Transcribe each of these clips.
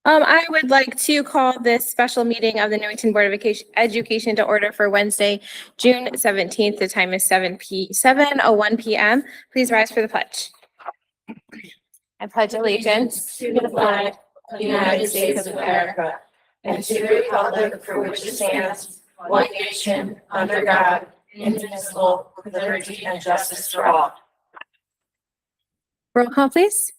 I would like to call this special meeting of the Newington Board of Education to order for Wednesday, June 17th. The time is 7:01 p.m. Please rise for the pledge. I pledge allegiance to the flag of the United States of America and to the republic for which it stands, one nation, under God, indivisible, with liberty and justice for all. Roll call, please.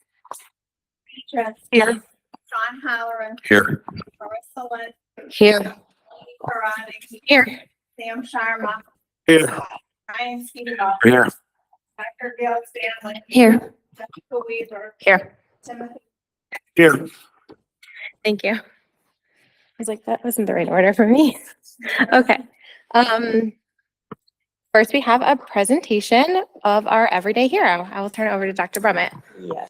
Here. John Halloran. Here. Marissa Lynn. Here. Here. Sam Sharma. Here. Ryan Skeeter. Here. Dr. Gail Stanley. Here. Jessica Weaver. Here. Timothy. Here. Thank you. I was like, that wasn't the right order for me. Okay. First, we have a presentation of our everyday hero. I will turn it over to Dr. Brummett. Yes.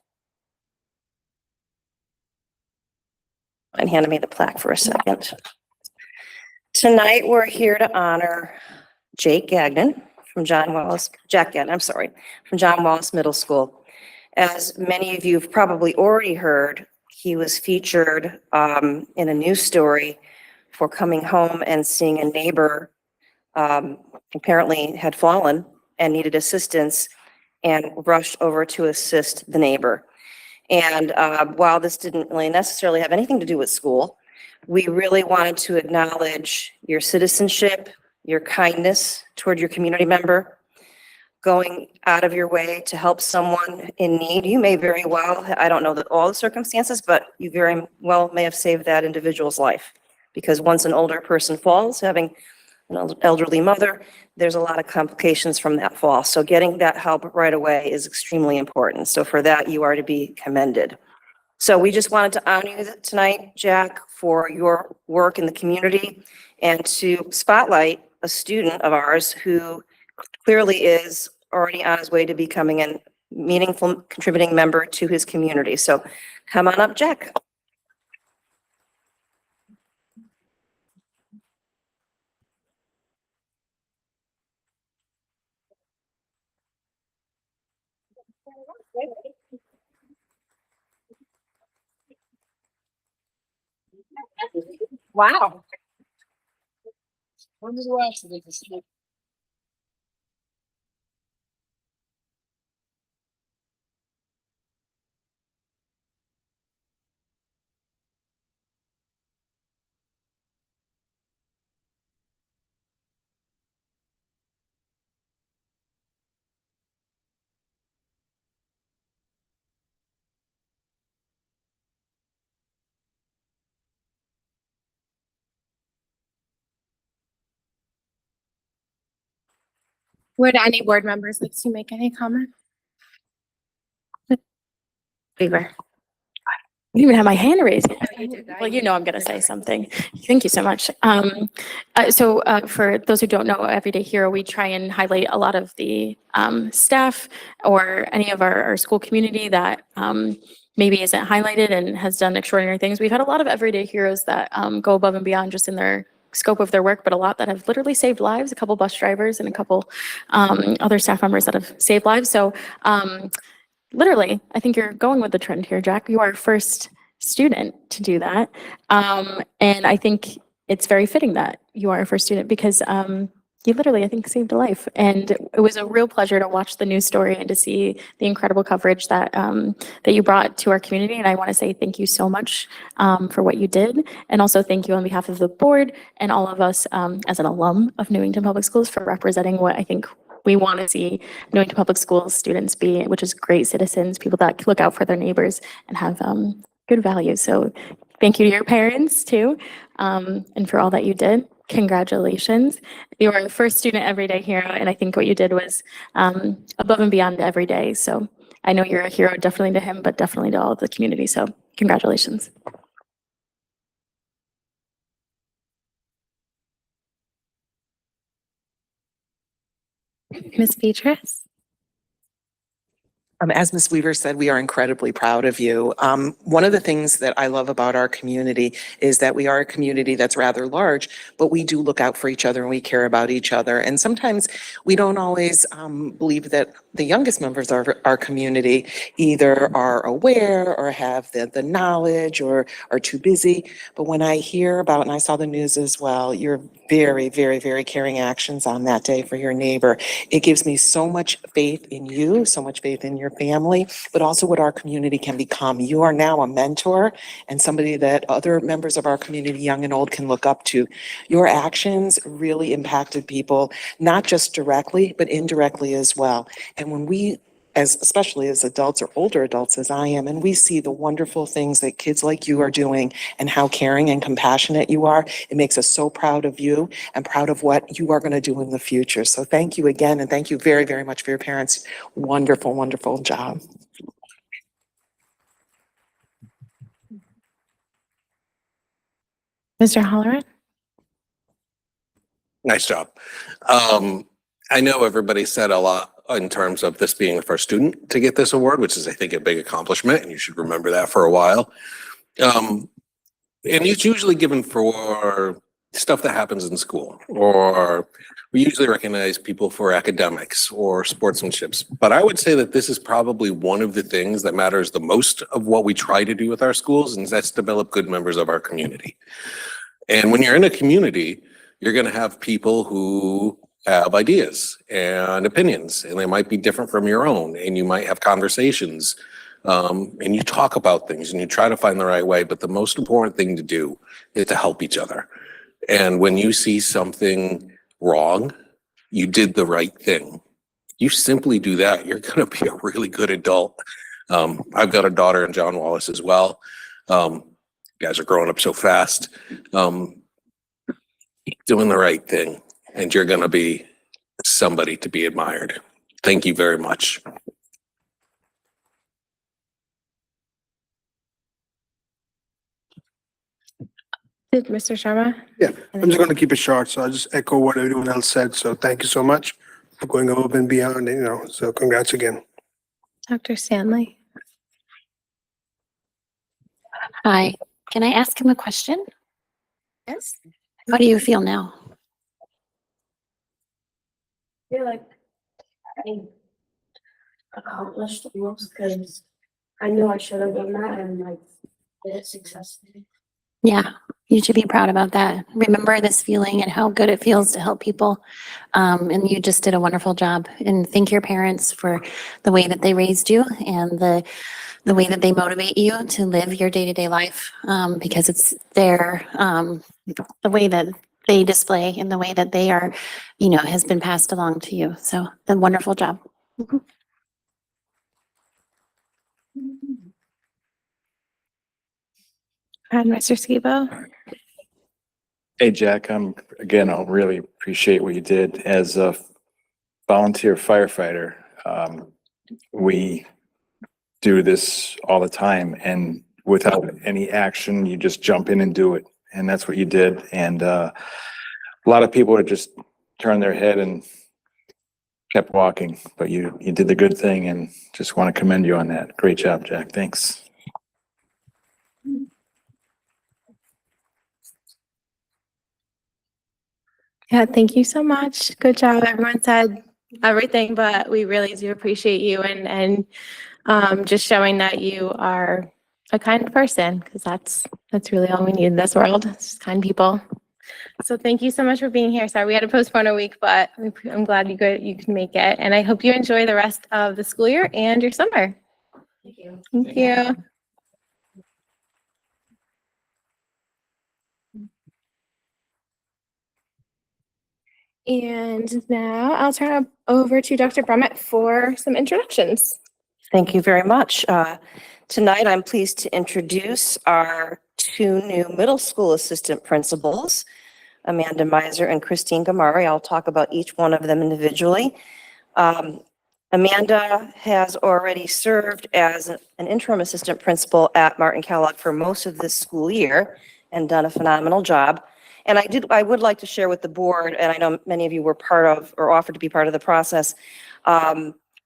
And handed me the plaque for a second. Tonight, we're here to honor Jack Gagnon from John Wallace Middle School. As many of you have probably already heard, he was featured in a news story for coming home and seeing a neighbor apparently had fallen and needed assistance and rushed over to assist the neighbor. And while this didn't really necessarily have anything to do with school, we really wanted to acknowledge your citizenship, your kindness toward your community member, going out of your way to help someone in need. You may very well, I don't know all the circumstances, but you very well may have saved that individual's life. Because once an older person falls, having an elderly mother, there's a lot of complications from that fall. So getting that help right away is extremely important. So for that, you are to be commended. So we just wanted to honor you tonight, Jack, for your work in the community and to spotlight a student of ours who clearly is already on his way to becoming a meaningful contributing member to his community. So come on up, Jack. Wow. When was the last time they could see? Would any board members like to make any comment? Weaver. I didn't even have my hand raised. you did that. Well, you know I'm going to say something. Thank you so much. For those who don't know Everyday Hero, we try and highlight a lot of the staff or any of our school community that maybe isn't highlighted and has done extraordinary things. We've had a lot of everyday heroes that go above and beyond just in their scope of their work, but a lot that have literally saved lives, a couple bus drivers and a couple other staff members that have saved lives. So literally, I think you're going with the trend here, Jack. You are our first student to do that. And I think it's very fitting that you are our first student because you literally, I think, saved a life. And it was a real pleasure to watch the news story and to see the incredible coverage that that you brought to our community. And I want to say thank you so much for what you did. And also thank you on behalf of the board and all of us as an alum of Newington Public Schools for representing what I think we want to see Newington Public Schools students be, which is great citizens, people that look out for their neighbors and have good values. So thank you to your parents too, and for all that you did. Congratulations. You were the first student everyday hero, and I think what you did was above and beyond every day. So I know you're a hero definitely to him, but definitely to all of the community. So congratulations. Ms. Beatrice. As Ms. Weaver said, we are incredibly proud of you. One of the things that I love about our community is that we are a community that's rather large, but we do look out for each other and we care about each other. And sometimes we don't always believe that the youngest members of our community either are aware or have the knowledge or are too busy. But when I hear about, and I saw the news as well, your very, very, very caring actions on that day for your neighbor, it gives me so much faith in you, so much faith in your family, but also what our community can become. You are now a mentor and somebody that other members of our community, young and old, can look up to. Your actions really impacted people, not just directly, but indirectly as well. And when we, especially as adults or older adults as I am, and we see the wonderful things that kids like you are doing and how caring and compassionate you are, it makes us so proud of you and proud of what you are going to do in the future. So thank you again, and thank you very, very much for your parents' wonderful, wonderful job. Mr. Halloran? Nice job. I know everybody said a lot in terms of this being the first student to get this award, which is, I think, a big accomplishment, and you should remember that for a while. And it's usually given for stuff that happens in school, or we usually recognize people for academics or sportsmanships. But I would say that this is probably one of the things that matters the most of what we try to do with our schools, and that's develop good members of our community. And when you're in a community, you're going to have people who have ideas and opinions, and they might be different from your own, and you might have conversations, and you talk about things and you try to find the right way. But the most important thing to do is to help each other. And when you see something wrong, you did the right thing. You simply do that, you're going to be a really good adult. I've got a daughter in John Wallace as well. You guys are growing up so fast. Doing the right thing, and you're going to be somebody to be admired. Thank you very much. Did Mr. Sharma? Yeah, I'm just going to keep it short. So I'll just echo what everyone else said. So thank you so much for going above and beyond, so congrats again. Dr. Stanley? Hi, can I ask him a question? Yes. How do you feel now? I feel like I accomplished the most because I knew I should have done that and like did it successfully. Yeah, you should be proud about that. Remember this feeling and how good it feels to help people. And you just did a wonderful job. And thank your parents for the way that they raised you and the way that they motivate you to live your day-to-day life, because it's their, the way that they display and the way that they are, has been passed along to you. So a wonderful job. And Mr. Skibo? Hey, Jack, I really appreciate what you did. As a volunteer firefighter, we do this all the time, and without any action, you just jump in and do it. And that's what you did. And a lot of people would just turn their head and kept walking, but you did the good thing, and just want to commend you on that. Great job, Jack. Thanks. Yeah, thank you so much. Good job. Everyone said everything, but we really do appreciate you and just showing that you are a kind person, because that's really all we need in this world. It's just kind people. So thank you so much for being here. Sorry, we had to postpone a week, but I'm glad you can make it. And I hope you enjoy the rest of the school year and your summer. Thank you. Thank you. And now I'll turn it over to Dr. Brummett for some introductions. Thank you very much. Tonight, I'm pleased to introduce our two new middle school assistant principals, Amanda Miser and Christine Gamari. I'll talk about each one of them individually. Amanda has already served as an interim assistant principal at Martin Kellogg for most of this school year and done a phenomenal job. And I would like to share with the board, and I know many of you were part of or offered to be part of the process,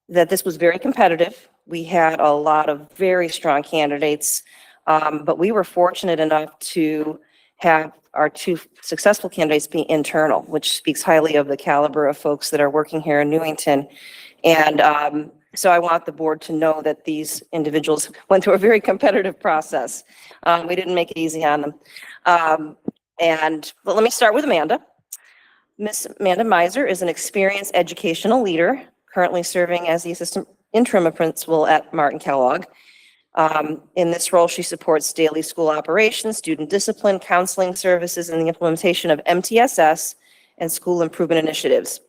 that this was very competitive. We had a lot of very strong candidates, but we were fortunate enough to have our two successful candidates be internal, which speaks highly of the caliber of folks that are working here in Newington. And so I want the board to know that these individuals went through a very competitive process. We didn't make it easy on them. But let me start with Amanda. Miss Amanda Meiser is an experienced educational leader, currently serving as the assistant interim principal at Martin Kellogg. In this role, she supports daily school operations, student discipline, counseling services, and the implementation of MTSS and school improvement initiatives.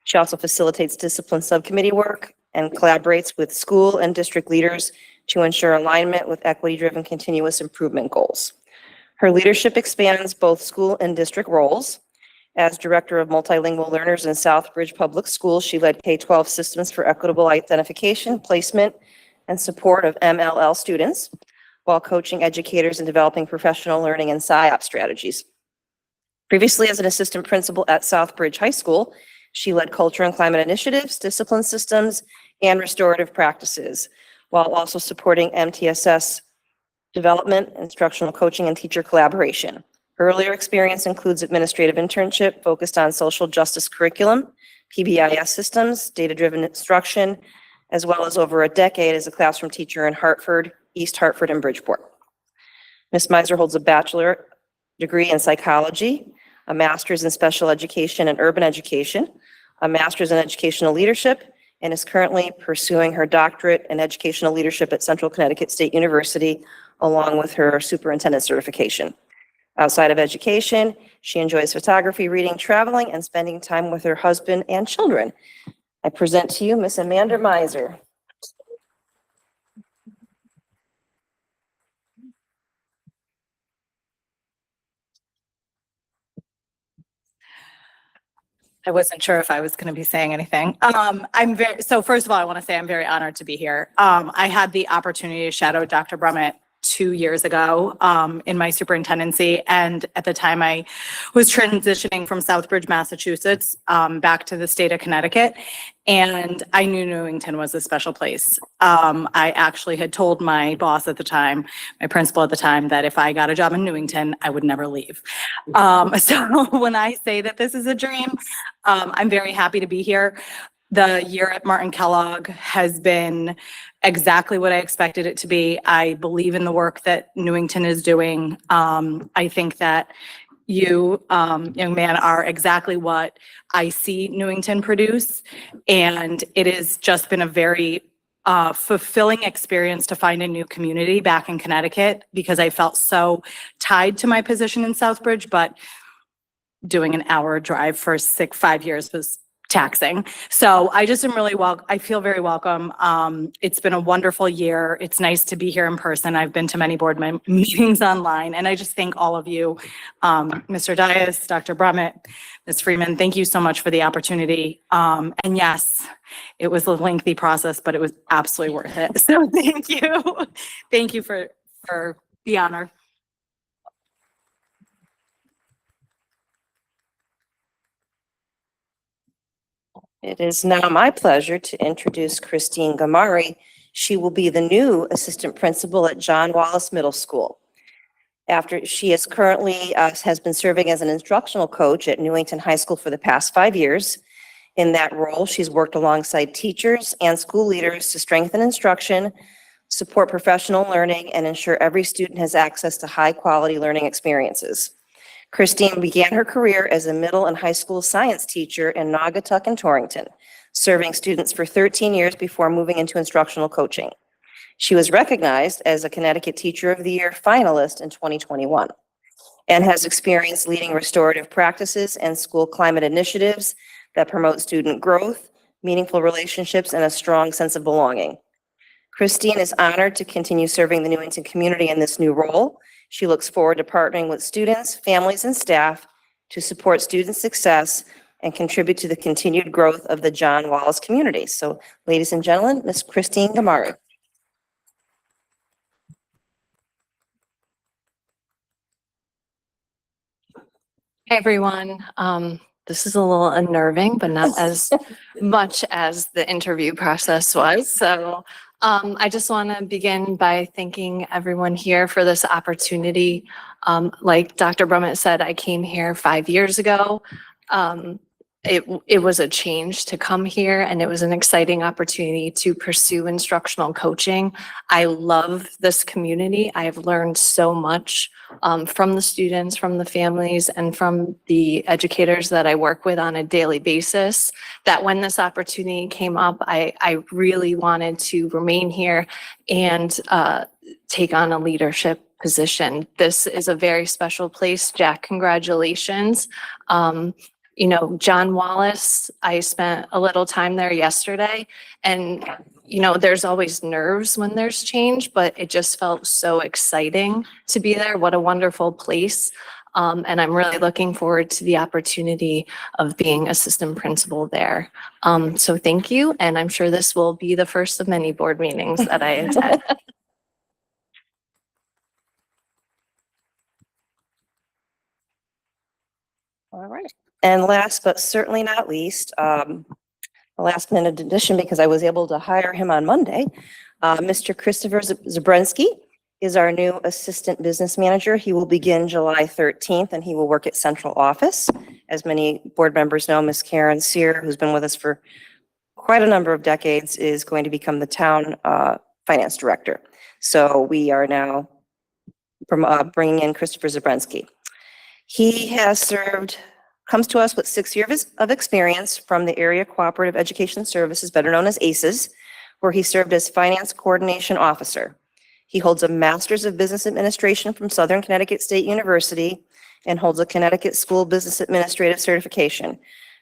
She also facilitates discipline subcommittee work and collaborates with school and district leaders to ensure alignment with equity-driven continuous improvement goals. Her leadership expands both school and district roles. As Director of Multilingual Learners in Southbridge Public Schools, she led K-12 systems for equitable identification, placement, and support of MLL students, while coaching educators in developing professional learning and SIOP strategies. Previously, as an assistant principal at Southbridge High School, she led culture and climate initiatives, discipline systems, and restorative practices, while also supporting MTSS development, instructional coaching, and teacher collaboration. Her earlier experience includes administrative internship focused on social justice curriculum, PBIS systems, data-driven instruction, as well as over a decade as a classroom teacher in Hartford, East Hartford, and Bridgeport. Ms. Meiser holds a bachelor degree in psychology, a master's in special education and urban education, a master's in educational leadership, and is currently pursuing her doctorate in educational leadership at Central Connecticut State University, along with her superintendent certification. Outside of education, she enjoys photography, reading, traveling, and spending time with her husband and children. I present to you Miss Amanda Meiser. I wasn't sure if I was going to be saying anything. So first of all, I want to say I'm very honored to be here. I had the opportunity to shadow Dr. Brummett 2 years ago in my superintendency. And at the time I was transitioning from Southbridge, Massachusetts, back to the state of Connecticut. And I knew Newington was a special place. I actually had told my boss at the time, my principal at the time, that if I got a job in Newington, I would never leave. So when I say that this is a dream, I'm very happy to be here. The year at Martin Kellogg has been exactly what I expected it to be. I believe in the work that Newington is doing. I think that you, young man, are exactly what I see Newington produce. And it has just been a very fulfilling experience to find a new community back in Connecticut, because I felt so tied to my position in Southbridge, but doing an hour drive for 5 years was taxing. So I just am really I feel very welcome. It's been a wonderful year. It's nice to be here in person. I've been to many board meetings online, and I just thank all of you, Mr. Dias, Dr. Brummett, Ms. Freeman. Thank you so much for the opportunity. And yes, it was a lengthy process, but it was absolutely worth it. So thank you. Thank you for the honor. It is now my pleasure to introduce Christine Gamari. She will be the new assistant principal at John Wallace Middle School. After she is currently has been serving as an instructional coach at Newington High School for the past 5 years. In that role, she's worked alongside teachers and school leaders to strengthen instruction, support professional learning, and ensure every student has access to high-quality learning experiences. Christine began her career as a middle and high school science teacher in Naugatuck and Torrington, serving students for 13 years before moving into instructional coaching. She was recognized as a Connecticut Teacher of the Year finalist in 2021 and has experience leading restorative practices and school climate initiatives that promote student growth, meaningful relationships, and a strong sense of belonging. Christine is honored to continue serving the Newington community in this new role. She looks forward to partnering with students, families, and staff to support student success and contribute to the continued growth of the John Wallace community. So, ladies and gentlemen, Ms. Christine Gamari. Hey, everyone. This is a little unnerving, but not as much as the interview process was. So I just want to begin by thanking everyone here for this opportunity. Like Dr. Brummett said, I came here 5 years ago. It was a change to come here, and it was an exciting opportunity to pursue instructional coaching. I love this community. I have learned so much from the students, from the families, and from the educators that I work with on a daily basis, that when this opportunity came up, I really wanted to remain here and take on a leadership position. This is a very special place. Jack, congratulations. You know, John Wallace, I spent a little time there yesterday, and, you know, there's always nerves when there's change, but it just felt so exciting to be there. What a wonderful place. And I'm really looking forward to the opportunity of being assistant principal there. So thank you. And I'm sure this will be the first of many board meetings that I attend. All right. And last but certainly not least, a last minute addition because I was able to hire him on Monday. Mr. Christopher Zabrensky is our new assistant business manager. He will begin July 13th and he will work at central office. As many board members know, Ms. Karen Sear, who's been with us for quite a number of decades, is going to become the town finance director. So we are now bringing in Christopher Zabrensky. He has comes to us with 6 years of experience from the Area Cooperative Education Services, better known as ACES, where he served as Finance Coordination Officer. He holds a Master's of Business Administration from Southern Connecticut State University and holds a Connecticut School Business Administrative certification.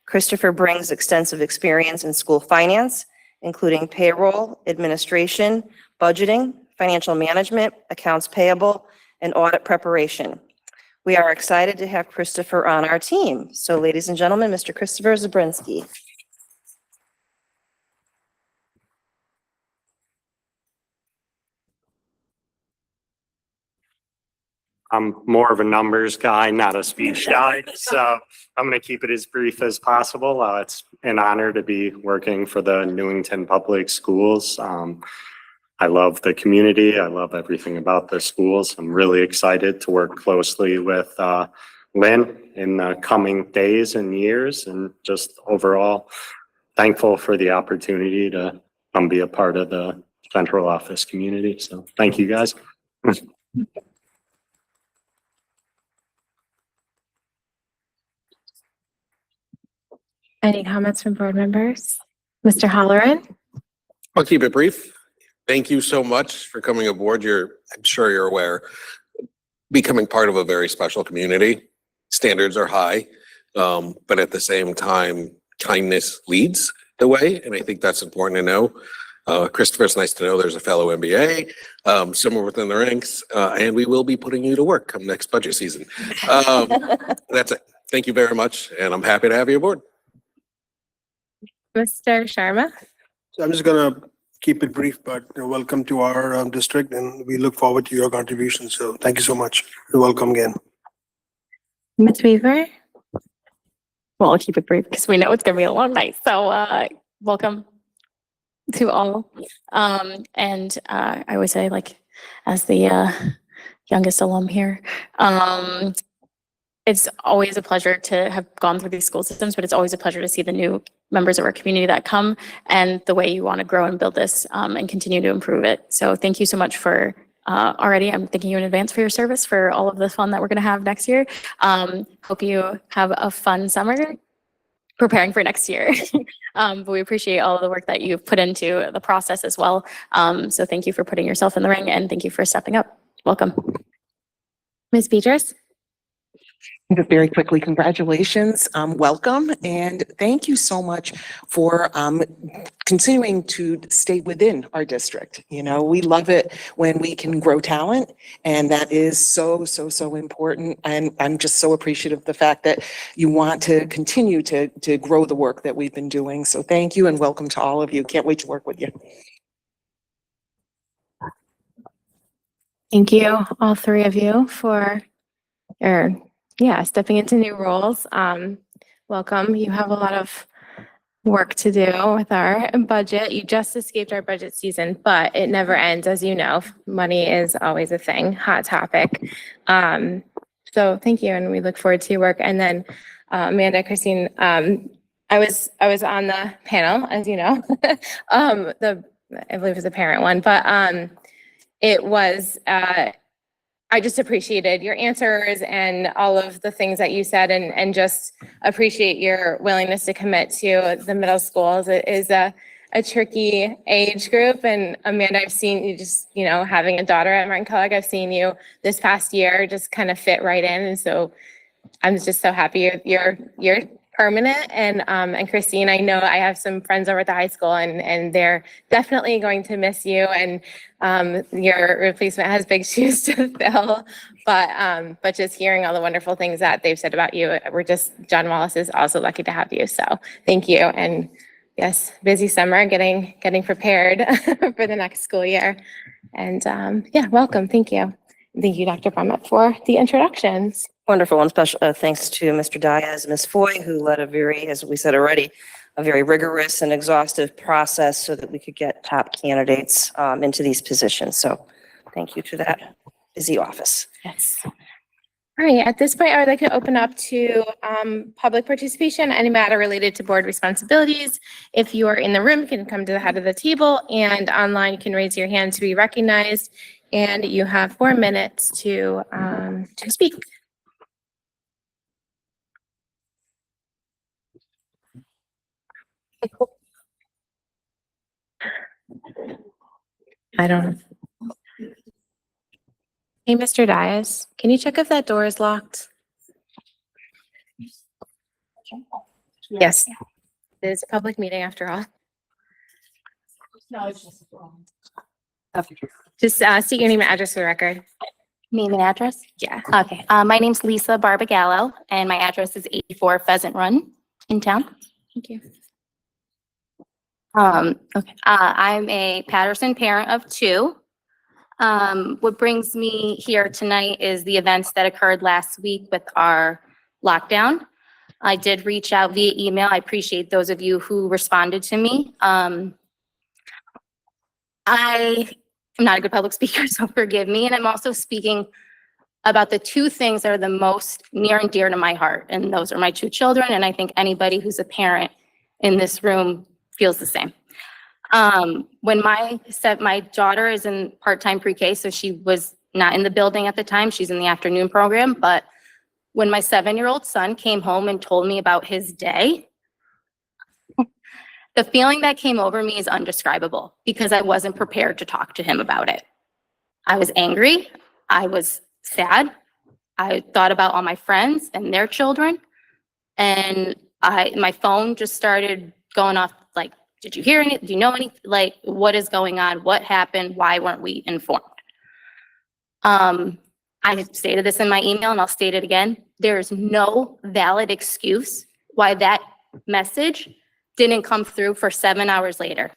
Christopher brings extensive experience in school finance, including payroll, administration, budgeting, financial management, accounts payable, and audit preparation. We are excited to have Christopher on our team. So ladies and gentlemen, Mr. Christopher Zabrensky. I'm more of a numbers guy, not a speech guy, so I'm going to keep it as brief as possible. It's an honor to be working for the Newington Public Schools. I love the community. I love everything about the schools. I'm really excited to work closely with Lynn in the coming days and years, and just overall thankful for the opportunity to come be a part of the central office community. So thank you guys. Any comments from board members? Mr. Halloran? I'll keep it brief. Thank you so much for coming aboard. I'm sure you're aware, becoming part of a very special community. Standards are high, but at the same time, kindness leads the way, and I think that's important to know. Christopher, it's nice to know there's a fellow MBA, somewhere within the ranks, and we will be putting you to work come next budget season. That's it. Thank you very much, and I'm happy to have you aboard. Mr. Sharma? So I'm just gonna keep it brief, but welcome to our district, and we look forward to your contributions. So thank you so much. You're welcome again. Ms. Weaver? Well, I'll keep it brief because we know it's going to be a long night. So welcome to all. And I always say, like, as the youngest alum here, it's always a pleasure to have gone through these school systems, but it's always a pleasure to see the new members of our community that come and the way you want to grow and build this and continue to improve it. So thank you so much for already. I'm thanking you in advance for your service, for all of the fun that we're going to have next year. Hope you have a fun summer preparing for next year. But we appreciate all of the work that you've put into the process as well. So thank you for putting yourself in the ring, and thank you for stepping up. Welcome. Ms. Beatrice? Just very quickly, congratulations, welcome, and thank you so much for continuing to stay within our district. You know, we love it when we can grow talent, and that is so important. And I'm just so appreciative of the fact that you want to continue to grow the work that we've been doing. So thank you and welcome to all of you. Can't wait to work with you. Thank you, all three of you, for your stepping into new roles. welcome. You have a lot of work to do with our budget. You just escaped our budget season, but it never ends, as you know. Money is always a thing, hot topic. So thank you, and we look forward to your work. And then Amanda, Christine, I was on the panel, as you know, I believe it was a parent one, but it was, I just appreciated your answers and all of the things that you said, and just appreciate your willingness to commit to the middle schools. It is a tricky age group. And Amanda, I've seen you just, having a daughter at Martin Kellogg, I've seen you this past year just kind of fit right in. And so I'm just so happy you're permanent. And Christine, I know I have some friends over at the high school, and they're definitely going to miss you. And your replacement has big shoes to fill. But just hearing all the wonderful things that they've said about you, John Wallace is also lucky to have you. So thank you. And yes, busy summer, getting prepared for the next school year. And welcome. Thank you. Thank you, Dr. Brummett, for the introductions. Wonderful. And special thanks to Mr. Diaz and Ms. Foy, who led a very, as we said already, a very rigorous and exhaustive process so that we could get top candidates into these positions. So thank you to that busy office. Yes. All right. At this point, I would like to open up to public participation, any matter related to board responsibilities. If you are in the room, you can come to the head of the table, and online you can raise your hand to be recognized. And you have 4 minutes to speak. I don't know. Hey, Mr. Dias, can you check if that door is locked? Yes. It is a public meeting after all. No, it's just. Just state your name and address for the record. Name and address? Yeah. Okay, my name's Lisa Barbagallo, and my address is 84 Pheasant Run in town. Thank you. Okay, I'm a Patterson parent of 2. What brings me here tonight is the events that occurred last week with our lockdown. I did reach out via email. I appreciate those of you who responded to me. I am not a good public speaker, so forgive me. And I'm also speaking about the 2 things that are the most near and dear to my heart. And those are my 2 children. And I think anybody who's a parent in this room feels the same. When my daughter is in part-time pre-K, so she was not in the building at the time. She's in the afternoon program. But when my 7-year-old son came home and told me about his day, the feeling that came over me is undescribable because I wasn't prepared to talk to him about it. I was angry. I was sad. I thought about all my friends and their children. And my phone just started going off like, did you hear anything? Do you know anything? Like, what is going on? What happened? Why weren't we informed? I stated this in my email and I'll state it again. There is no valid excuse why that message didn't come through for 7 hours later.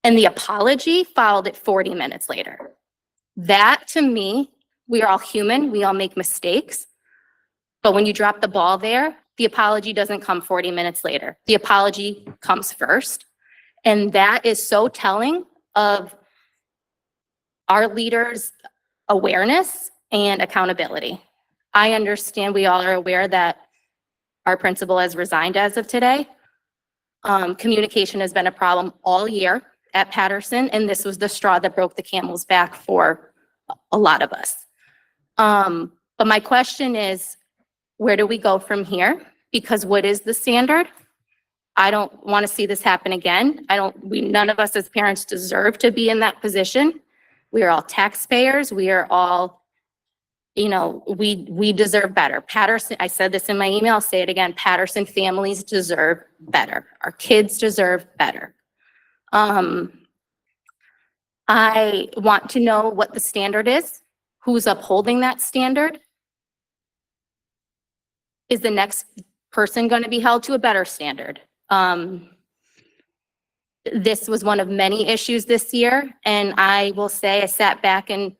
And the apology followed it 40 minutes later. That to me, we are all human. We all make mistakes. But when you drop the ball there, the apology doesn't come 40 minutes later. The apology comes first. And that is so telling of our leaders' awareness and accountability. I understand we all are aware that our principal has resigned as of today. Communication has been a problem all year at Patterson, and this was the straw that broke the camel's back for a lot of us. But my question is, where do we go from here? Because what is the standard? I don't want to see this happen again. None of us as parents deserve to be in that position. We are all taxpayers. We are all, we deserve better. Patterson, I said this in my email, I'll say it again, Patterson families deserve better. Our kids deserve better. I want to know what the standard is, who's upholding that standard. Is the next person going to be held to a better standard? This was one of many issues this year, and I will say I sat back and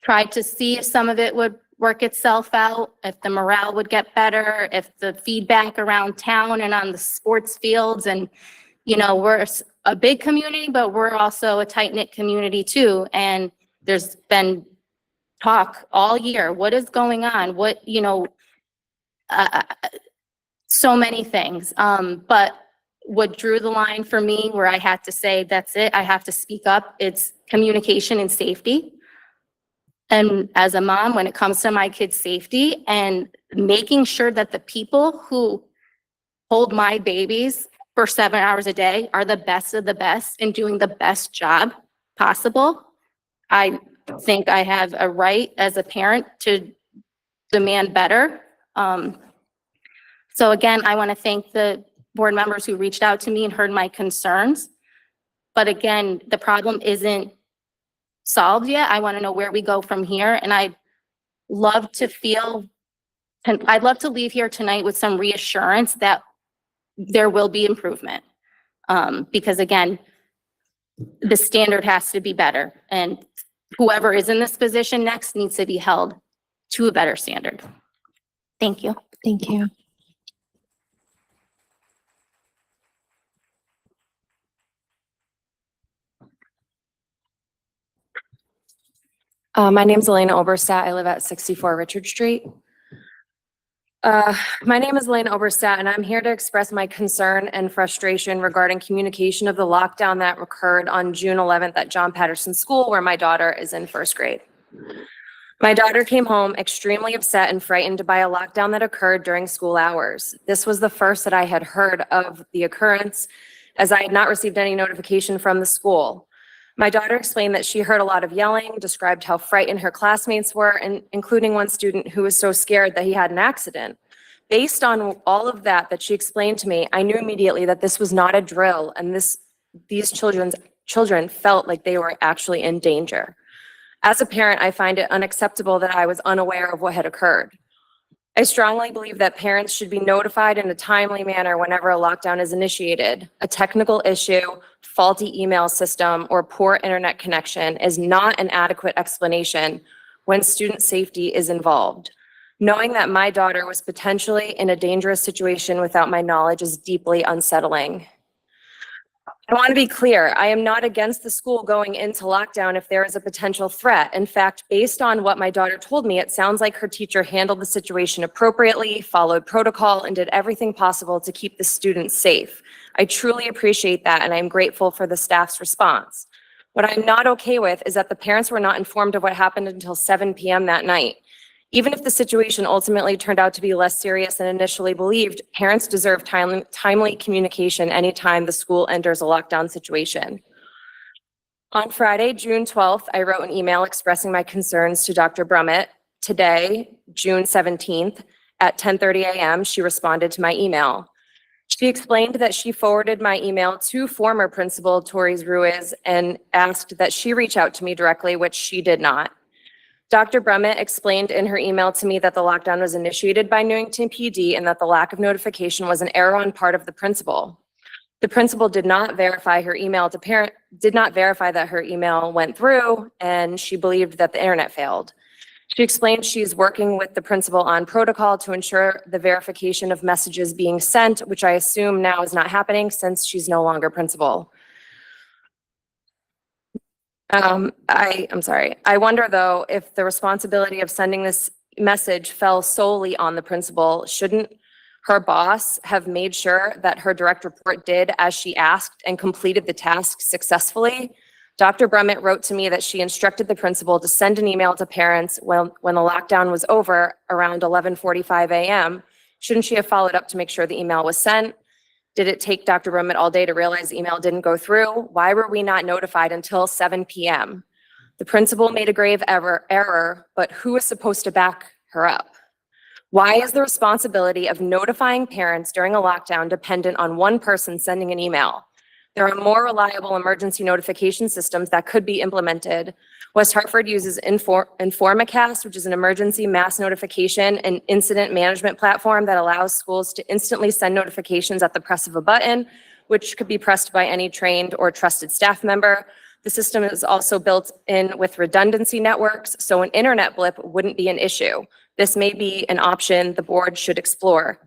tried to see if some of it work itself out, if the morale would get better, if the feedback around town and on the sports fields and, you know, we're a big community, but we're also a tight-knit community too. And there's been talk all year. What is going on? What, you know, so many things. But what drew the line for me where I had to say, that's it, I have to speak up, it's communication and safety. And as a mom, when it comes to my kids' safety and making sure that the people who hold my babies for 7 hours a day are the best of the best and doing the best job possible, I think I have a right as a parent to demand better. So again, I want to thank the board members who reached out to me and heard my concerns. But again, the problem isn't solved yet. I want to know where we go from here. And I'd love to leave here tonight with some reassurance that there will be improvement. Because again, the standard has to be better. And whoever is in this position next needs to be held to a better standard. Thank you. Thank you. My name's Elena Oberstat. I live at 64 Richard Street. My name is Elena Oberstat, and I'm here to express my concern and frustration regarding communication of the lockdown that occurred on June 11th at John Patterson School, where my daughter is in first grade. My daughter came home extremely upset and frightened by a lockdown that occurred during school hours. This was the first that I had heard of the occurrence, as I had not received any notification from the school. My daughter explained that she heard a lot of yelling, described how frightened her classmates were, and including one student who was so scared that he had an accident. Based on all of that she explained to me, I knew immediately that this was not a drill, and these children felt like they were actually in danger. As a parent, I find it unacceptable that I was unaware of what had occurred. I strongly believe that parents should be notified in a timely manner whenever a lockdown is initiated. A technical issue, faulty email system, or poor internet connection is not an adequate explanation when student safety is involved. Knowing that my daughter was potentially in a dangerous situation without my knowledge is deeply unsettling. I want to be clear, I am not against the school going into lockdown if there is a potential threat. In fact, based on what my daughter told me, it sounds like her teacher handled the situation appropriately, followed protocol, and did everything possible to keep the students safe. I truly appreciate that, and I'm grateful for the staff's response. What I'm not okay with is that the parents were not informed of what happened until 7 p.m. that night. Even if the situation ultimately turned out to be less serious than initially believed, parents deserve timely communication anytime the school enters a lockdown situation. On Friday, June 12th, I wrote an email expressing my concerns to Dr. Brummett. Today, June 17th, at 10:30 a.m., she responded to my email. She explained that she forwarded my email to former principal Torres Ruiz and asked that she reach out to me directly, which she did not. Dr. Brummett explained in her email to me that the lockdown was initiated by Newington PD and that the lack of notification was an error on part of the principal. The principal did not verify that her email went through, and she believed that the internet failed. She explained she's working with the principal on protocol to ensure the verification of messages being sent, which I assume now is not happening since she's no longer principal. I'm sorry. I wonder though, if the responsibility of sending this message fell solely on the principal, shouldn't her boss have made sure that her direct report did as she asked and completed the task successfully? Dr. Brummett wrote to me that she instructed the principal to send an email to parents when the lockdown was over around 11:45 a.m. Shouldn't she have followed up to make sure the email was sent? Did it take Dr. Brummett all day to realize the email didn't go through? Why were we not notified until 7 p.m.? The principal made a grave error, but who is supposed to back her up? Why is the responsibility of notifying parents during a lockdown dependent on one person sending an email? There are more reliable emergency notification systems that could be implemented. West Hartford uses Informacast, which is an emergency mass notification and incident management platform that allows schools to instantly send notifications at the press of a button, which could be pressed by any trained or trusted staff member. The system is also built in with redundancy networks, so an internet blip wouldn't be an issue. This may be an option the board should explore.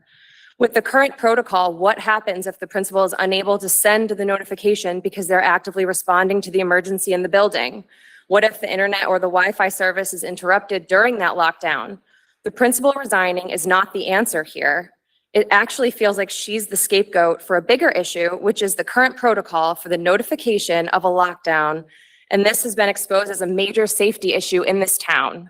With the current protocol, what happens if the principal is unable to send the notification because they're actively responding to the emergency in the building? What if the internet or the Wi-Fi service is interrupted during that lockdown? The principal resigning is not the answer here. It actually feels like she's the scapegoat for a bigger issue, which is the current protocol for the notification of a lockdown. And this has been exposed as a major safety issue in this town.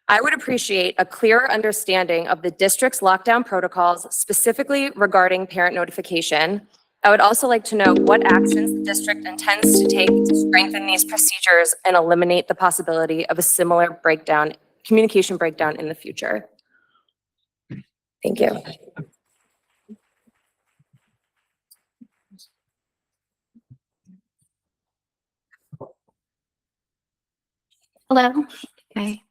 I would appreciate a clearer understanding of the district's lockdown protocols, specifically regarding parent notification. I would also like to know what actions the district intends to take to strengthen these procedures and eliminate the possibility of a similar communication breakdown in the future. Thank you. Hello. Okay.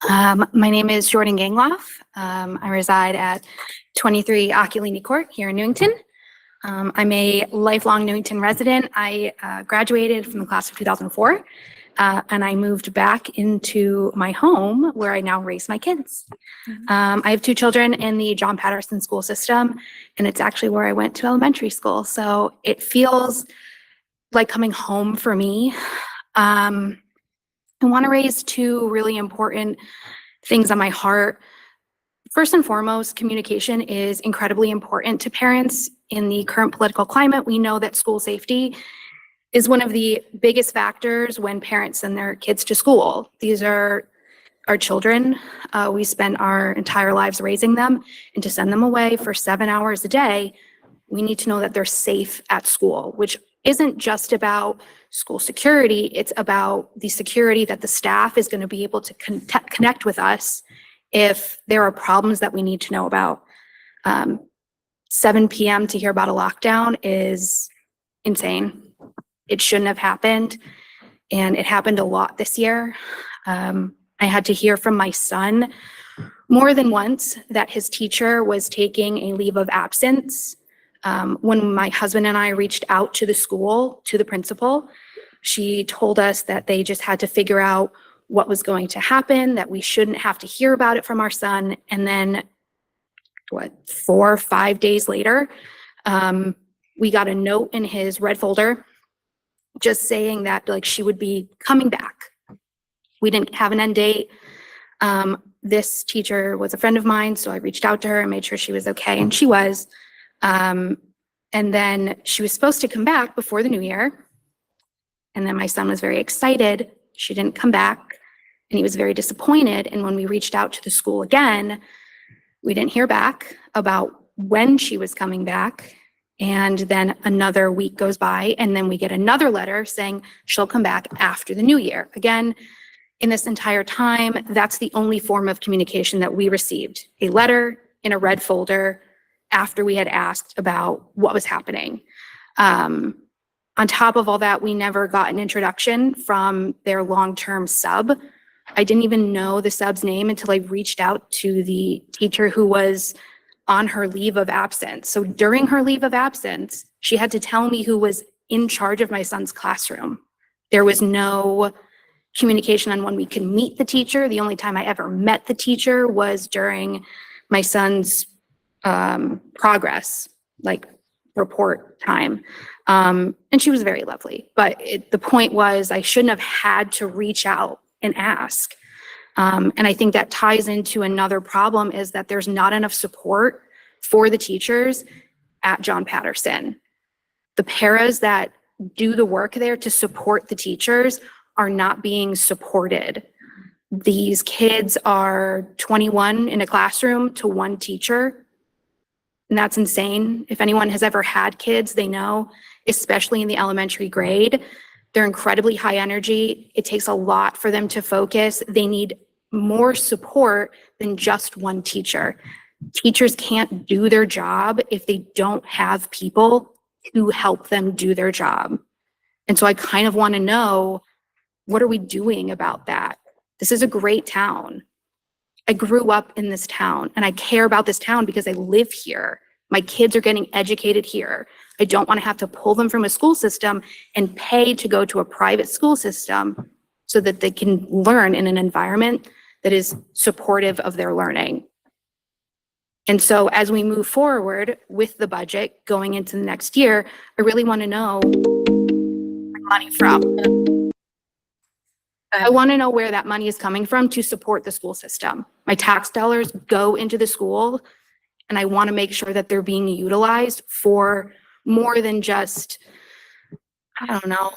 My name is Jordan Gangloff. I reside at 23 Oculini Court here in Newington. I'm a lifelong Newington resident. I graduated from the class of 2004, and I moved back into my home where I now raise my kids. I have 2 children in the John Patterson school system, and it's actually where I went to elementary school. So it feels like coming home for me. I want to raise 2 really important things on my heart. First and foremost, communication is incredibly important to parents. In the current political climate, we know that school safety is one of the biggest factors when parents send their kids to school. These are our children. We spend our entire lives raising them, and to send them away for 7 hours a day, we need to know that they're safe at school, which isn't just about school security. It's about the security that the staff is going to be able to connect with us if there are problems that we need to know about. 7 p.m. to hear about a lockdown is insane. It shouldn't have happened, and it happened a lot this year. I had to hear from my son more than once that his teacher was taking a leave of absence. When my husband and I reached out to the school, to the principal, she told us that they just had to figure out what was going to happen, that we shouldn't have to hear about it from our son. And then 4 or 5 days later, we got a note in his red folder just saying that like she would be coming back. We didn't have an end date. This teacher was a friend of mine, so I reached out to her and made sure she was okay, and she was. And then she was supposed to come back before the new year. And then my son was very excited. She didn't come back, and he was very disappointed. And when we reached out to the school again, we didn't hear back about when she was coming back. And then another week goes by, and then we get another letter saying she'll come back after the new year. Again, in this entire time, that's the only form of communication that we received, a letter in a red folder after we had asked about what was happening. On top of all that, we never got an introduction from their long-term sub. I didn't even know the sub's name until I reached out to the teacher who was on her leave of absence. So during her leave of absence, she had to tell me who was in charge of my son's classroom. There was no communication on when we could meet the teacher. The only time I ever met the teacher was during my son's progress, like report time. And she was very lovely, but the point was I shouldn't have had to reach out and ask. And I think that ties into another problem is that there's not enough support for the teachers at John Patterson. The paras that do the work there to support the teachers are not being supported. These kids are 21 in a classroom to 1 teacher. And that's insane. If anyone has ever had kids, they know, especially in the elementary grade, they're incredibly high energy. It takes a lot for them to focus. They need more support than just 1 teacher. Teachers can't do their job if they don't have people who help them do their job. And so I kind of want to know, what are we doing about that? This is a great town. I grew up in this town, and I care about this town because I live here. My kids are getting educated here. I don't want to have to pull them from a school system and pay to go to a private school system so that they can learn in an environment that is supportive of their learning. And so as we move forward with the budget going into the next year, I really want to know where money from. I want to know where that money is coming from to support the school system. My tax dollars go into the school, and I want to make sure that they're being utilized for more than just, I don't know,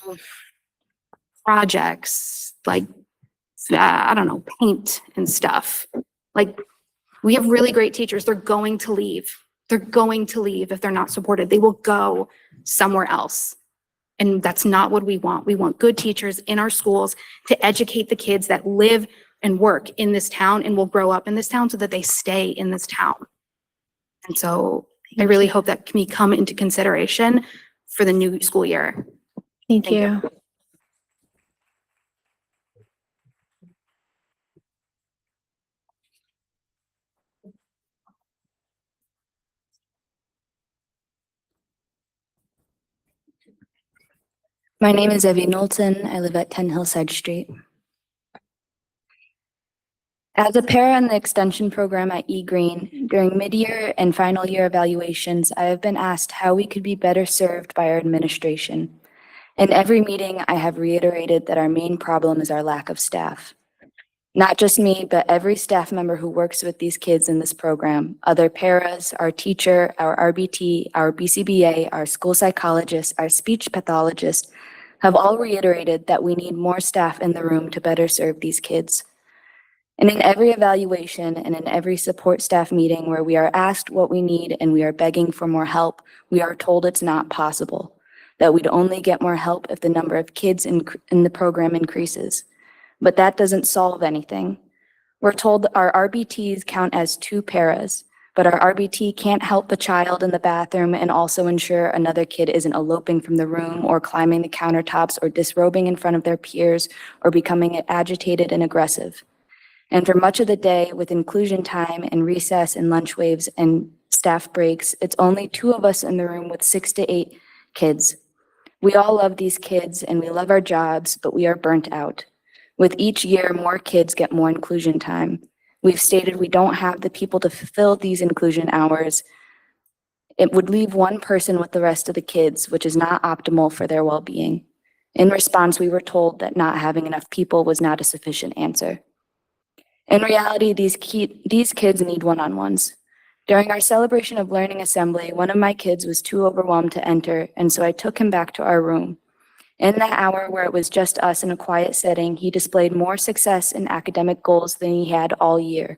projects like, I don't know, paint and stuff. Like, we have really great teachers. They're going to leave. They're going to leave if they're not supported. They will go somewhere else. And that's not what we want. We want good teachers in our schools to educate the kids that live and work in this town and will grow up in this town so that they stay in this town. And so I really hope that can come into consideration for the new school year. Thank you. My name is Evie Knowlton. I live at 10 Hillside Street. As a para in the extension program at eGreen, during mid-year and final year evaluations, I have been asked how we could be better served by our administration. In every meeting, I have reiterated that our main problem is our lack of staff. Not just me, but every staff member who works with these kids in this program, other paras, our teacher, our RBT, our BCBA, our school psychologist, our speech pathologist, have all reiterated that we need more staff in the room to better serve these kids. And in every evaluation and in every support staff meeting where we are asked what we need and we are begging for more help, we are told it's not possible, that we'd only get more help if the number of kids in the program increases. But that doesn't solve anything. We're told our RBTs count as 2 paras, but our RBT can't help the child in the bathroom and also ensure another kid isn't eloping from the room or climbing the countertops or disrobing in front of their peers or becoming agitated and aggressive. And for much of the day, with inclusion time and recess and lunch waves and staff breaks, it's only 2 of us in the room with 6 to 8 kids. We all love these kids and we love our jobs, but we are burnt out. With each year, more kids get more inclusion time. We've stated we don't have the people to fulfill these inclusion hours. It would leave one person with the rest of the kids, which is not optimal for their well-being. In response, we were told that not having enough people was not a sufficient answer. In reality, these kids need one-on-ones. During our celebration of learning assembly, one of my kids was too overwhelmed to enter, and so I took him back to our room. In that hour where it was just us in a quiet setting, he displayed more success in academic goals than he had all year.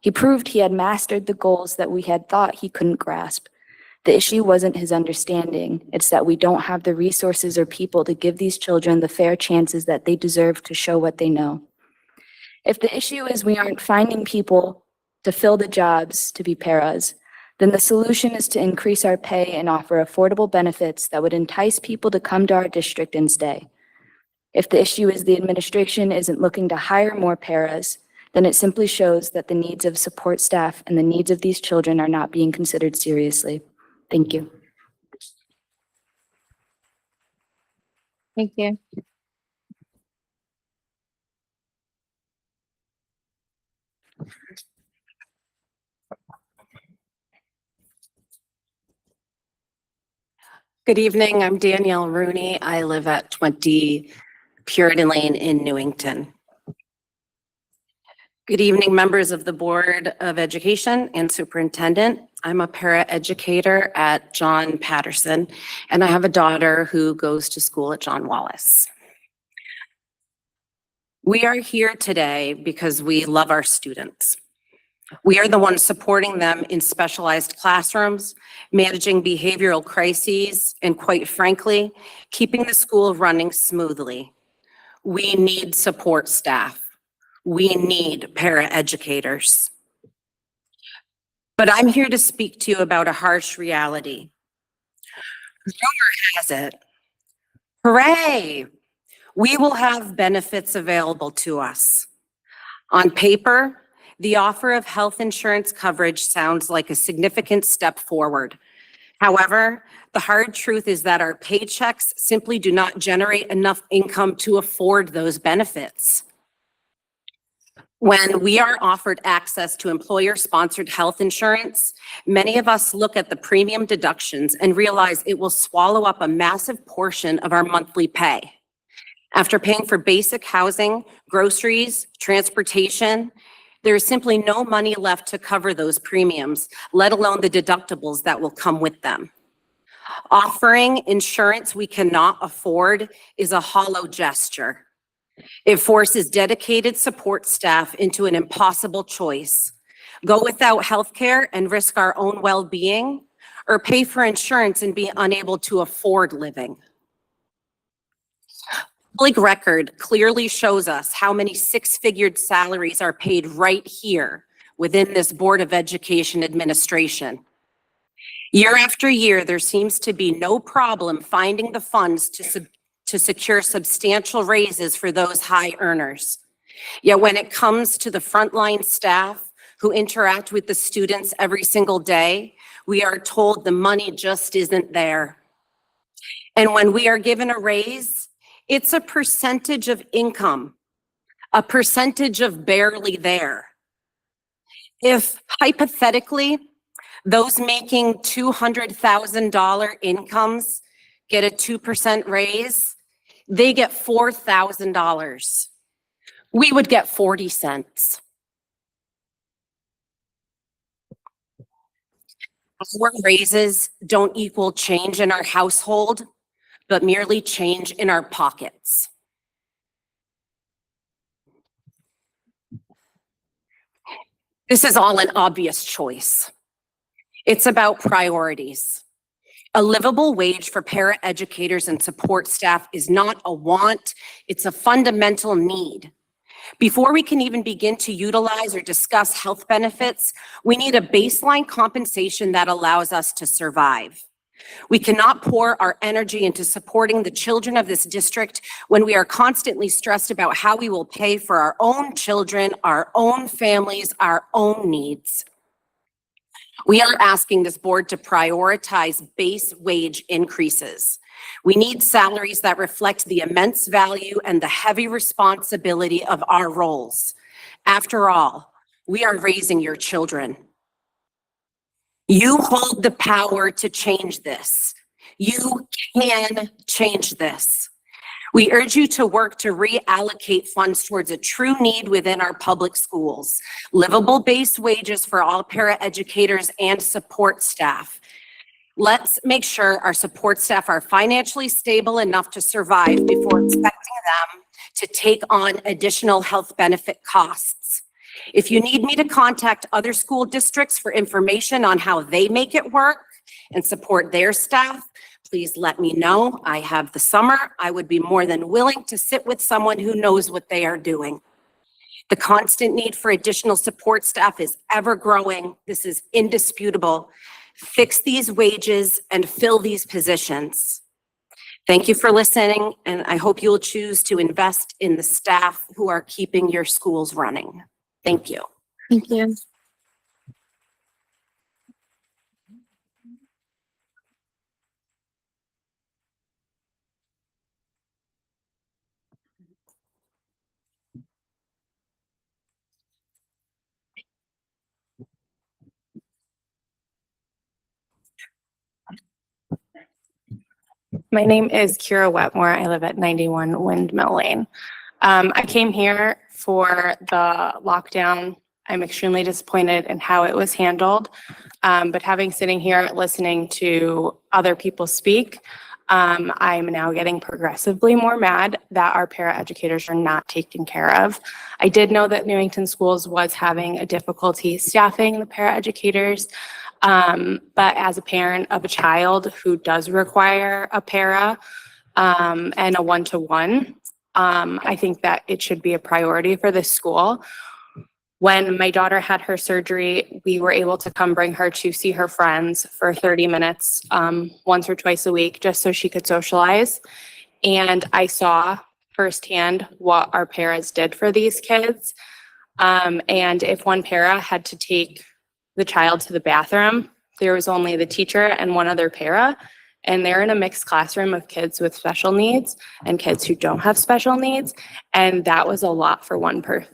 He proved he had mastered the goals that we had thought he couldn't grasp. The issue wasn't his understanding, it's that we don't have the resources or people to give these children the fair chances that they deserve to show what they know. If the issue is we aren't finding people to fill the jobs to be paras, then the solution is to increase our pay and offer affordable benefits that would entice people to come to our district and stay. If the issue is the administration isn't looking to hire more paras, then it simply shows that the needs of support staff and the needs of these children are not being considered seriously. Thank you. Thank you. Good evening. I'm Danielle Rooney. I live at 20 Puritan Lane in Newington. Good evening, members of the Board of Education and Superintendent. I'm a para-educator at John Patterson, and I have a daughter who goes to school at John Wallace. We are here today because we love our students. We are the ones supporting them in specialized classrooms, managing behavioral crises, and quite frankly, keeping the school running smoothly. We need support staff. We need para-educators. But I'm here to speak to you about a harsh reality. Rumor has it, hooray, we will have benefits available to us. On paper, the offer of health insurance coverage sounds like a significant step forward. However, the hard truth is that our paychecks simply do not generate enough income to afford those benefits. When we are offered access to employer-sponsored health insurance, many of us look at the premium deductions and realize it will swallow up a massive portion of our monthly pay. After paying for basic housing, groceries, transportation, there is simply no money left to cover those premiums, let alone the deductibles that will come with them. Offering insurance we cannot afford is a hollow gesture. It forces dedicated support staff into an impossible choice: go without healthcare and risk our own well-being, or pay for insurance and be unable to afford living. Public record clearly shows us how many six-figure salaries are paid right here within this Board of Education administration. Year after year, there seems to be no problem finding the funds to secure substantial raises for those high earners. Yet when it comes to the frontline staff who interact with the students every single day, we are told the money just isn't there. And when we are given a raise, it's a percentage of income, a percentage of barely there. If hypothetically, those making $200,000 incomes get a 2% raise, they get $4,000. We would get 40 cents. Our raises don't equal change in our household, but merely change in our pockets. This is all an obvious choice. It's about priorities. A livable wage for paraeducators and support staff is not a want, it's a fundamental need. Before we can even begin to utilize or discuss health benefits, we need a baseline compensation that allows us to survive. We cannot pour our energy into supporting the children of this district when we are constantly stressed about how we will pay for our own children, our own families, our own needs. We are asking this board to prioritize base wage increases. We need salaries that reflect the immense value and the heavy responsibility of our roles. After all, we are raising your children. You hold the power to change this. You can change this. We urge you to work to reallocate funds towards a true need within our public schools: livable base wages for all paraeducators and support staff. Let's make sure our support staff are financially stable enough to survive before expecting them to take on additional health benefit costs. If you need me to contact other school districts for information on how they make it work and support their staff, please let me know. I have the summer. I would be more than willing to sit with someone who knows what they are doing. The constant need for additional support staff is ever growing. This is indisputable. Fix these wages and fill these positions. Thank you for listening, and I hope you will choose to invest in the staff who are keeping your schools running. Thank you. Thank you. My name is Kira Wetmore. I live at 91 Windmill Lane. I came here for the lockdown. I'm extremely disappointed in how it was handled. But having sitting here listening to other people speak, I'm now getting progressively more mad that our paraeducators are not taken care of. I did know that Newington Schools was having a difficulty staffing the paraeducators. But as a parent of a child who does require a para and a one-to-one, I think that it should be a priority for this school. When my daughter had her surgery, we were able to come bring her to see her friends for 30 minutes once or twice a week just so she could socialize. And I saw firsthand what our paras did for these kids. And if one para had to take the child to the bathroom there was only the teacher and one other para, and they're in a mixed classroom of kids with special needs and kids who don't have special needs. And that was a lot for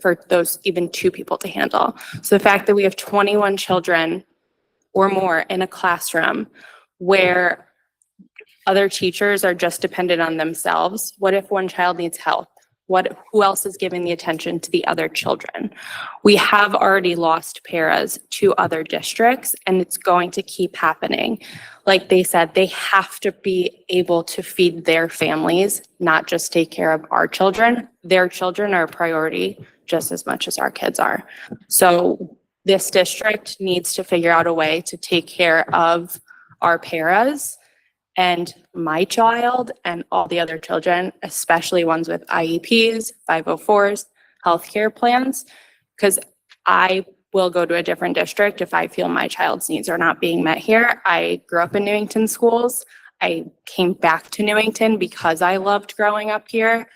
for those even two people to handle. So the fact that we have 21 children or more in a classroom where other teachers are just dependent on themselves. What if one child needs help? Who else is giving the attention to the other children? We have already lost paras to other districts, and it's going to keep happening. Like they said, they have to be able to feed their families, not just take care of our children. Their children are a priority just as much as our kids are. So this district needs to figure out a way to take care of our paras and my child and all the other children, especially ones with IEPs, 504s, healthcare plans, because I will go to a different district if I feel my child's needs are not being met here. I grew up in Newington schools. I came back to Newington because I loved growing up here,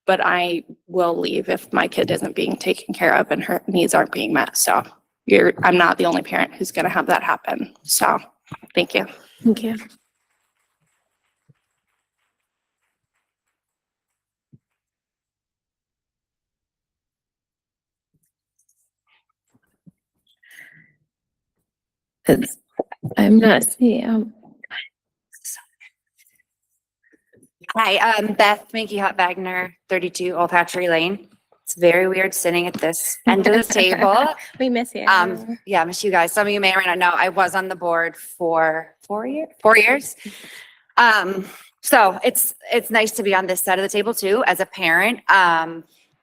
but I will leave if my kid isn't being taken care of and her needs aren't being met. So I'm not the only parent who's going to have that happen. So thank you. Thank you. I'm not seeing. Hi, Beth Minky Hot Wagner, 32 Old Hatchery Lane. It's very weird sitting at this end of the table. We miss you. Yeah, I miss you guys. Some of you may or may not know, I was on the board for 4 years. So it's nice to be on this side of the table too, as a parent.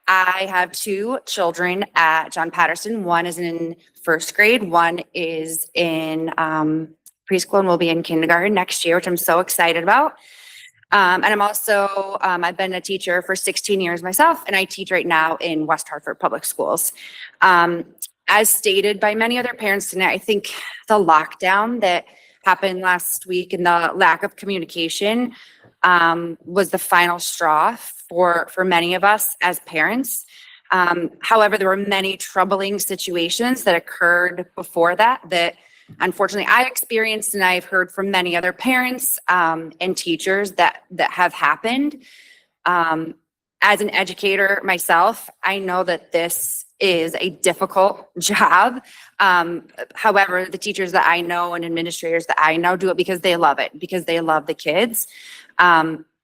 I have two children at John Patterson. One is in first grade, one is in preschool and will be in kindergarten next year, which I'm so excited about. And I'm also, I've been a teacher for 16 years myself, and I teach right now in West Hartford Public Schools. As stated by many other parents tonight, I think the lockdown that happened last week and the lack of communication was the final straw for many of us as parents. However, there were many troubling situations that occurred before that unfortunately I experienced, and I've heard from many other parents and teachers that have happened. As an educator myself, I know that this is a difficult job. However, the teachers that I know and administrators that I know do it because they love it, because they love the kids.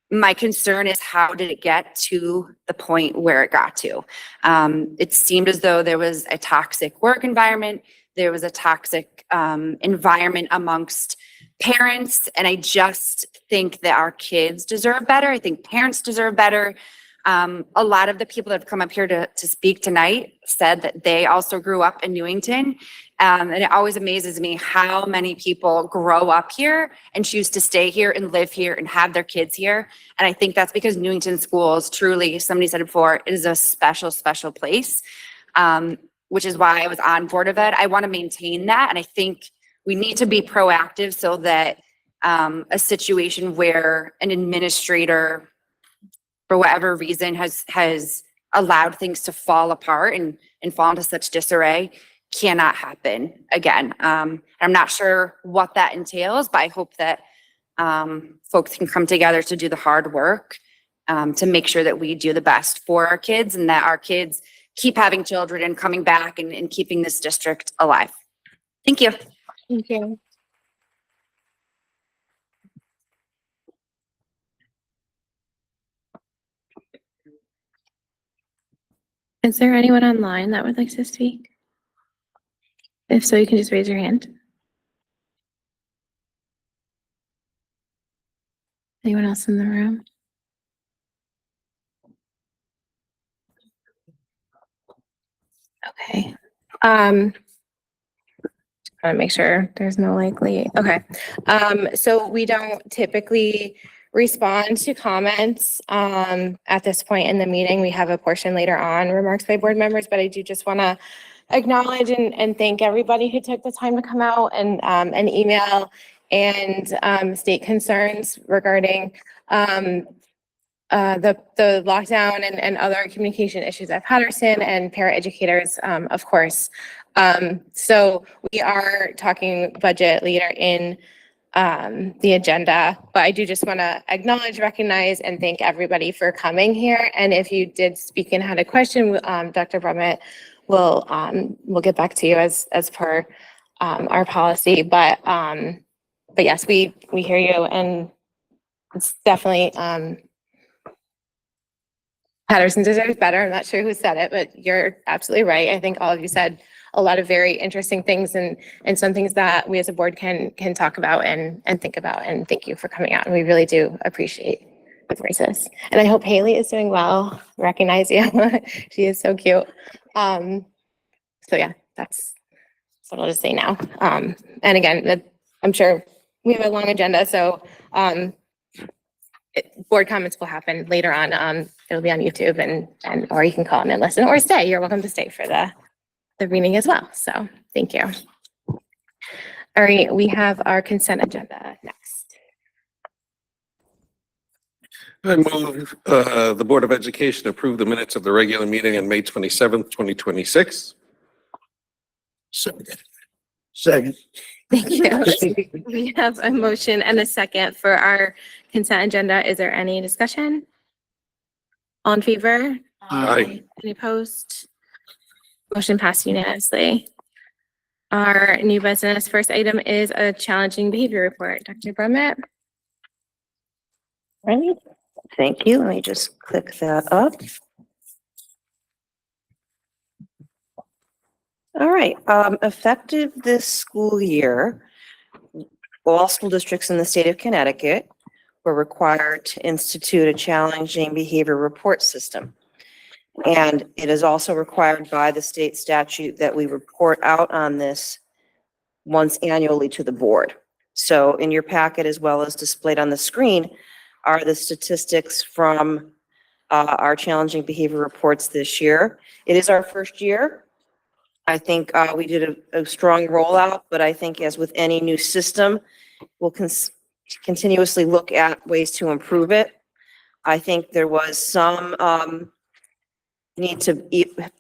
My concern is, how did it get to the point where it got to? It seemed as though there was a toxic work environment. There was a toxic environment amongst parents. And I just think that our kids deserve better. I think parents deserve better. A lot of the people that have come up here to speak tonight said that they also grew up in Newington. And it always amazes me how many people grow up here and choose to stay here and live here and have their kids here. And I think that's because Newington schools, truly, somebody said it before, it is a special, special place, which is why I was on Board of Ed. I want to maintain that. And I think we need to be proactive so that a situation where an administrator, for whatever reason, has allowed things to fall apart and fall into such disarray cannot happen again. I'm not sure what that entails, but I hope that folks can come together to do the hard work to make sure that we do the best for our kids and that our kids keep having children and coming back and keeping this district alive. Thank you. Thank you. Is there anyone online that would like to speak? If so, you can just raise your hand. Anyone else in the room? Okay. Want to make sure there's no likely. Okay. So we don't typically respond to comments at this point in the meeting. We have a portion later on, remarks by board members, but I do just want to acknowledge and thank everybody who took the time to come out and email and state concerns regarding the lockdown and other communication issues at Patterson and paraeducators, of course. So we are talking budget later in the agenda, but I do just want to acknowledge, recognize, and thank everybody for coming here. And if you did speak and had a question, Dr. Brummett will get back to you as per our policy. But yes, we hear you, and it's definitely Patterson deserves better. I'm not sure who said it, but you're absolutely right. I think all of you said a lot of very interesting things and some things that we as a board can talk about and think about. And thank you for coming out. And we really do appreciate the voices. And I hope Haley is doing well. Recognize you. She is so cute. So yeah, that's what I'll just say now. And again, I'm sure we have a long agenda, so board comments will happen later on. It'll be on YouTube and or you can call in and listen or stay. You're welcome to stay for the meeting as well. So thank you. All right, we have our consent agenda next. I move the Board of Education approve the minutes of the regular meeting on May 27th, 2026. Second. Thank you. We have a motion and a second for our consent agenda. Is there any discussion? All in favor? Aye. Any opposed? Motion passed unanimously. Our new business first item is a challenging behavior report. Dr. Brummett. Right. Thank you. Let me just click that up. All right, effective this school year, all school districts in the state of Connecticut were required to institute a challenging behavior report system. And it is also required by the state statute that we report out on this once annually to the board. So in your packet, as well as displayed on the screen, are the statistics from our challenging behavior reports this year. It is our first year. I think we did a strong rollout, but I think as with any new system, we'll continuously look at ways to improve it. I think there was some need to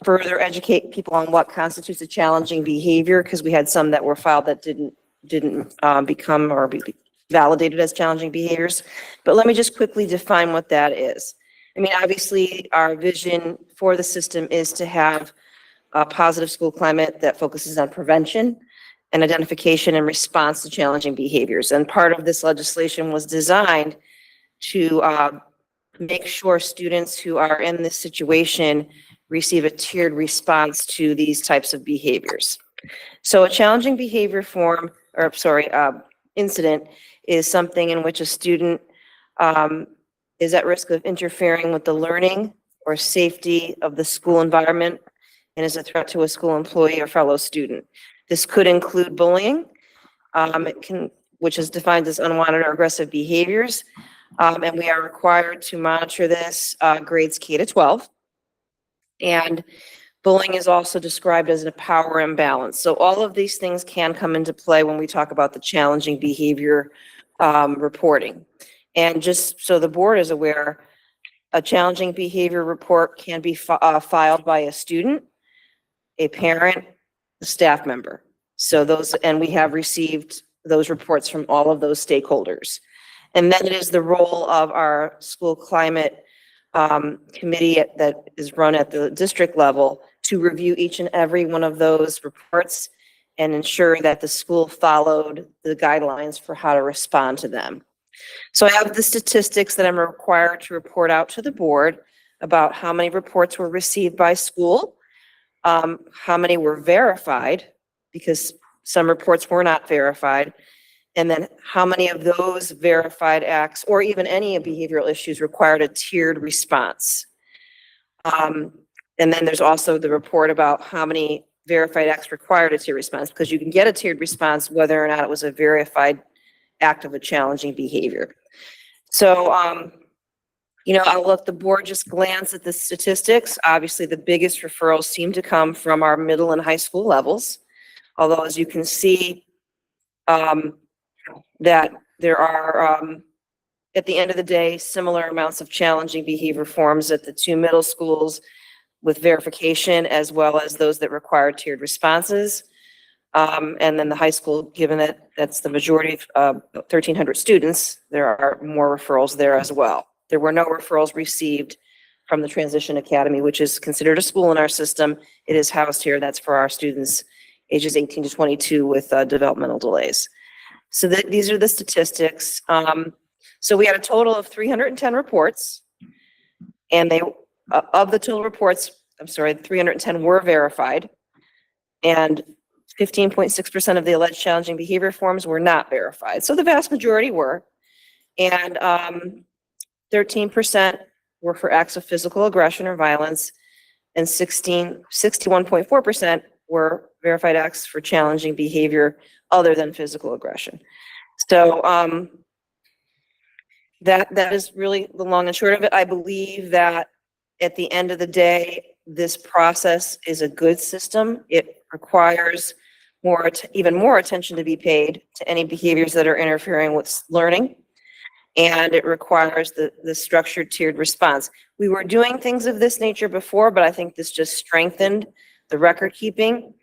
further educate people on what constitutes a challenging behavior, because we had some that were filed that didn't become or be validated as challenging behaviors. But let me just quickly define what that is. I mean, obviously, our vision for the system is to have a positive school climate that focuses on prevention and identification and response to challenging behaviors. And part of this legislation was designed to make sure students who are in this situation receive a tiered response to these types of behaviors. So a challenging behavior incident is something in which a student is at risk of interfering with the learning or safety of the school environment and is a threat to a school employee or fellow student. This could include bullying, which is defined as unwanted or aggressive behaviors. And we are required to monitor this grades K to 12. And bullying is also described as a power imbalance. So all of these things can come into play when we talk about the challenging behavior reporting. And just so the board is aware, a challenging behavior report can be filed by a student, a parent, a staff member. So and we have received those reports from all of those stakeholders. And then it is the role of our school climate committee that is run at the district level to review each and every one of those reports and ensure that the school followed the guidelines for how to respond to them. So I have the statistics that I'm required to report out to the board about how many reports were received by school, how many were verified, because some reports were not verified, and then how many of those verified acts or even any behavioral issues required a tiered response. And then there's also the report about how many verified acts required a tiered response, because you can get a tiered response whether or not it was a verified act of a challenging behavior. So, I'll let the board just glance at the statistics. Obviously, the biggest referrals seem to come from our middle and high school levels. Although, as you can see, that there are, at the end of the day, similar amounts of challenging behavior forms at the two middle schools, with verification, as well as those that require tiered responses. And then the high school, given that that's the majority of 1,300 students, there are more referrals there as well. There were no referrals received from the Transition Academy, which is considered a school in our system. It is housed here. That's for our students ages 18 to 22 with developmental delays. So these are the statistics. So we had a total of 310 reports, and they, of the total reports, 310 were verified, and 15.6% of the alleged challenging behavior forms were not verified. So the vast majority were, and 13% were for acts of physical aggression or violence, and 61.4% were verified acts for challenging behavior other than physical aggression. So that is really the long and short of it. I believe that at the end of the day, this process is a good system. It requires even more attention to be paid to any behaviors that are interfering with learning. And it requires the structured tiered response. We were doing things of this nature before, but I think this just strengthened the record keeping.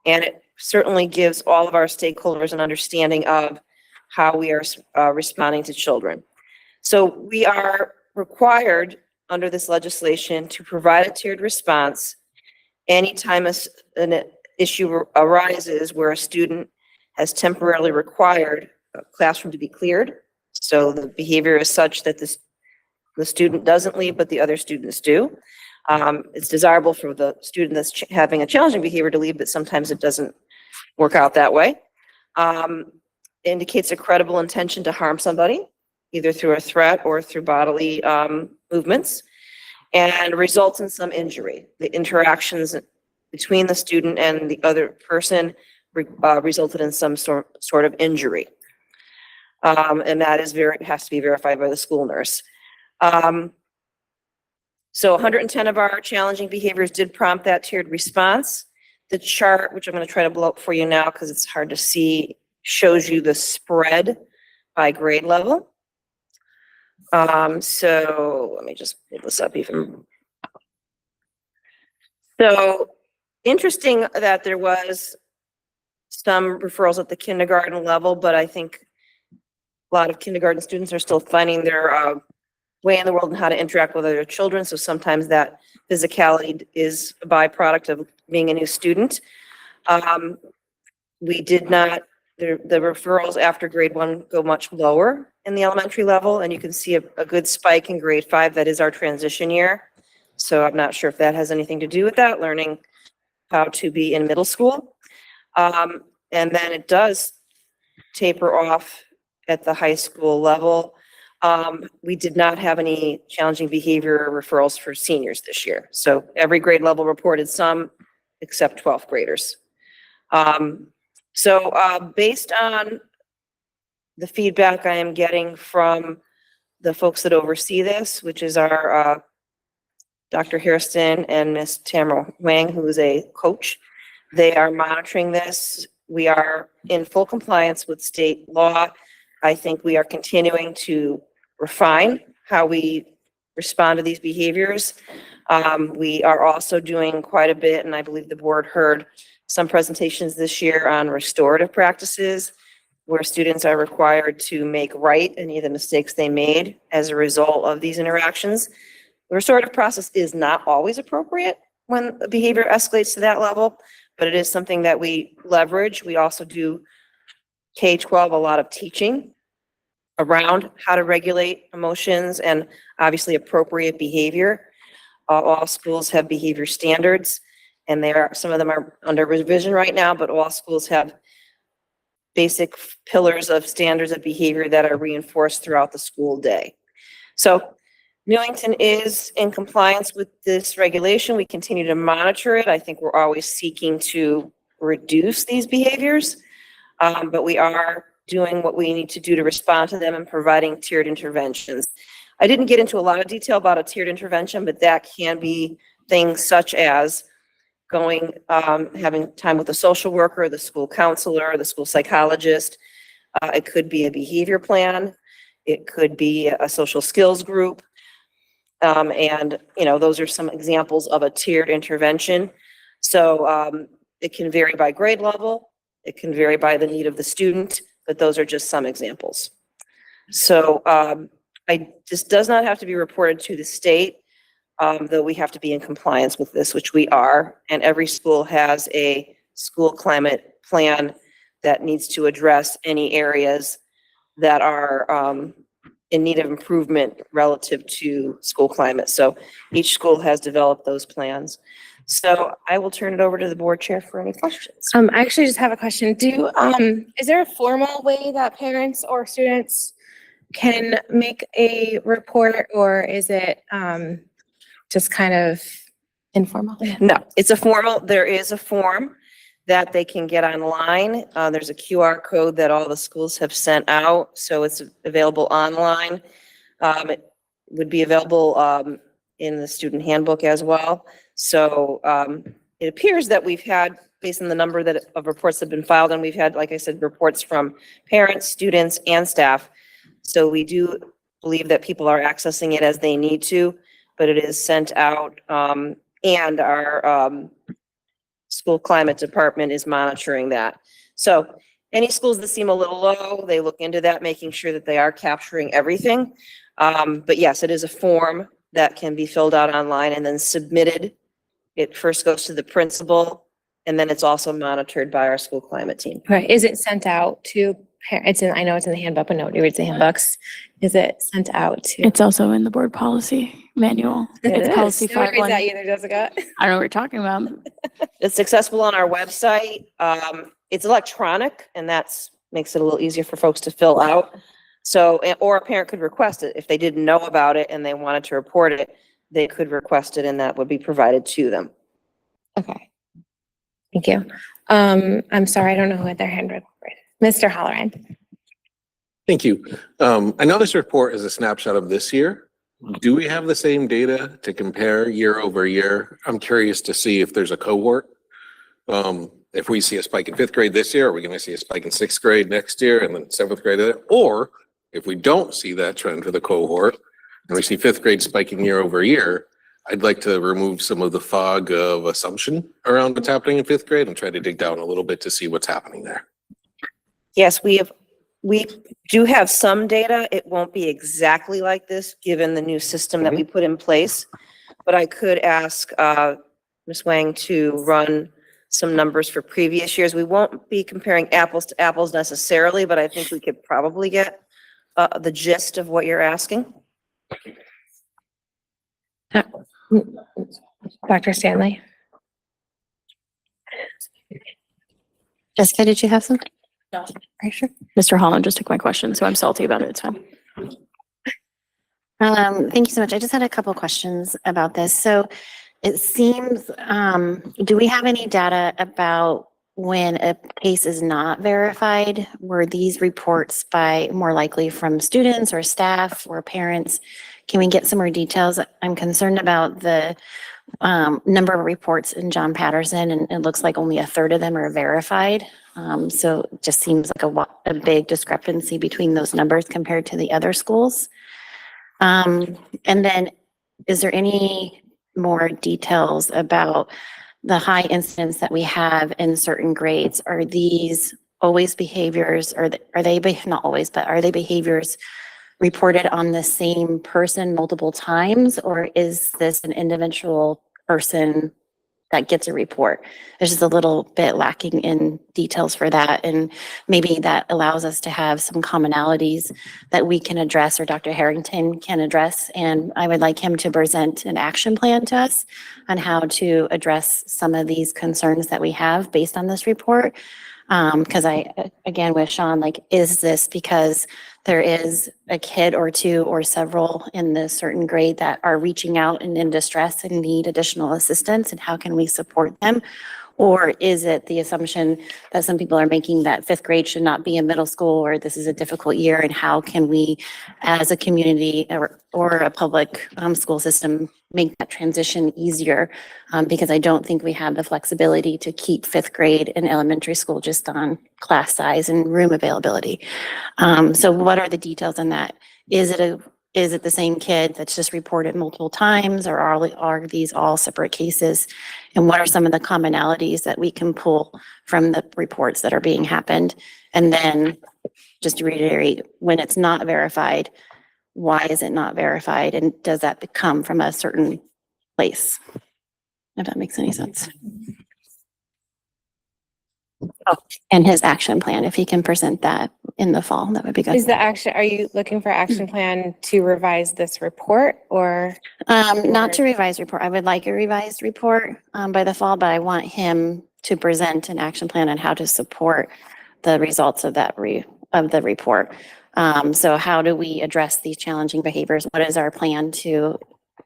And it certainly gives all of our stakeholders an understanding of how we are responding to children. So we are required under this legislation to provide a tiered response anytime an issue arises where a student has temporarily required a classroom to be cleared. So the behavior is such that the student doesn't leave, but the other students do. It's desirable for the student that's having a challenging behavior to leave, but sometimes it doesn't work out that way. Indicates a credible intention to harm somebody, either through a threat or through bodily movements, and results in some injury. The interactions between the student and the other person resulted in some sort of injury. And that has to be verified by the school nurse. So 110 of our challenging behaviors did prompt that tiered response. The chart, which I'm going to try to blow up for you now because it's hard to see, shows you the spread by grade level. So let me just pull this up even. So interesting that there was some referrals at the kindergarten level, but I think a lot of kindergarten students are still finding their way in the world and how to interact with other children. So sometimes that physicality is a byproduct of being a new student. We did not, the referrals after grade 1 go much lower in the elementary level, and you can see a good spike in grade 5. That is our transition year. So I'm not sure if that has anything to do with that, learning how to be in middle school. And then it does taper off at the high school level. We did not have any challenging behavior referrals for seniors this year. So every grade level reported some, except 12th graders. Based on the feedback I am getting from the folks that oversee this, which is our Dr. Hairston and Ms. Tamara Wang, who is a coach, they are monitoring this. We are in full compliance with state law. I think we are continuing to refine how we respond to these behaviors. We are also doing quite a bit, and I believe the board heard some presentations this year on restorative practices, where students are required to make right any of the mistakes they made as a result of these interactions. The restorative process is not always appropriate when behavior escalates to that level, but it is something that we leverage. We also do K-12, a lot of teaching around how to regulate emotions and obviously appropriate behavior. All schools have behavior standards, and some of them are under revision right now, but all schools have basic pillars of standards of behavior that are reinforced throughout the school day. So Newington is in compliance with this regulation. We continue to monitor it. I think we're always seeking to reduce these behaviors, but we are doing what we need to do to respond to them and providing tiered interventions. I didn't get into a lot of detail about a tiered intervention, but that can be things such as having time with a social worker, the school counselor, the school psychologist. It could be a behavior plan. It could be a social skills group. And, you know, those are some examples of a tiered intervention. So it can vary by grade level. It can vary by the need of the student, but those are just some examples. So this does not have to be reported to the state, though we have to be in compliance with this, which we are. And every school has a school climate plan that needs to address any areas that are in need of improvement relative to school climate. So each school has developed those plans. So I will turn it over to the board chair for any questions. I actually just have a question. Is there a formal way that parents or students can make a report, or is it just kind of informal? No, there is a form that they can get online. There's a QR code that all the schools have sent out, so it's available online. It would be available in the student handbook as well. So it appears that we've had, based on the number of reports that have been filed, and we've had, like I said, reports from parents, students, and staff. So we do believe that people are accessing it as they need to, but it is sent out, and our school climate department is monitoring that. So any schools that seem a little low, they look into that, making sure that they are capturing everything. But yes, it is a form that can be filled out online and then submitted. It first goes to the principal, and then it's also monitored by our school climate team. Right. Is it sent out to parents? I know it's in the handbook, but nobody reads the handbooks. Is it sent out to? It's also in the board policy manual. It's policy Nobody reads that 51. either, Jessica. I don't know what you're talking about. It's accessible on our website. It's electronic, and that's makes it a little easier for folks to fill out. So, or a parent could request it. If they didn't know about it and they wanted to report it, they could request it, and that would be provided to them. Okay. Thank you. I'm sorry, I don't know who had their hand raised. Mr. Halloran. Thank you. I know this report is a snapshot of this year. Do we have the same data to compare year over year? I'm curious to see if there's a cohort. If we see a spike in 5th grade this year, are we going to see a spike in 6th grade next year and then 7th grade? Or if we don't see that trend for the cohort and we see 5th grade spiking year over year, I'd like to remove some of the fog of assumption around what's happening in 5th grade and try to dig down a little bit to see what's happening there. Yes, we do have some data. It won't be exactly like this, given the new system that we put in place. But I could ask Ms. Wang to run some numbers for previous years. We won't be comparing apples to apples necessarily, but I think we could probably get the gist of what you're asking. Dr. Stanley. Jessica, did you have some? No. Are you sure? Mr. Holland just took my question, so I'm salty about it. It's fine. Thank you so much. I just had a couple questions about this. So it seems, do we have any data about when a case is not verified? Were these reports by more likely from students or staff or parents? Can we get some more details? I'm concerned about the number of reports in John Patterson, and it looks like only 1/3 of them are verified. So it just seems like a big discrepancy between those numbers compared to the other schools. And then is there any more details about the high incidence that we have in certain grades? Are these always behaviors, or are they not always, but are they behaviors reported on the same person multiple times, or is this an individual person that gets a report? There's just a little bit lacking in details for that, and maybe that allows us to have some commonalities that we can address, or Dr. Harrington can address, and I would like him to present an action plan to us on how to address some of these concerns that we have based on this report. Because again, with Sean, like, is this because there is a kid or two or several in this certain grade that are reaching out and in distress and need additional assistance, and how can we support them? Or is it the assumption that some people are making that 5th grade should not be in middle school, or this is a difficult year, and how can we as a community or a public school system make that transition easier? Because I don't think we have the flexibility to keep 5th grade in elementary school just on class size and room availability. So what are the details on that? Is is it the same kid that's just reported multiple times, or are these all separate cases? And what are some of the commonalities that we can pull from the reports that are being happened? And then just to reiterate, when it's not verified, why is it not verified? And does that come from a certain place? If that makes any sense. Oh, and his action plan, if he can present that in the fall, that would be good. Is the action, are you looking for action plan to revise this report or? Not to revise report. I would like a revised report by the fall, but I want him to present an action plan on how to support the results of that of the report. So how do we address these challenging behaviors? What is our plan to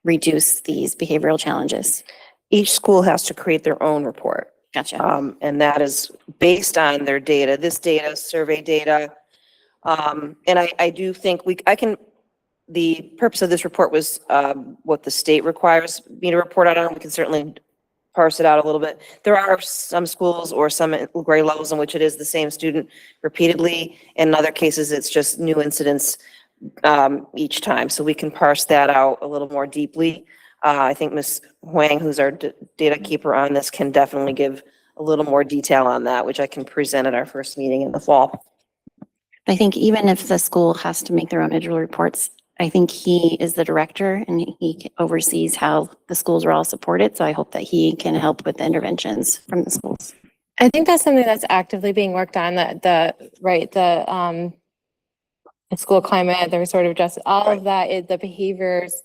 reduce these behavioral challenges? Each school has to create their own report. Gotcha. And that is based on their data, this data, survey data. And I do think the purpose of this report was what the state requires me to report out on. We can certainly parse it out a little bit. There are some schools or some grade levels in which it is the same student repeatedly. In other cases, it's just new incidents each time. So we can parse that out a little more deeply. I think Ms. Huang, who's our data keeper on this, can definitely give a little more detail on that, which I can present at our first meeting in the fall. I think even if the school has to make their own individual reports, I think he is the director and he oversees how the schools are all supported. So I hope that he can help with the interventions from the schools. I think that's something that's actively being worked on, the school climate, the restorative justice, all of that is the behaviors.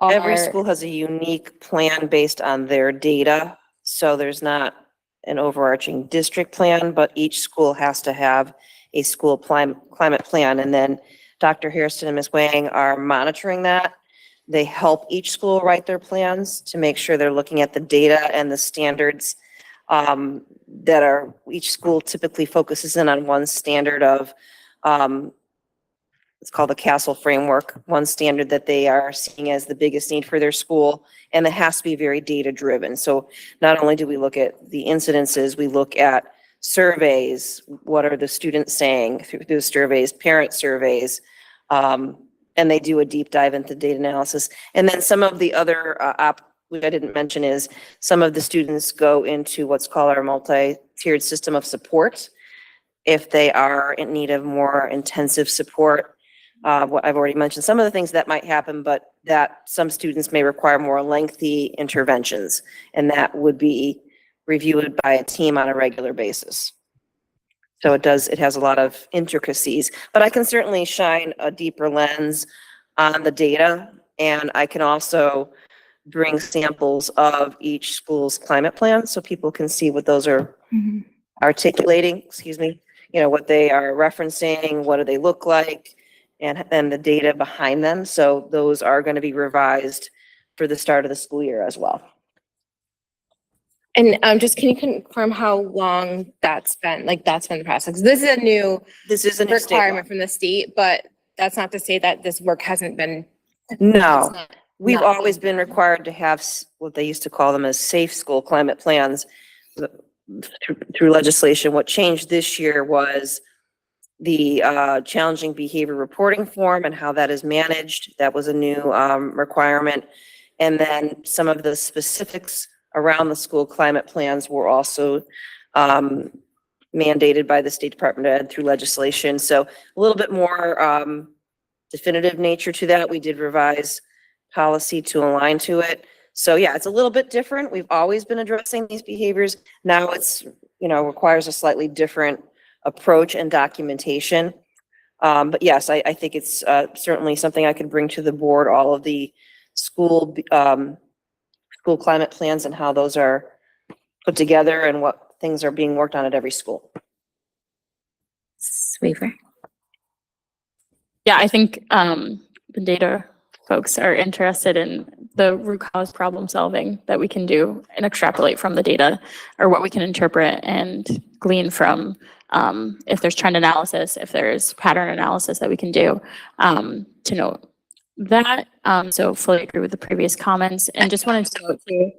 Every school has a unique plan based on their data. So there's not an overarching district plan, but each school has to have a school climate plan. And then Dr. Hairston and Ms. Wang are monitoring that. They help each school write their plans to make sure they're looking at the data and the standards that are, each school typically focuses in on one standard of, it's called the Castle Framework, one standard that they are seeing as the biggest need for their school, and it has to be very data driven. So not only do we look at the incidences, we look at surveys, what are the students saying through the surveys, parent surveys, and they do a deep dive into data analysis. And then some of the other which I didn't mention is some of the students go into what's called our multi-tiered system of support if they are in need of more intensive support. What I've already mentioned, some of the things that might happen, but that some students may require more lengthy interventions, and that would be reviewed by a team on a regular basis. So it has a lot of intricacies, but I can certainly shine a deeper lens on the data, and I can also bring samples of each school's climate plan so people can see what those are articulating, what they are referencing, what do they look like, and the data behind them. So those are going to be revised for the start of the school year as well. And just can you confirm how long that's been the process? This is a new requirement from the state, but that's not to say that this work hasn't been. No, we've always been required to have what they used to call them as safe school climate plans through legislation. What changed this year was the challenging behavior reporting form and how that is managed. That was a new requirement. And then some of the specifics around the school climate plans were also mandated by the State Department of Ed through legislation. So a little bit more definitive nature to that. We did revise policy to align to it. So yeah, it's a little bit different. We've always been addressing these behaviors. Now it's, requires a slightly different approach and documentation. But yes, I think it's certainly something I could bring to the board, all of the school climate plans and how those are put together and what things are being worked on at every school. Sweeper. Yeah, I think the data folks are interested in the root cause problem solving that we can do and extrapolate from the data, or what we can interpret and glean from if there's trend analysis, if there's pattern analysis that we can do to know that. So fully agree with the previous comments, and just wanted to note too.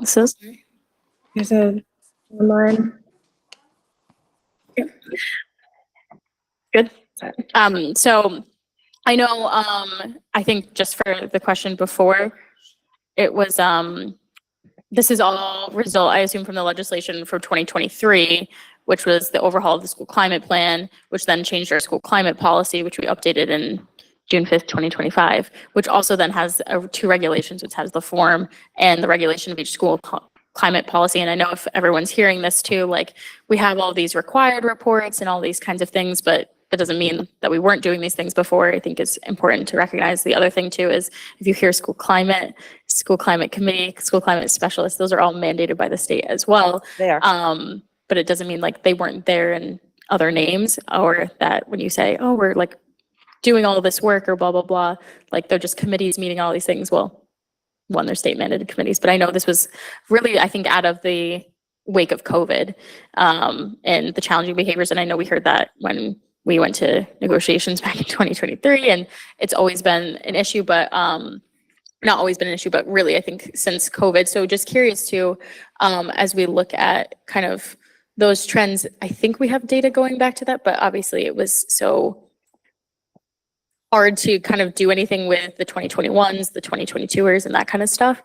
So sorry. There's a online. Good. So I know, I think just for the question before, it was, this is all result, I assume, from the legislation for 2023, which was the overhaul of the school climate plan, which then changed our school climate policy, which we updated in June 5th, 2025, which also then has two regulations, which has the form and the regulation of each school climate policy. And I know if everyone's hearing this too, like we have all these required reports and all these kinds of things, but that doesn't mean that we weren't doing these things before. I think it's important to recognize. The other thing too is if you hear school climate committee, school climate specialists, those are all mandated by the state as well. They are. But it doesn't mean like they weren't there in other names, or that when you say, oh, we're like doing all this work or blah, blah, blah, like they're just committees meeting all these things. Well, one, they're state mandated committees, but I know this was really, I think, out of the wake of COVID and the challenging behaviors. And I know we heard that when we went to negotiations back in 2023, and it's always been an issue, but not always been an issue, but really I think since COVID. So just curious too, as we look at kind of those trends, I think we have data going back to that, but obviously it was so hard to kind of do anything with the 2021s, the 2022ers and that kind of stuff.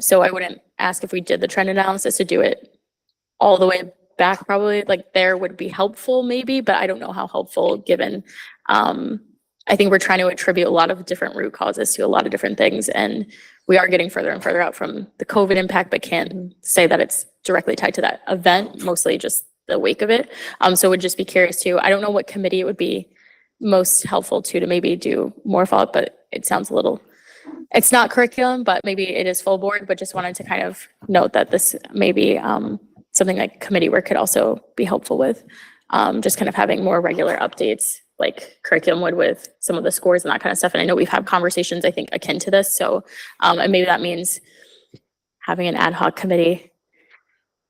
So I wouldn't ask if we did the trend analysis to do it all the way back, probably like there would be helpful maybe, but I don't know how helpful given, I think we're trying to attribute a lot of different root causes to a lot of different things. And we are getting further and further out from the COVID impact, but can't say that it's directly tied to that event, mostly just the wake of it. So would just be curious too. I don't know what committee it would be most helpful to maybe do more follow-up, but it sounds a little, it's not curriculum, but maybe it is full board, but just wanted to kind of note that this may be something like committee work could also be helpful with, just kind of having more regular updates like curriculum would with some of the scores and that kind of stuff. And I know we've had conversations, I think, akin to this. So, and maybe that means having an ad hoc committee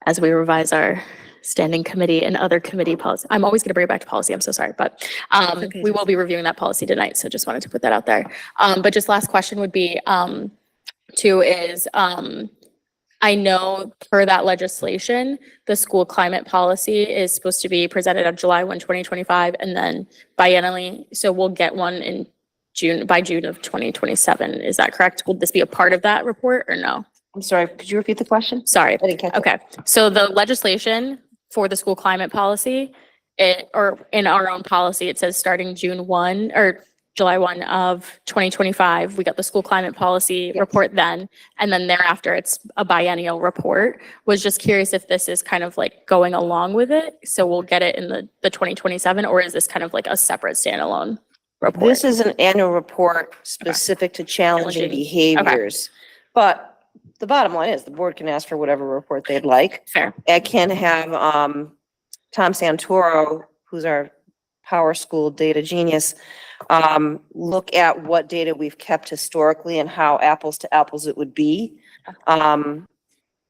as we revise our standing committee and other committee policy. I'm always going to bring it back to policy. I'm so sorry, but we will be reviewing that policy tonight. So just wanted to put that out there. But just last question would be too is, I know per that legislation, the school climate policy is supposed to be presented on July 1, 2025, and then biennially. So we'll get one in June, by June of 2027. Is that correct? Will this be a part of that report or no? I'm sorry, could you repeat the question? Sorry. I didn't catch it. Okay. So the legislation for the school climate policy, or in our own policy, it says starting June 1 or July 1 of 2025, we got the school climate policy report then, and then thereafter it's a biennial report. Was just curious if this is kind of like going along with it, so we'll get it in the 2027, or is this kind of like a separate standalone report? This is an annual report specific to challenging behaviors. But the bottom line is the board can ask for whatever report they'd like. Fair. I can have Tom Santoro, who's our Power School data genius, look at what data we've kept historically and how apples to apples it would be, to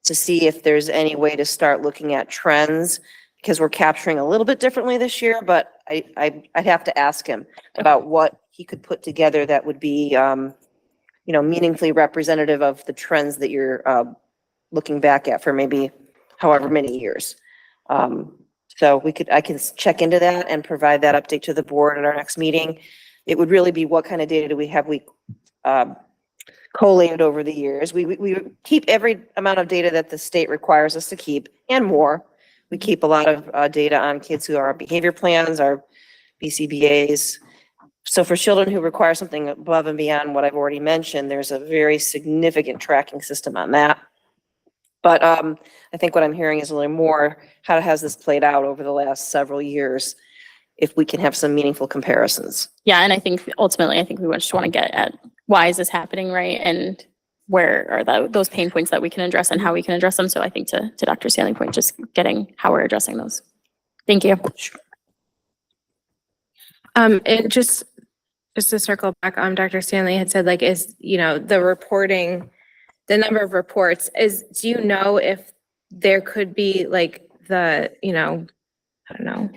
see if there's any way to start looking at trends, because we're capturing a little bit differently this year, but I'd have to ask him about what he could put together that would be, meaningfully representative of the trends that you're looking back at for maybe however many years. So I can check into that and provide that update to the board at our next meeting. It would really be what kind of data do we have collated over the years. We keep every amount of data that the state requires us to keep and more. We keep a lot of data on kids who are on behavior plans, our BCBAs. So for children who require something above and beyond what I've already mentioned, there's a very significant tracking system on that. But I think what I'm hearing is a little more, how has this played out over the last several years, if we can have some meaningful comparisons. Yeah, and I think ultimately, we just want to get at why is this happening, right? And where are those pain points that we can address and how we can address them. So I think to Dr. Stanley's point, just getting how we're addressing those. Thank you. And just to circle back, Dr. Stanley had said, like, is, the reporting, the number of reports do you know if there could be like I don't know,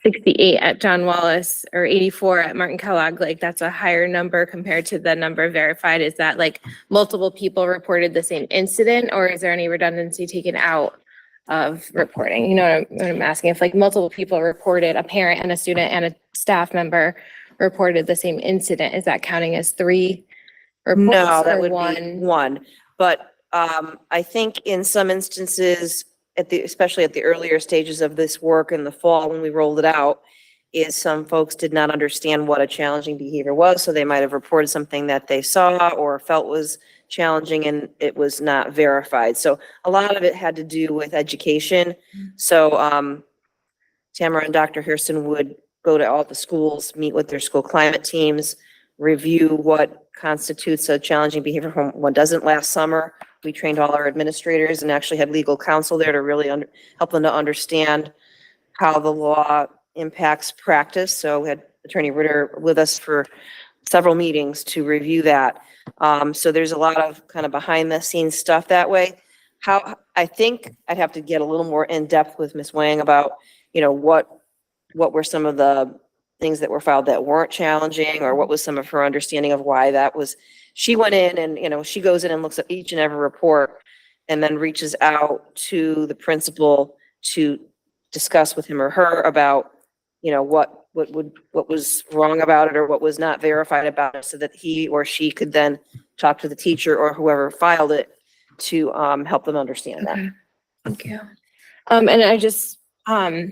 68 at John Wallace or 84 at Martin Kellogg, like that's a higher number compared to the number verified? Is that like multiple people reported the same incident, or is there any redundancy taken out of reporting? You know what I'm asking? If like multiple people reported, a parent and a student and a staff member reported the same incident, is that counting as 3 reports No, that or would be 1? one. But I think in some instances, especially at the earlier stages of this work in the fall, when we rolled it out, is some folks did not understand what a challenging behavior was. So they might have reported something that they saw or felt was challenging and it was not verified. So a lot of it had to do with education. So Tamara and Dr. Hairston would go to all the schools, meet with their school climate teams, review what constitutes a challenging behavior from what doesn't. Last summer, we trained all our administrators and actually had legal counsel there to really help them to understand how the law impacts practice. So we had Attorney Ritter with us for several meetings to review that. So there's a lot of kind of behind the scenes stuff that way. How, I think I'd have to get a little more in depth with Ms. Wang about, you know, what were some of the things that were filed that weren't challenging, or what was some of her understanding of why that was. She went in and, you know, she goes in and looks at each and every report and then reaches out to the principal to discuss with him or her about, you know, what was wrong about it or what was not verified about it, so that he or she could then talk to the teacher or whoever filed it to help them understand that. Thank you. And I just, a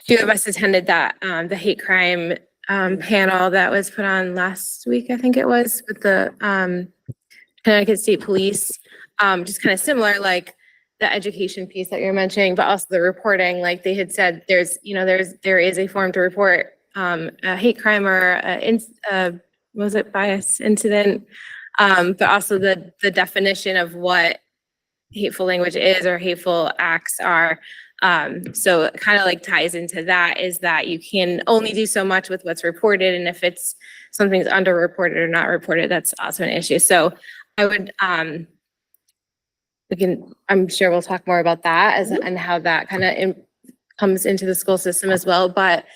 few of us attended that, the hate crime panel that was put on last week, I think it was, with the Connecticut State Police. Just kind of similar, like the education piece that you're mentioning, but also the reporting, like they had said, there is a form to report a hate crime or bias incident, but also the definition of what hateful language is or hateful acts are. So it kind of like ties into that, is that you can only do so much with what's reported. And if it's something's underreported or not reported, that's also an issue. So I would, I'm sure we'll talk more about that and how that kind of comes into the school system as well. But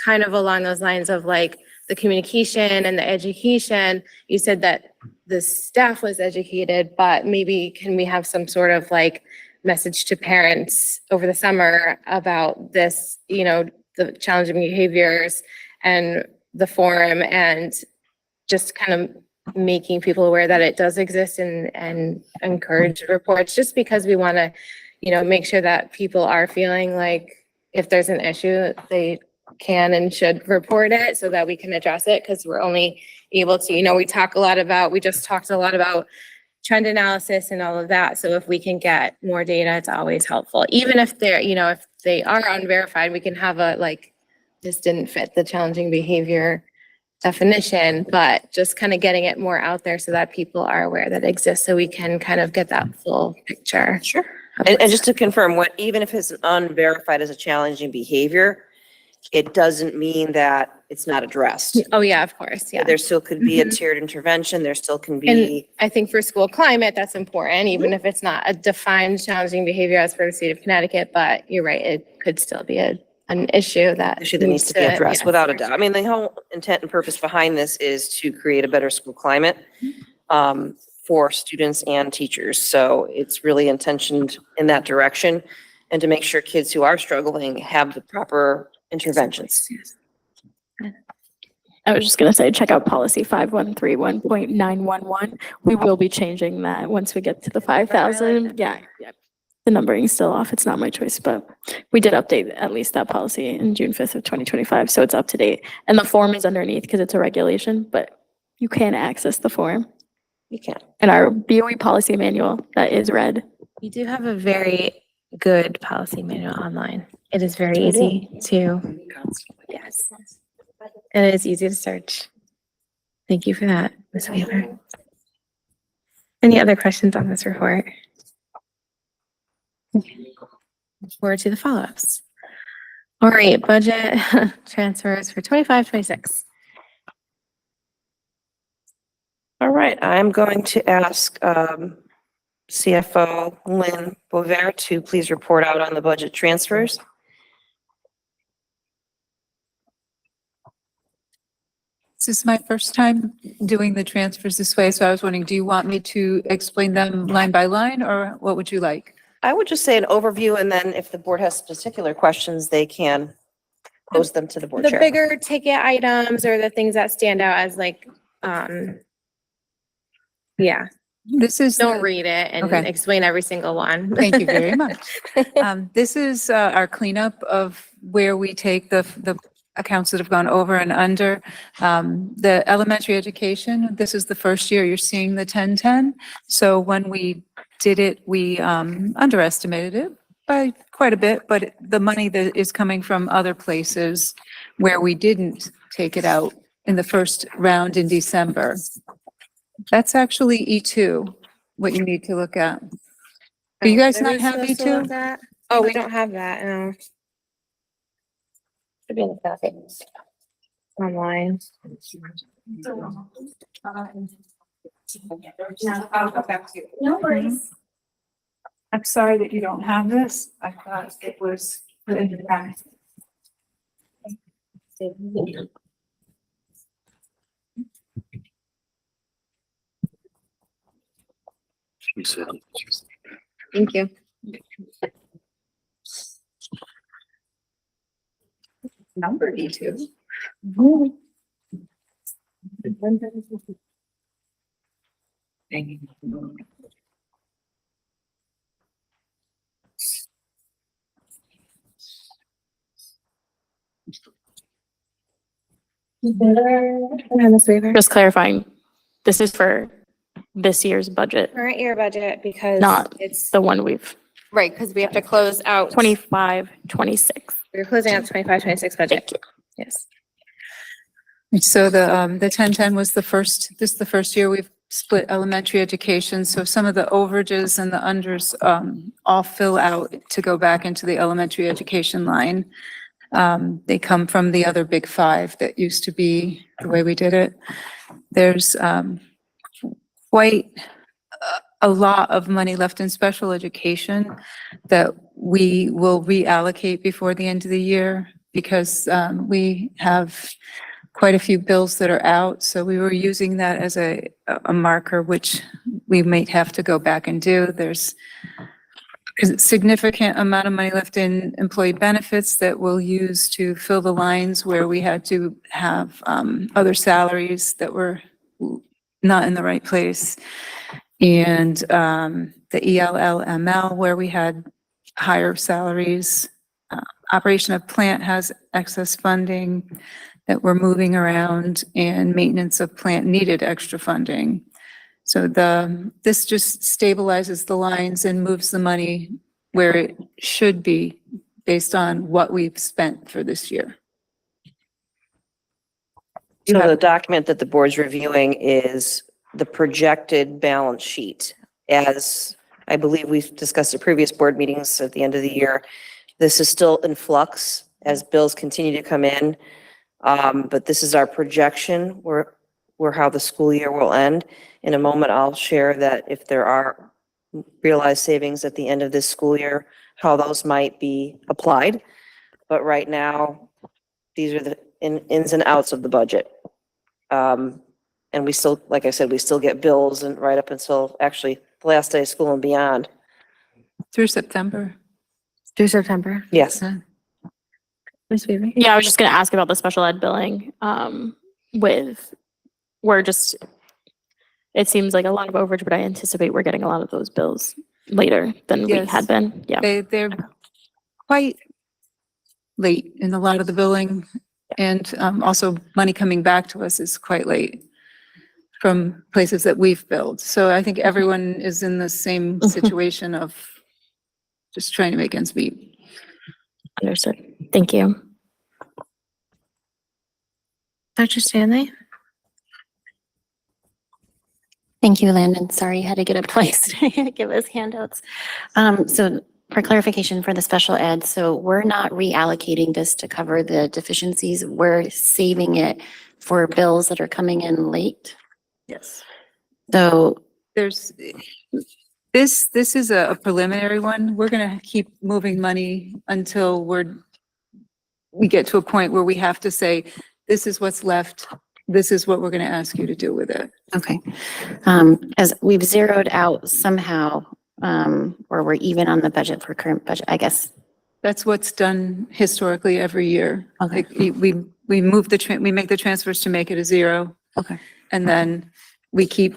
kind of along those lines of like the communication and the education, you said that the staff was educated, but maybe can we have some sort of like message to parents over the summer about this, you know, the challenging behaviors and the forum, and just kind of making people aware that it does exist and encourage reports, just because we want to, you know, make sure that people are feeling like if there's an issue, they can and should report it so that we can address it, because we're only able to, you know, we just talked a lot about trend analysis and all of that. So if we can get more data, it's always helpful. Even if they're, you know, if they are unverified, we can have a, like, this didn't fit the challenging behavior definition, but just kind of getting it more out there so that people are aware that it exists, so we can kind of get that full picture. Sure. And just to confirm, even if it's unverified as a challenging behavior, it doesn't mean that it's not addressed. Oh, yeah, of course, yeah. There still could be a Mhm. tiered intervention, there still can And be. I think for school climate, that's important, even if it's not a defined challenging behavior as per the state of Connecticut, but you're right, it could still be an issue that Needs to be addressed, without a doubt. I mean, the whole intent and purpose behind this is to create a better school climate for students and teachers. So it's really intentioned in that direction, and to make sure kids who are struggling have the proper interventions. I was just gonna say, check out policy 5131.911. We will be changing that once we get to the 5,000. Yeah. The numbering is still off. It's not my choice, but we did update at least that policy in June 5th of 2025. So it's up to date. And the form is underneath because it's a regulation, but you can access the form. You can. And our BOE policy manual that is red. We do have a very good policy manual online. It is very easy to, yes. And it is easy to search. Thank you for that, Ms. Weaver. Any other questions on this report? Look forward to the follow-ups. All right, budget transfers for 25-26. All right, I'm going to ask CFO Lynn Bover to please report out on the budget transfers. This is my first time doing the transfers this way, so I was wondering, do you want me to explain them line by line, or what would you like? I would just say an overview, and then if the board has particular questions, they can pose them to the board The chair. bigger ticket items or the things that stand out as like, yeah, This is. don't read it and Okay. explain every single one. Thank you very much. This is our cleanup of where we take the accounts that have gone over and under. The elementary education, this is the first year you're seeing the 10-10. So when we did it, we underestimated it by quite a bit, but the money that is coming from other places where we didn't take it out in the first round in December. That's actually E2, what you need to look at. Are you guys not have E2? Oh, we don't have that, no. Should be in the packet. Online. No worries. I'm sorry that you don't have this. I thought it was put into the packet. Thank you. Number E2. Just clarifying, this is for this year's budget, Current year budget, because not it's, the one we've, right, because we have to close out. 25, 26. We're closing out 25-26 budget. Yes. So the 10-10 was this is the first year we've split elementary education. So some of the overages and the unders all fill out to go back into the elementary education line. They come from the other big five that used to be the way we did it. There's quite a lot of money left in special education that we will reallocate before the end of the year because we have quite a few bills that are out. So we were using that as a marker, which we might have to go back and do. There's a significant amount of money left in employee benefits that we'll use to fill the lines where we had to have other salaries that were not in the right place. And the ELLML, where we had higher salaries. Operation of plant has excess funding that we're moving around, and maintenance of plant needed extra funding. So this just stabilizes the lines and moves the money where it should be based on what we've spent for this year. So the document that the board's reviewing is the projected balance sheet. As I believe we've discussed at previous board meetings at the end of the year, this is still in flux as bills continue to come in. But this is our projection where how the school year will end. In a moment, I'll share that if there are realized savings at the end of this school year, how those might be applied. But right now, these are the ins and outs of the budget. And we still, like I said, we still get bills and right up until actually the last day of school and beyond. Through September. Through September. Yes. Ms. Weaver? Yeah, I was just going to ask about the special ed billing it seems like a lot of overage, but I anticipate we're getting a lot of those bills later than we Yes. had been. Yeah. They're quite late in a lot of the billing, and also money coming back to us is quite late from places that we've billed. So I think everyone is in the same situation of just trying to make ends meet. Understood. Thank you. Dr. Stanley? Thank you, Landon. Sorry, you had to get up twice to give us handouts. So for clarification for the special ed, so we're not reallocating this to cover the deficiencies. We're saving it for bills that are coming in late. Yes. So This is a preliminary one. We're going to keep moving money until we get to a point where we have to say, this is what's left. This is what we're going to ask you to do with it. okay. As we've zeroed out somehow or we're even on the budget for current budget, I guess. That's what's done historically every year. Okay. Like, we move we make the transfers to make it a zero. Okay. And then we keep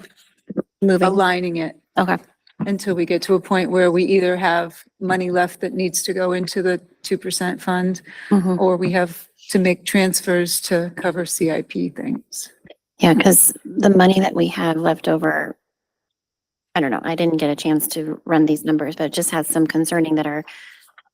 Moving. aligning it Okay. until we get to a point where we either have money left that needs to go into the 2% fund, Mhm. or we have to make transfers to cover CIP things. Yeah, because the money that we have left over, I don't know, I didn't get a chance to run these numbers, but it just has some concerning that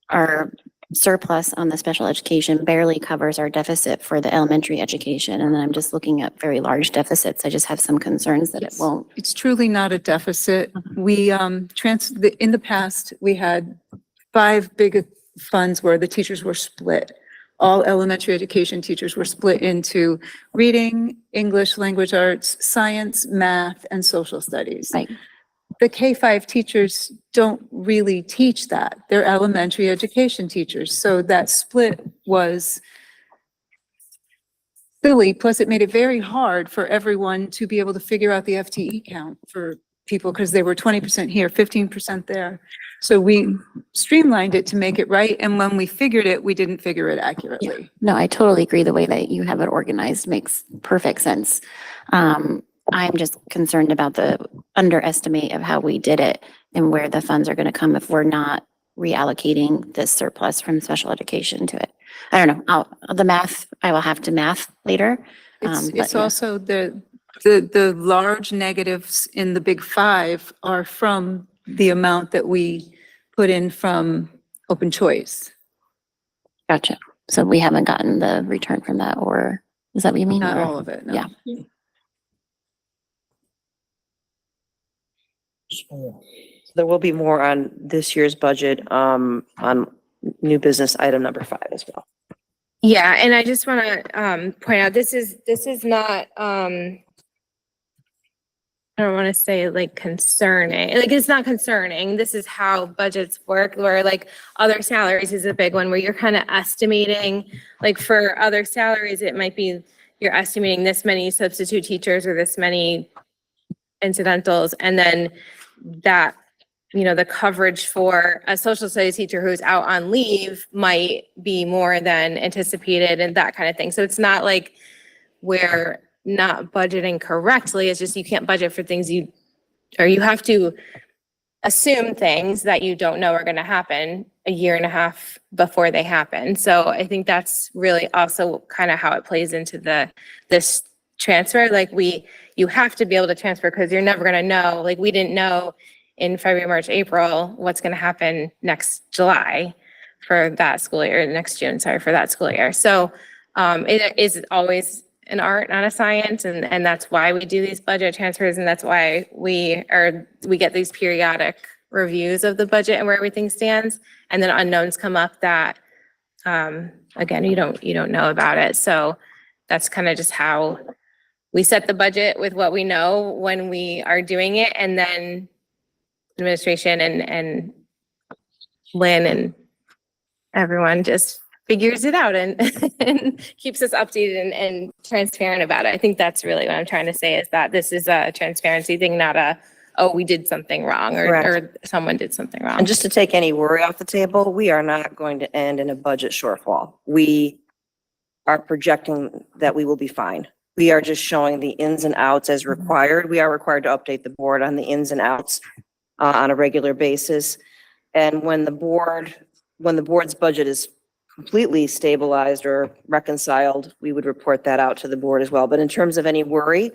our surplus on the special education barely covers our deficit for the elementary education. And then I'm just looking at very large deficits. I just have some concerns that it won't. It's truly not a deficit. We, in the past, we had 5 big funds where the teachers were split. All elementary education teachers were split into reading, English, language arts, science, math, and social studies. Right. The K-5 teachers don't really teach that. They're elementary education teachers. So that split was silly. Plus, it made it very hard for everyone to be able to figure out the FTE count for people because they were 20% here, 15% there. So we streamlined it to make it right. And when we figured it, we didn't figure it accurately. No, I totally agree. The way that you have it organized makes perfect sense. I'm just concerned about the underestimate of how we did it and where the funds are going to come if we're not reallocating this surplus from special education to it. I don't know. The math, I will have to math later. It's but yeah. also the large negatives in the big 5 are from the amount that we put in from open choice. Gotcha. So we haven't gotten the return from that, or is that what you mean? Not Or- all of it, no. Yeah. There will be more on this year's budget, on new business item number 5 as well. Yeah, and I just want to point out, this is not, I don't want to say like concerning, like it's not concerning. This is how budgets work, where like other salaries is a big one where you're kind of estimating, like for other salaries, it might be you're estimating this many substitute teachers or this many incidentals, and then that, you know, the coverage for a social studies teacher who's out on leave might be more than anticipated and that kind of thing. So it's not like we're not budgeting correctly. It's just you can't budget for things you have to assume things that you don't know are going to happen a year and a half before they happen. So I think that's really also kind of how it plays into this transfer. Like you have to be able to transfer because you're never going to know. Like we didn't know in February, March, April, what's going to happen next July for that school year, next June, sorry, for that school year. So it is always an art, not a science. And that's why we do these budget transfers. And that's why we get these periodic reviews of the budget and where everything stands. And then unknowns come up that, again, you don't know about it. So that's kind of just how we set the budget with what we know when we are doing it. And then administration and Lynn and everyone just figures it out and keeps us updated and transparent about it. I think that's really what I'm trying to say, is that this is a transparency thing, not we did something wrong or someone did something wrong. And just to take any worry off the table, we are not going to end in a budget shortfall. We are projecting that we will be fine. We are just showing the ins and outs as required. We are required to update the board on the ins and outs on a regular basis. And when the board's budget is completely stabilized or reconciled, we would report that out to the board as well. But in terms of any worry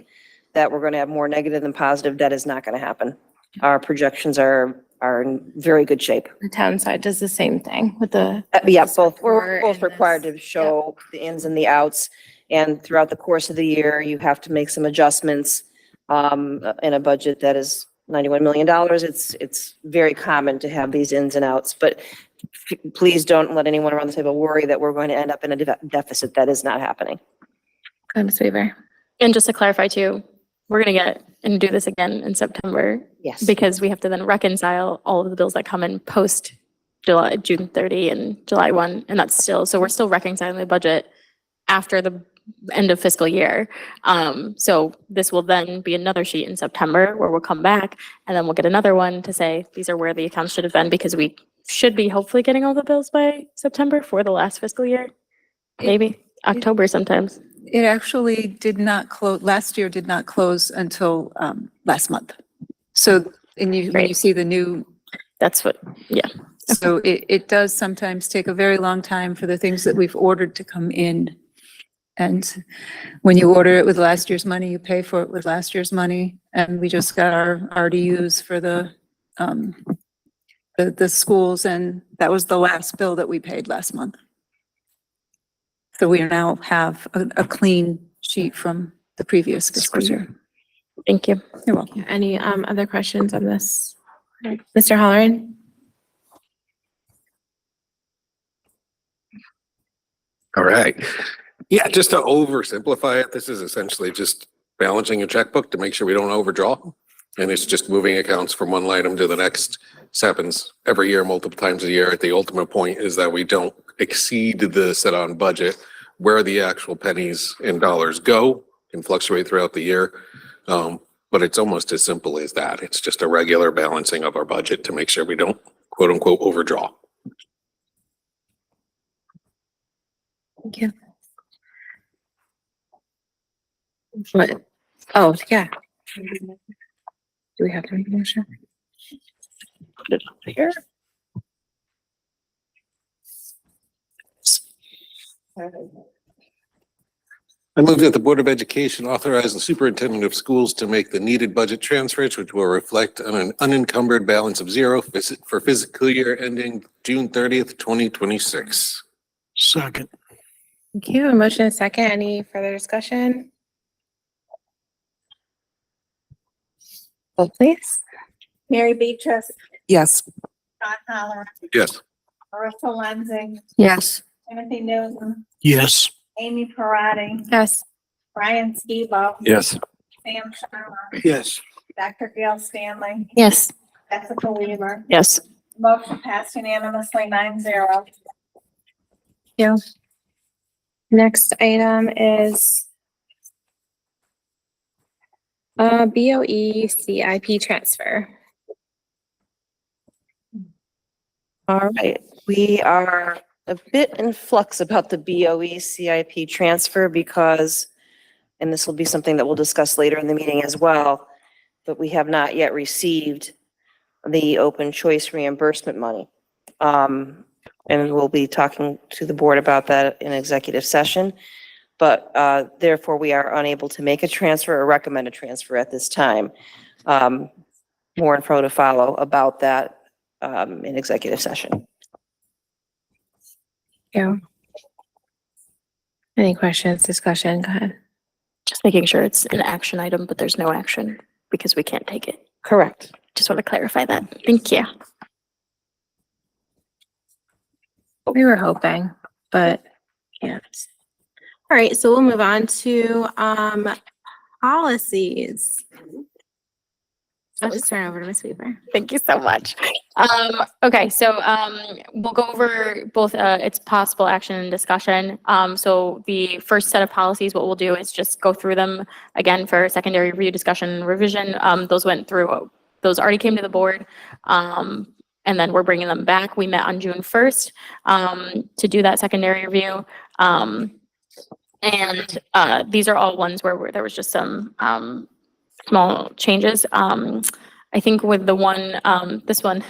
that we're going to have more negative than positive, that is not going to happen. Our projections are in very good shape. The town side does the same thing with the. Yeah, we're both required to show the ins and the outs. And throughout the course of the year, you have to make some adjustments in a budget that is $91 million. It's very common to have these ins and outs, but please don't let anyone around the table worry that we're going to end up in a deficit. That is not happening. Ms. Weaver. And just to clarify too, we're going to get and do this again in September. Yes. Because we have to then reconcile all of the bills that come in post June 30 and July 1. And that's still, so we're still reconciling the budget after the end of fiscal year. So this will then be another sheet in September where we'll come back and then we'll get another one to say, these are where the accounts should have been, because we should be hopefully getting all the bills by September for the last fiscal year. Maybe October sometimes. It actually did not close, last year did not close until last month. So, and you, when you see the new. That's what, yeah. So it does sometimes take a very long time for the things that we've ordered to come in. And when you order it with last year's money, you pay for it with last year's money. And we just got our RDUs for the schools, and that was the last bill that we paid last month. So we now have a clean sheet from the previous fiscal year. Thank you. You're welcome. Any other questions on this? Mr. Halloran? All right. Yeah, just to oversimplify it, this is essentially just balancing your checkbook to make sure we don't overdraw. And it's just moving accounts from one line item to the next. This happens every year, multiple times a year. The ultimate point is that we don't exceed the set on budget. Where the actual pennies and dollars go can fluctuate throughout the year. But it's almost as simple as that. It's just a regular balancing of our budget to make sure we don't quote unquote overdraw. Thank you. What? Oh, yeah. Do we have to make a motion? Put it up here. I move that the Board of Education authorize the superintendent of schools to make the needed budget transfers, which will reflect on an unencumbered balance of zero for fiscal year ending June 30th, 2026. Second. Thank you. A motion and a second. Any further discussion? Vote please. Mary Beatrice, Yes. John Holler, Yes. Marissa Lensing, Yes. Timothy Newton, Yes. Amy Parati, Yes. Brian Skibo, Yes. Sam Sharma, Yes. Dr. Gail Stanley, Yes. Jessica Weaver. Yes. Motion passed unanimously 9-0. Yeah. Next item is BOE CIP transfer. All right, we are a bit in flux about the BOE CIP transfer because, and this will be something that we'll discuss later in the meeting as well, but we have not yet received the open choice reimbursement money. And we'll be talking to the board about that in executive session. But therefore, we are unable to make a transfer or recommend a transfer at this time. More info to follow about that in executive session. Yeah. Any questions, discussion? Go ahead. Just making sure it's an action item, but there's no action because we can't take it. Correct. Just want to clarify that. Thank you. We were hoping, but can't. All right, so we'll move on to policies. I'll just turn it over to Ms. Weaver. Thank you so much. Okay, so we'll go over both its possible action and discussion. So the first set of policies, what we'll do is just go through them again for secondary review, discussion, and revision. Those went through, those already came to the board. And then we're bringing them back. We met on June 1st to do that secondary review. And these are all ones where there was just some small changes. I think with the one, this one,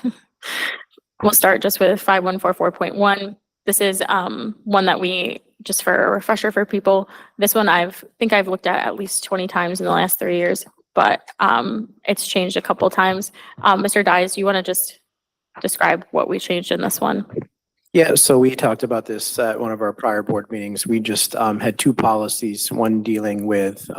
we'll start just with 5144.1. This is one that we, just for a refresher for people, this one I think I've looked at least 20 times in the last 3 years, but it's changed a couple times. Mr. Dyes, you want to just describe what we changed in this one? Yeah, so we talked about this at one of our prior board meetings. We just had two policies, one dealing with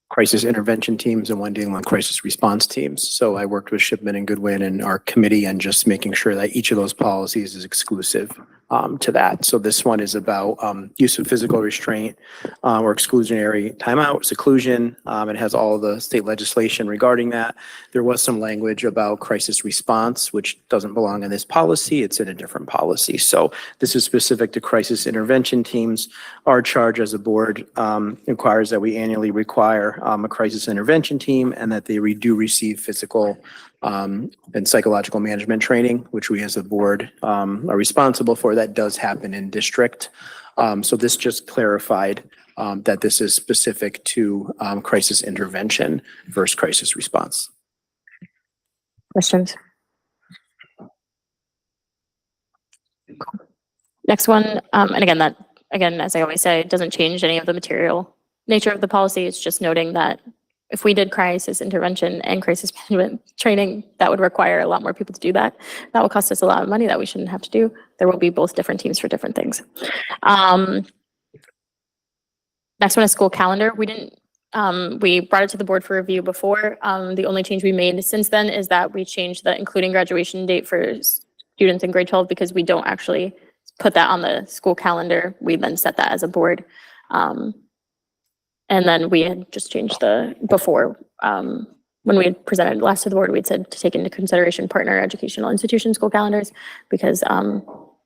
crisis intervention teams and one dealing with crisis response teams. So I worked with Shipman and Goodwin and our committee and just making sure that each of those policies is exclusive to that. So this one is about use of physical restraint or exclusionary timeout, seclusion. It has all the state legislation regarding that. There was some language about crisis response, which doesn't belong in this policy. It's in a different policy. So this is specific to crisis intervention teams. Our charge as a board requires that we annually require a crisis intervention team and that they do receive physical and psychological management training, which we as a board are responsible for. That does happen in district. So this just clarified that this is specific to crisis intervention versus crisis response. Questions? Next one, and again, as I always say, it doesn't change any of the material nature of the policy. It's just noting that if we did crisis intervention and crisis management training, that would require a lot more people to do that. That would cost us a lot of money that we shouldn't have to do. There will be both different teams for different things. Next one is school calendar. We brought it to the board for review before. The only change we made since then is that we changed the including graduation date for students in grade 12 because we don't actually put that on the school calendar. We then set that as a board. And then we had just changed before, when we had presented last to the board, we'd said to take into consideration partner educational institution school calendars because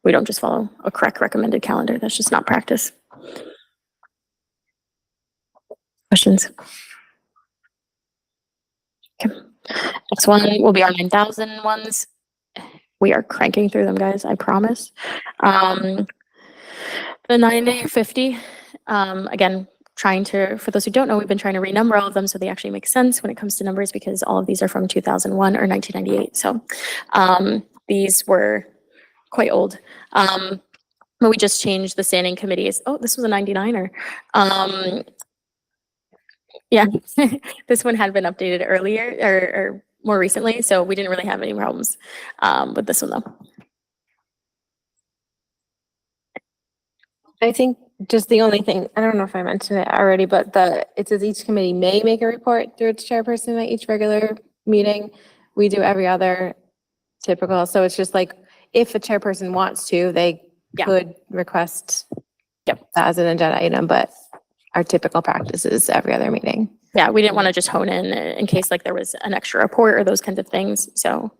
we don't just follow a correct recommended calendar. That's just not practice. Questions? Okay. Next one will be our 9,000 ones. We are cranking through them, guys, I promise. The 9-day 50, again, for those who don't know, we've been trying to renumber all of them so they actually make sense when it comes to numbers because all of these are from 2001 or 1998. So these were quite old. But we just changed the standing committees. Oh, this was a 99er. Yeah, this one had been updated earlier or more recently, so we didn't really have any problems with this one though. I think just the only thing, I don't know if I mentioned it already, but it says each committee may make a report through its chairperson at each regular meeting. We do every other typical. So it's just like, if a chairperson wants to, they could request that as an agenda item, but our typical practice is every other meeting. Yeah, we didn't want to just hone in case like there was an extra report or those kinds of things. So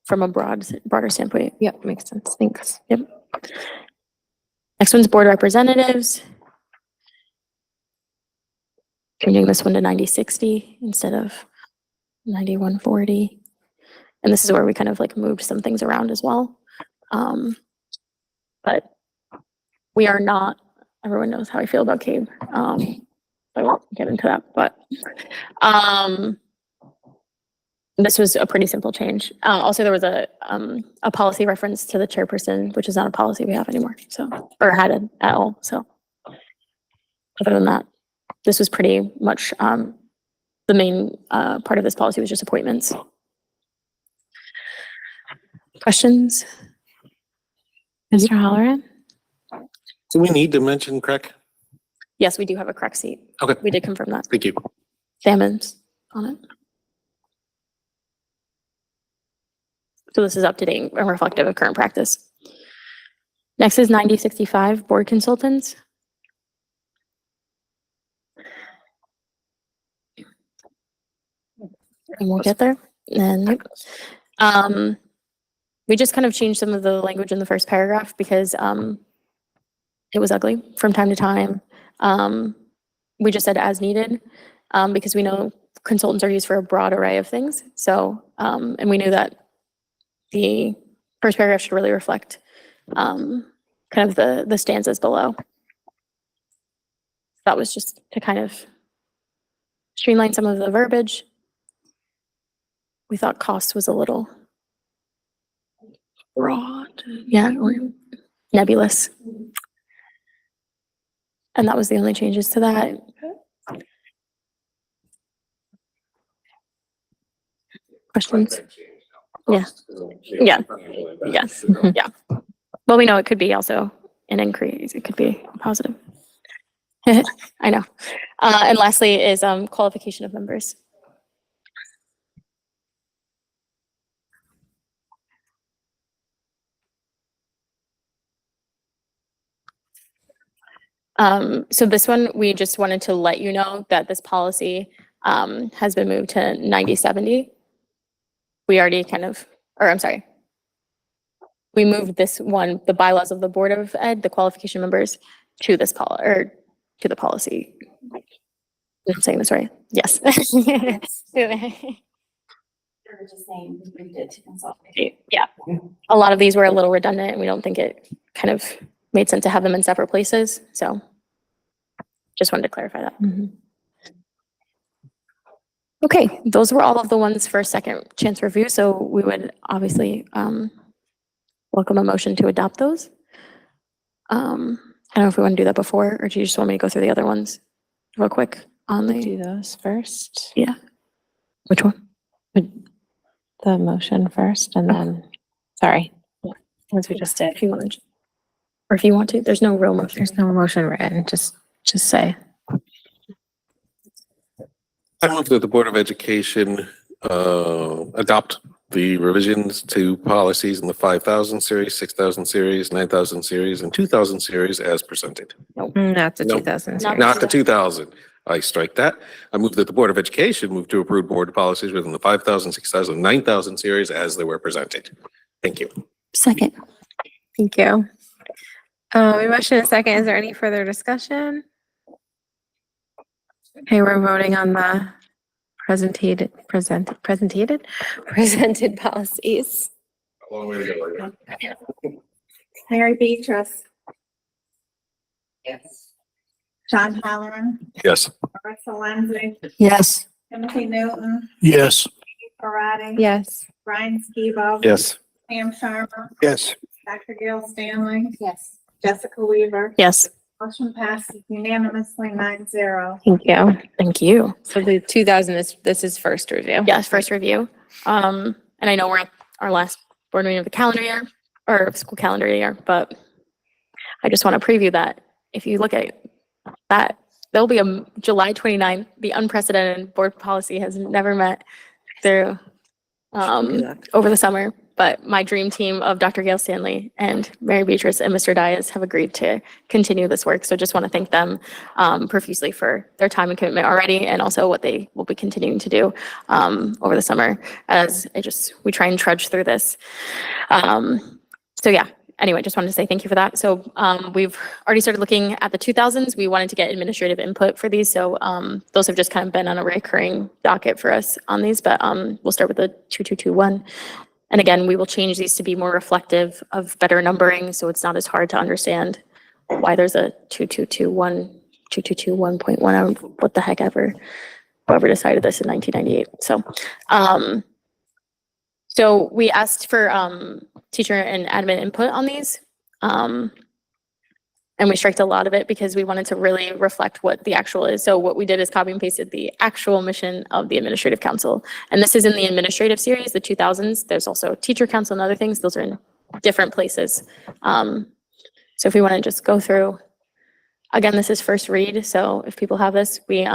from a broader standpoint. Yep, makes sense. Thanks. Yep. Next one's board representatives. Changing this one to 90-60 instead of 91-40. And this is where we kind of like moved some things around as well. But we are not, everyone knows how I feel about CABE. I won't get into that, but this was a pretty simple change. Also, there was a policy reference to the chairperson, which is not a policy we have anymore, so, or had it at all. So other than that, this was pretty much the main part of this policy was just appointments. Questions? Mr. Halloran? Do we need to mention CREC? Yes, we do have a correct seat. Okay. We did confirm that. Thank you. Salmon's on it. So this is up to date and reflective of current practice. Next is 90-65 board consultants. And we'll get there. And we just kind of changed some of the language in the first paragraph because it was ugly from time to time. We just said as needed because we know consultants are used for a broad array of things. So, and we knew that the first paragraph should really reflect kind of the stanzas below. That was just to kind of streamline some of the verbiage. We thought cost was a little broad, yeah, or nebulous. And that was the only changes to that. Questions? Yeah. Yeah. Yes. Yeah. Well, we know it could be also an increase. It could be positive. I know. And lastly is qualification of members. So this one, we just wanted to let you know that this policy has been moved to 90/70. We already we moved this one, the bylaws of the Board of Ed, the qualification members, to this to the policy. I'm saying this right? Yes. Yeah. A lot of these were a little redundant and we don't think it kind of made sense to have them in separate places. So just wanted to clarify that. Okay, those were all of the ones for second chance review. So we would obviously welcome a motion to adopt those. I don't know if we want to do that before, or do you just want me to go through the other ones real quick on the? Do those first. Yeah. Which one? The motion first and then, sorry, as we just did. If you want to, or if you want to, there's no real motion. There's no motion written, just say. I move that the Board of Education adopt the revisions to policies in the 5,000 series, 6,000 series, 9,000 series, and 2,000 series as presented. Not the Nope. 2000. Not the 2,000. I strike that. I move that the Board of Education move to approve board policies within the 5,000, 6,000, 9,000 series as they were presented. Thank you. Second. Thank you. We motion a second. Is there any further discussion? Okay, we're voting on the presented policies. Long way to go. Mary Beatrice, Yes. John Halloran, Yes. Marissa Lenzi, Yes. Timothy Newton, Yes. Parati. Yes. Brian Skibo. Yes. Sam Sharma, Yes. Dr. Gail Stanley. Yes. Jessica Weaver. Yes. Motion passes unanimously 9-0. Thank you. Thank you. So the 2000 this is first review. Yes, first review. And I know we're at our last board meeting of the calendar year or school calendar year, but I just want to preview that. If you look at that, there'll be a July 29th, the unprecedented board policy has never met through over the summer. But my dream team of Dr. Gail Stanley and Mary Beatrice and Mr. Dias have agreed to continue this work. So just want to thank them profusely for their time and commitment already, and also what they will be continuing to do over the summer as we try and trudge through this. So yeah, anyway, just wanted to say thank you for that. So we've already started looking at the 2000s. We wanted to get administrative input for these. So those have just kind of been on a recurring docket for us on these, but we'll start with the 2221. And again, we will change these to be more reflective of better numbering, so it's not as hard to understand why there's a 2221, 2221.1, what the heck ever, whoever decided this in 1998. So we asked for teacher and admin input on these. And we striked a lot of it because we wanted to really reflect what the actual is. So what we did is copy and pasted the actual mission of the administrative council. And this is in the administrative series, the 2000s. There's also teacher council and other things. Those are in different places. So if we want to just go through, again, this is first read. So if people have this, we,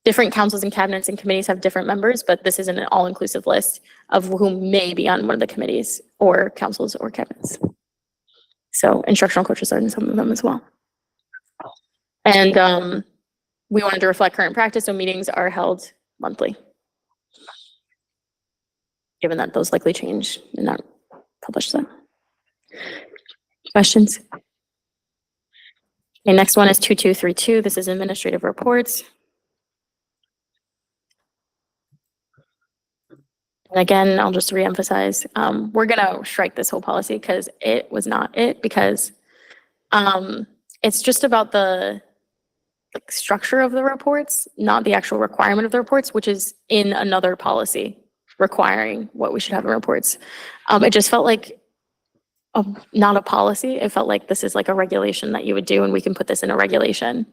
different councils and cabinets and committees have different members, but this is an all-inclusive list of who may be on one of the committees or councils or cabinets. So instructional coaches are in some of them as well. And we wanted to reflect current practice, so meetings are held monthly. Given that those likely change and not published then. Questions? Okay, next one is 2232. This is administrative reports. And again, I'll just reemphasize, we're gonna strike this whole policy because it was not it, because it's just about the structure of the reports, not the actual requirement of the reports, which is in another policy requiring what we should have in reports. It just felt like not a policy. It felt like this is like a regulation that you would do, and we can put this in a regulation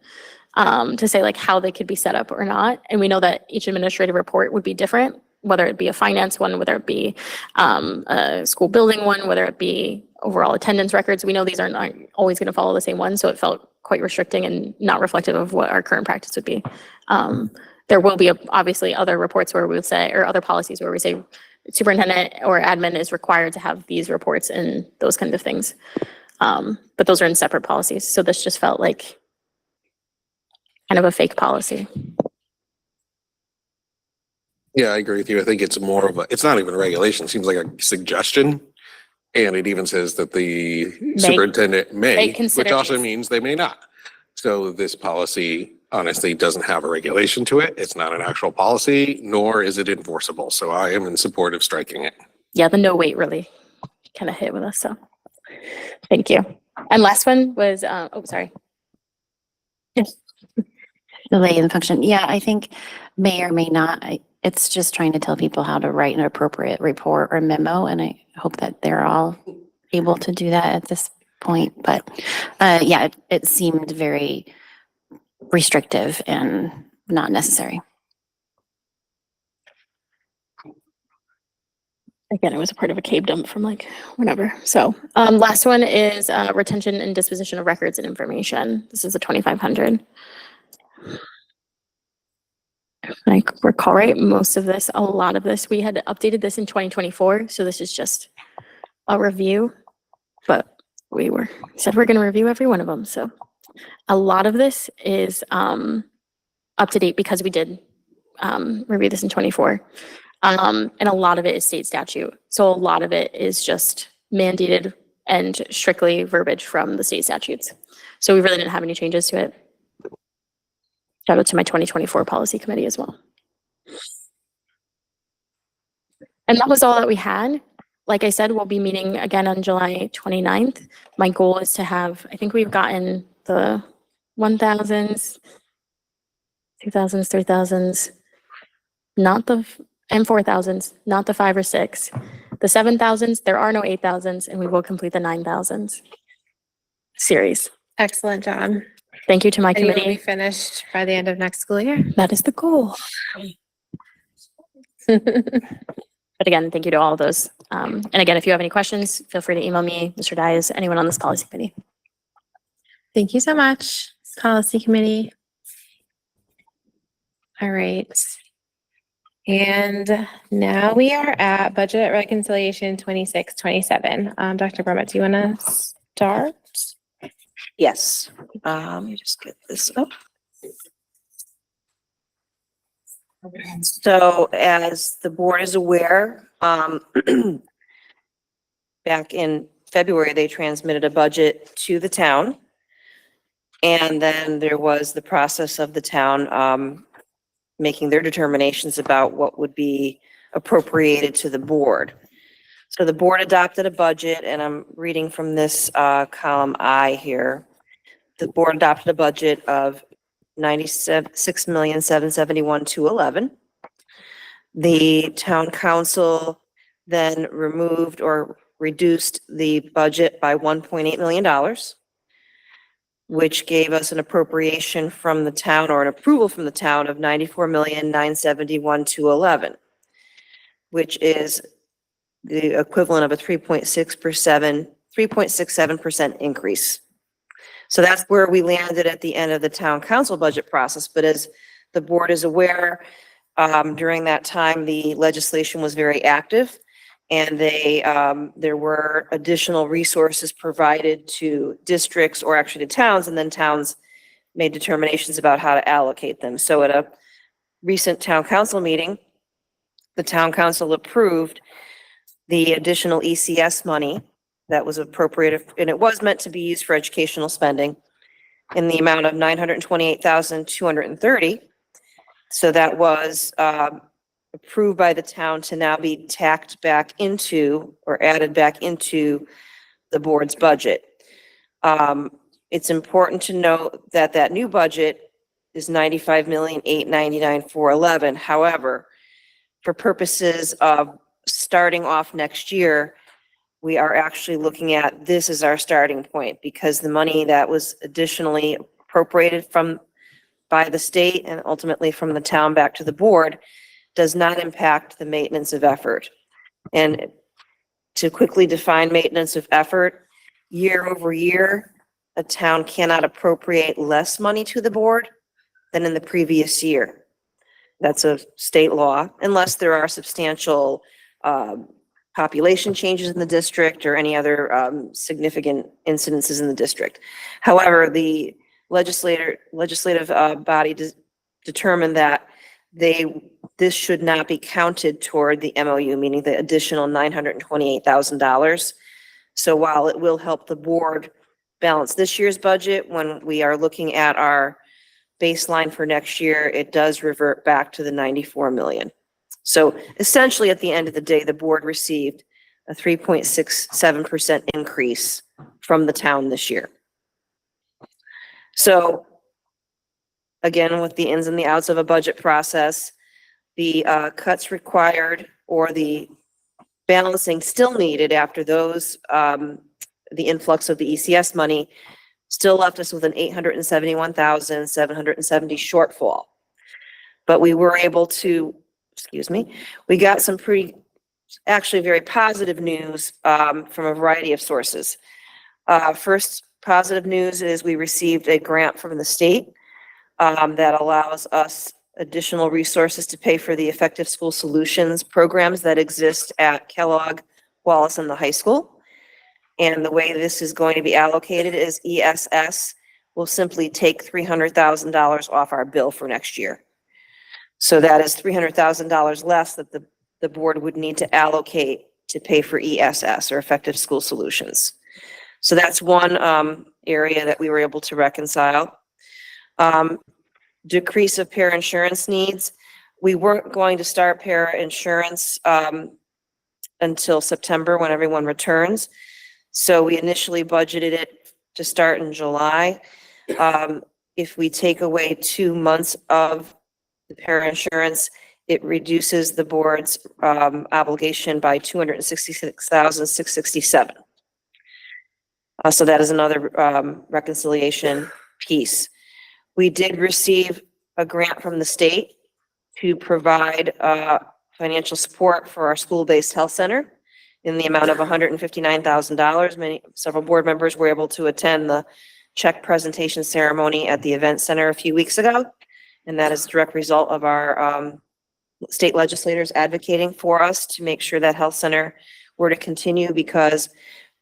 to say like how they could be set up or not. And we know that each administrative report would be different, whether it be a finance one, whether it be a school building one, whether it be overall attendance records. We know these aren't always going to follow the same one, so it felt quite restricting and not reflective of what our current practice would be. There will be obviously other reports where we would say, or other policies where we say superintendent or admin is required to have these reports and those kinds of things. But those are in separate policies. So this just felt like kind of a fake policy. Yeah, I agree with you. I think it's more of a, it's not even a regulation. It seems like a suggestion. And it even says that the superintendent may, consider which also these. means they may not. So this policy honestly doesn't have a regulation to it. It's not an actual policy, nor is it enforceable. So I am in support of striking it. Yeah, the no wait really kind of hit with us. So thank you. And last one was, oh, sorry. Yes. Delay in function. Yeah, I think may or may not. It's just trying to tell people how to write an appropriate report or memo, and I hope that they're all able to do that at this point. But yeah, it seemed very restrictive and not necessary. Again, it was a part of a cave dump from like whenever. So last one is retention and disposition of records and information. This is a 2,500. I recall right, most of this, a lot of this, we had updated this in 2024. So this is just a review, but we said we're going to review every one of them. So a lot of this is up to date because we did review this in 24. And a lot of it is state statute. So a lot of it is just mandated and strictly verbiage from the state statutes. So we really didn't have any changes to it. Shout out to my 2024 policy committee as well. And that was all that we had. Like I said, we'll be meeting again on July 29th. My goal is to have, I think we've gotten the 1,000s, 2,000s, 3,000s, not the, and 4,000s, not the 5 or 6. The 7,000s, there are no 8,000s, and we will complete the 9,000s series. Excellent job. Thank you to my And you will committee. be finished by the end of next school year. That is the goal. But again, thank you to all of those. And again, if you have any questions, feel free to email me, Mr. Dias, anyone on this policy committee. Thank you so much, policy committee. All right. And now we are at budget reconciliation 26-27. Dr. Brummett, do you want to start? Yes, let me just get this up. So as the board is aware, back in February, they transmitted a budget to the town. And then there was the process of the town making their determinations about what would be appropriated to the board. So the board adopted a budget, and I'm reading from this column I here. The board adopted a budget of $96,771,211. The town council then removed or reduced the budget by $1.8 million, which gave us an appropriation from the town or an approval from the town of $94,971,211, which is the equivalent of a 3.67% increase. So that's where we landed at the end of the town council budget process. But as the board is aware, during that time, the legislation was very active, and there were additional resources provided to districts, or actually to towns, and then towns made determinations about how to allocate them. So at a recent town council meeting, the town council approved the additional ECS money that was appropriated, and it was meant to be used for educational spending, in the amount of $928,230. So that was approved by the town to now be tacked back into, or added back into, the board's budget. It's important to note that that new budget is $95,899,411. However, for purposes of starting off next year, we are actually looking at this as our starting point, because the money that was additionally appropriated by the state and ultimately from the town back to the board does not impact the maintenance of effort. And to quickly define maintenance of effort, year over year, a town cannot appropriate less money to the board than in the previous year. That's a state law, unless there are substantial population changes in the district or any other significant incidences in the district. However, the legislative body determined that this should not be counted toward the MOU, meaning the additional $928,000. So while it will help the board balance this year's budget, when we are looking at our baseline for next year, it does revert back to the 94 million. So essentially, at the end of the day, the board received a 3.67% increase from the town this year. So again, with the ins and the outs of a budget process, the cuts required or the balancing still needed after those, the influx of the ECS money still left us with an 871,770 shortfall. But we were able to, we got some actually very positive news from a variety of sources. First positive news is we received a grant from the state that allows us additional resources to pay for the effective school solutions programs that exist at Kellogg, Wallace, and the high school. And the way this is going to be allocated is ESS will simply take $300,000 off our bill for next year. So that is $300,000 less that the board would need to allocate to pay for ESS, or effective school solutions. So that's one area that we were able to reconcile. Decrease of para insurance needs. We weren't going to start para insurance until September when everyone returns. So we initially budgeted it to start in July. If we take away 2 months of the para insurance, it reduces the board's obligation by $266,667. So that is another reconciliation piece. We did receive a grant from the state to provide financial support for our school-based health center in the amount of $159,000. Several board members were able to attend the check presentation ceremony at the event center a few weeks ago. And that is a direct result of our state legislators advocating for us to make sure that health center were to continue, because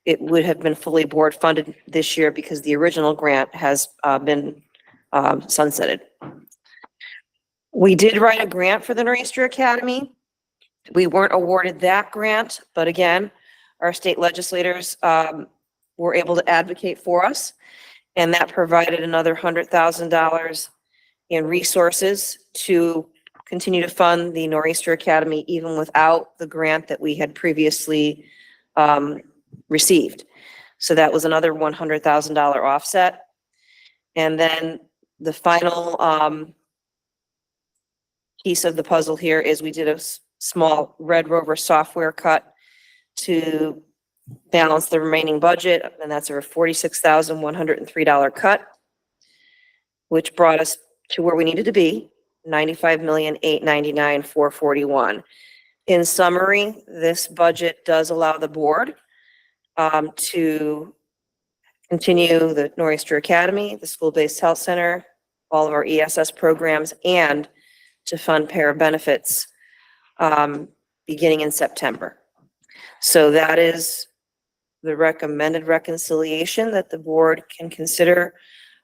it would have been fully board funded this year because the original grant has been sunsetted. We did write a grant for the Nor'easter Academy. We weren't awarded that grant, but again, our state legislators were able to advocate for us, and that provided another $100,000 in resources to continue to fund the Nor'easter Academy even without the grant that we had previously received. So that was another $100,000 offset. And then the final piece of the puzzle here is we did a small Red Rover software cut to balance the remaining budget, and that's a $46,103 cut, which brought us to where we needed to be, $95,899,441. In summary, this budget does allow the board to continue the Nor'easter Academy, the school-based health center, all of our ESS programs, and to fund para benefits beginning in September. So that is the recommended reconciliation that the board can consider,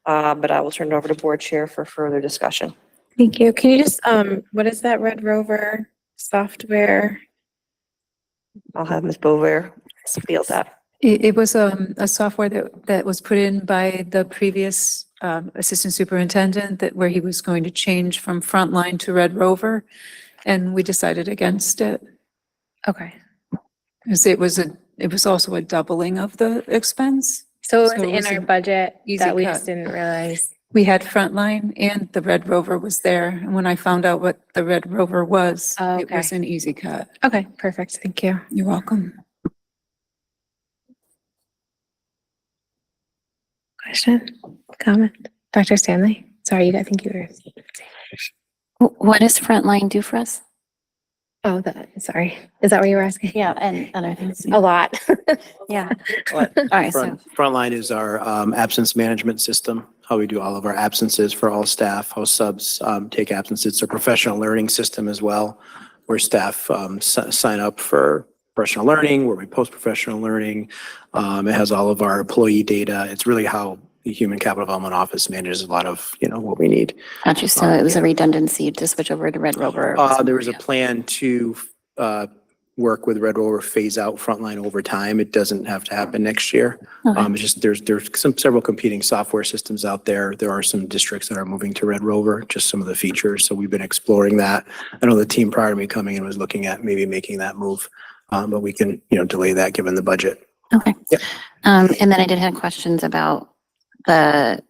but I will turn it over to board chair for further discussion. Thank you. Can you just, what is that Red Rover software? I'll have Ms. Bover field that. It was a software that was put in by the previous assistant superintendent, that where he was going to change from Frontline to Red Rover, and we decided against it. Okay. Because it was also a doubling of the expense. So it So was it was in our an budget easy that we cut. just didn't realize. We had Frontline and the Red Rover was there, and when I found out what the Red Rover was, Oh, it was okay. an easy cut. Okay, perfect. Thank you. You're welcome. Question, comment? Dr. Stanley? Sorry, I think you were. What does Frontline do for us? Oh, sorry. Is that what you were asking? Yeah, and other things. A lot. Yeah. All right, so Frontline is our absence management system, how we do all of our absences for all staff, how subs take absences. It's a professional learning system as well, where staff sign up for professional learning, where we post professional learning. It has all of our employee data. It's really how the Human Capital Development Office manages a lot of, what we need. Got you. So it was a redundancy to switch over to Red Rover. There was a plan to work with Red Rover, phase out frontline over time. It doesn't have to happen next year. Okay. It's just there's several competing software systems out there. There are some districts that are moving to Red Rover, just some of the features. So we've been exploring that. I know the team prior to me coming in was looking at maybe making that move, but we can delay that given the budget. Okay. Yep. And then I did have questions about the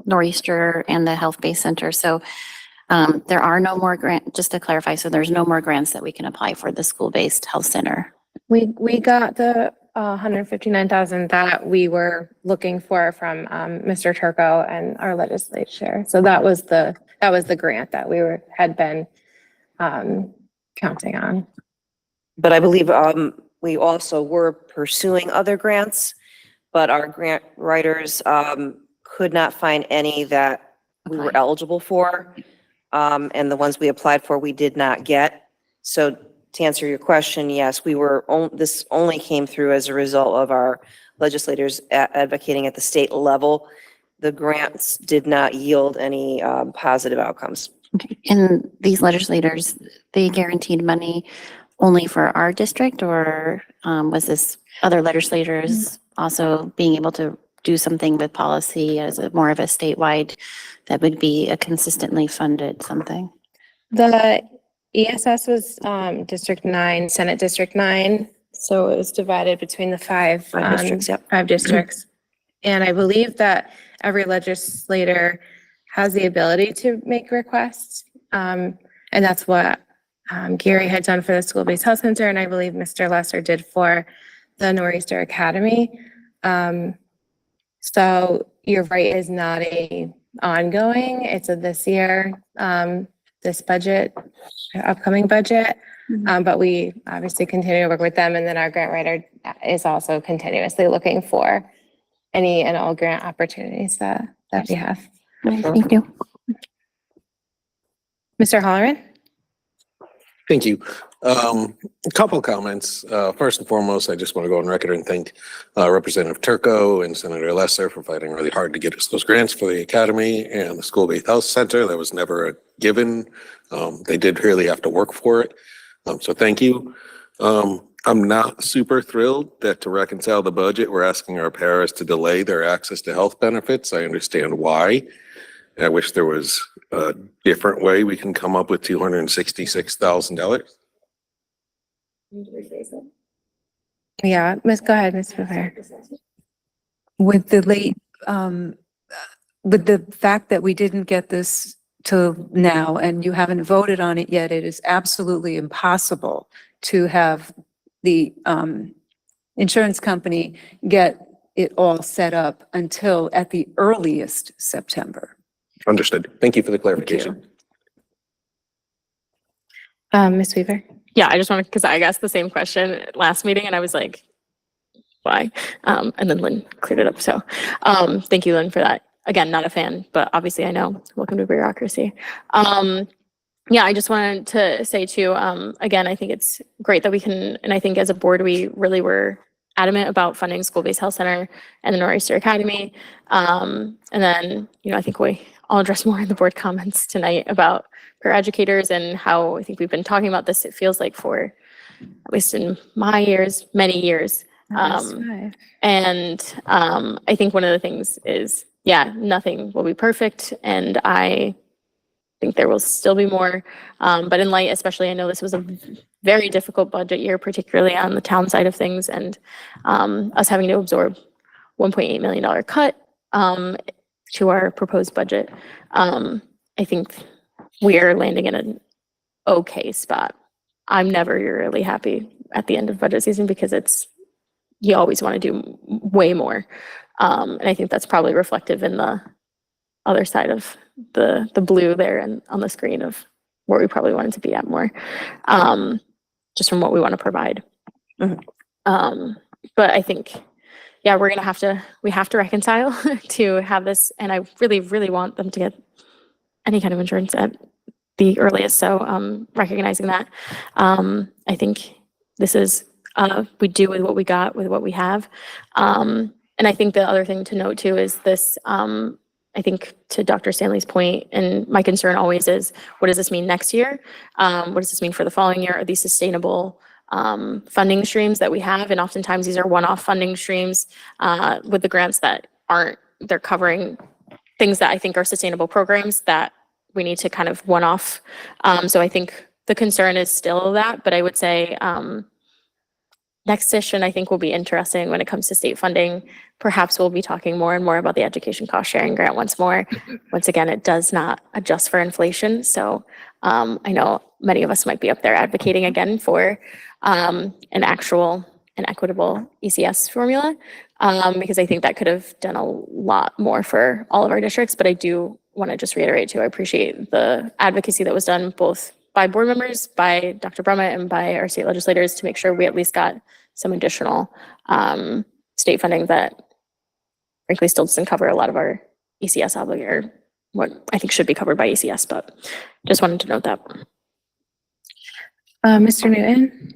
Nor'easter and the health-based center. So there are no more just to clarify, so there's no more grants that we can apply for the school-based health center. We got the 159,000 that we were looking for from Mr. Turco and our legislature. So that was the grant that had been counting on. But I believe we also were pursuing other grants, but our grant writers could not find any that we were eligible for. And the ones we applied for, we did not get. So to answer your question, yes, this only came through as a result of our legislators advocating at the state level. The grants did not yield any positive outcomes. Okay. And these legislators, they guaranteed money only for our district, or was this other legislators also being able to do something with policy as more of a statewide that would be a consistently funded something? The ESS was District 9, Senate District 9. So it was divided between the five districts, yep. 5 districts. And I believe that every legislator has the ability to make requests. And that's what Gary had done for the school-based health center. And I believe Mr. Lesser did for the Nor'easter Academy. So you're right, is not a ongoing, it's a this year, this budget, upcoming budget. But we obviously continue to work with them, and then our grant writer is also continuously looking for any and all grant opportunities that we have. Thank you. Mr. Holleran? Thank you. A couple comments. First and foremost, I just want to go on record and thank Representative Turco and Senator Lesser for fighting really hard to get us those grants for the academy and the school-based health center. That was never a given. They did really have to work for it. So thank you. I'm not super thrilled that to reconcile the budget, we're asking our paras to delay their access to health benefits. I understand why. I wish there was a different way we can come up with $266,000. Yeah, go ahead, Ms. Booker. With the late, with the fact that we didn't get this till now and you haven't voted on it yet, it is absolutely impossible to have the insurance company get it all set up until at the earliest September. Understood. Thank you for the clarification. Ms. Weaver? Yeah, I just wanted, because I asked the same question last meeting and I was like, why? And then Lynn cleared it up. So thank you, Lynn, for that. Again, not a fan, but obviously I know. Welcome to bureaucracy. Yeah, I just wanted to say too, again, I think it's great that we can, and I think as a board, we really were adamant about funding school-based health center and the Nor'easter Academy. And then, I think I'll address more in the board comments tonight about career educators and how I think we've been talking about this. It feels like for, at least in my years, many years. And I think one of the things is, yeah, nothing will be perfect. And I think there will still be more. But in light, especially, I know this was a very difficult budget year, particularly on the town side of things, and us having to absorb $1.8 million cut to our proposed budget. I think we are landing in an okay spot. I'm never really happy at the end of budget season because you always want to do way more. And I think that's probably reflective in the other side of the blue there and on the screen of where we probably wanted to be at more, just from what we want to provide. But I think, yeah, we have to reconcile to have this. And I really, really want them to get any kind of insurance at the earliest. So recognizing that, I think this is we do with what we got, with what we have. And I think the other thing to note too is this, I think to Dr. Stanley's point, and my concern always is, what does this mean next year? What does this mean for the following year? Are these sustainable funding streams that we have? And oftentimes these are one-off funding streams with the grants that aren't, they're covering things that I think are sustainable programs that we need to kind of one-off. So I think the concern is still that, but I would say next session I think will be interesting when it comes to state funding. Perhaps we'll be talking more and more about the education cost sharing grant once more. Once again, it does not adjust for inflation. So I know many of us might be up there advocating again for an actual and equitable ECS formula, because I think that could have done a lot more for all of our districts. But I do want to just reiterate too, I appreciate the advocacy that was done both by board members, by Dr. Brummett, and by our state legislators to make sure we at least got some additional state funding that frankly still doesn't cover a lot of our ECS or what I think should be covered by ECS, but just wanted to note that. Mr. Newton?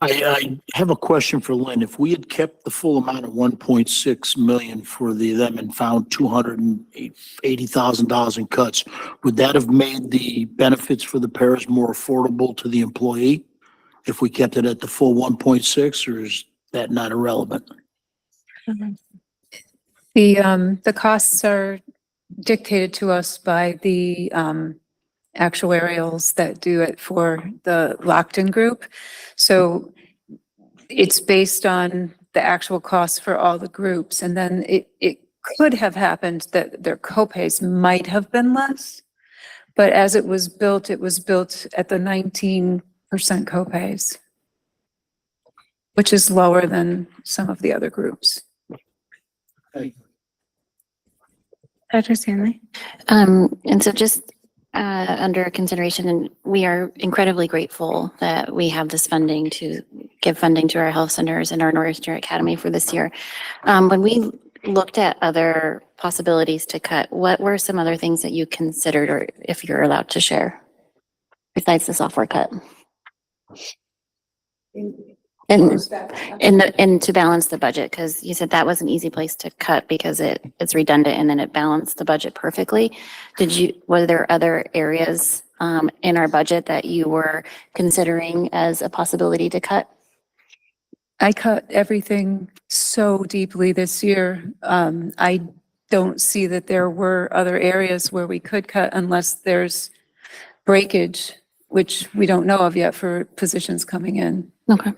I have a question for Lynn. If we had kept the full amount of 1.6 million for them and found $280,000 in cuts, would that have made the benefits for the paras more affordable to the employee if we kept it at the full 1.6, or is that not irrelevant? The costs are dictated to us by the actuarials that do it for the locked-in group. So it's based on the actual costs for all the groups. And then it could have happened that their copays might have been less. But as it was built at the 19% copays, which is lower than some of the other groups. Dr. Stanley? And so just under consideration, and we are incredibly grateful that we have this funding to give funding to our health centers and our Northeastern Academy for this year. When we looked at other possibilities to cut, what were some other things that you considered, or if you're allowed to share, besides the software cut? And to balance the budget, because you said that was an easy place to cut because it's redundant and then it balanced the budget perfectly. Were there other areas in our budget that you were considering as a possibility to cut? I cut everything so deeply this year. I don't see that there were other areas where we could cut unless there's breakage, which we don't know of yet for positions coming in. Okay.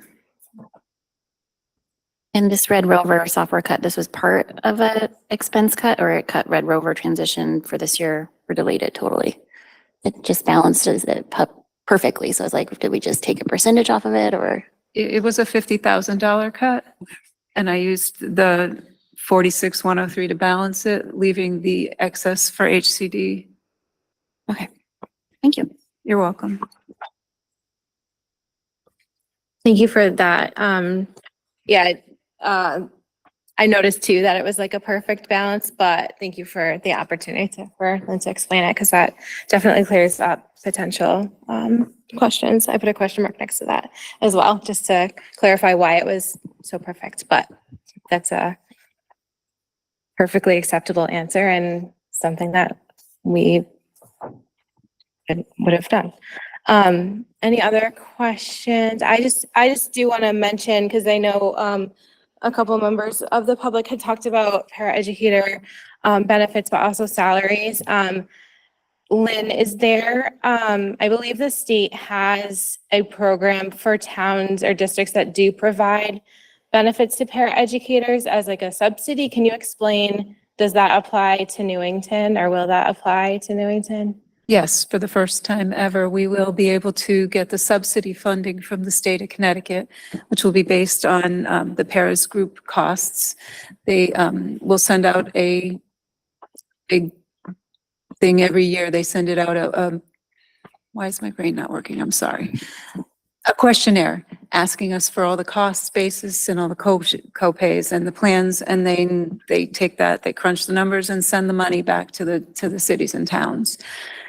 And this Red Rover software cut, this was part of a expense cut, or it cut Red Rover transition for this year or delayed it totally? It just balances it perfectly. So I was like, did we just take a percentage off of it, or? It was a $50,000 cut, and I used the 46,103 to balance it, leaving the excess for HCD. Okay, thank you. You're welcome. Thank you for that. Yeah, I noticed too that it was like a perfect balance, but thank you for the opportunity for Lynn to explain it, because that definitely clears up potential questions. I put a question mark next to that as well, just to clarify why it was so perfect, but that's a perfectly acceptable answer and something that we would have done. Any other questions? I just do want to mention, because I know a couple members of the public had talked about paraeducator benefits, but also salaries. Lynn, is there, I believe the state has a program for towns or districts that do provide benefits to paraeducators as like a subsidy. Can you explain, does that apply to Newington, or will that apply to Newington? Yes, for the first time ever, we will be able to get the subsidy funding from the state of Connecticut, which will be based on the paras group costs. They will send out a big thing every year. They send it out why is my brain not working? I'm sorry. A questionnaire asking us for all the cost basis and all the co-pays and the plans, and then they take that, they crunch the numbers and send the money back to the cities and towns.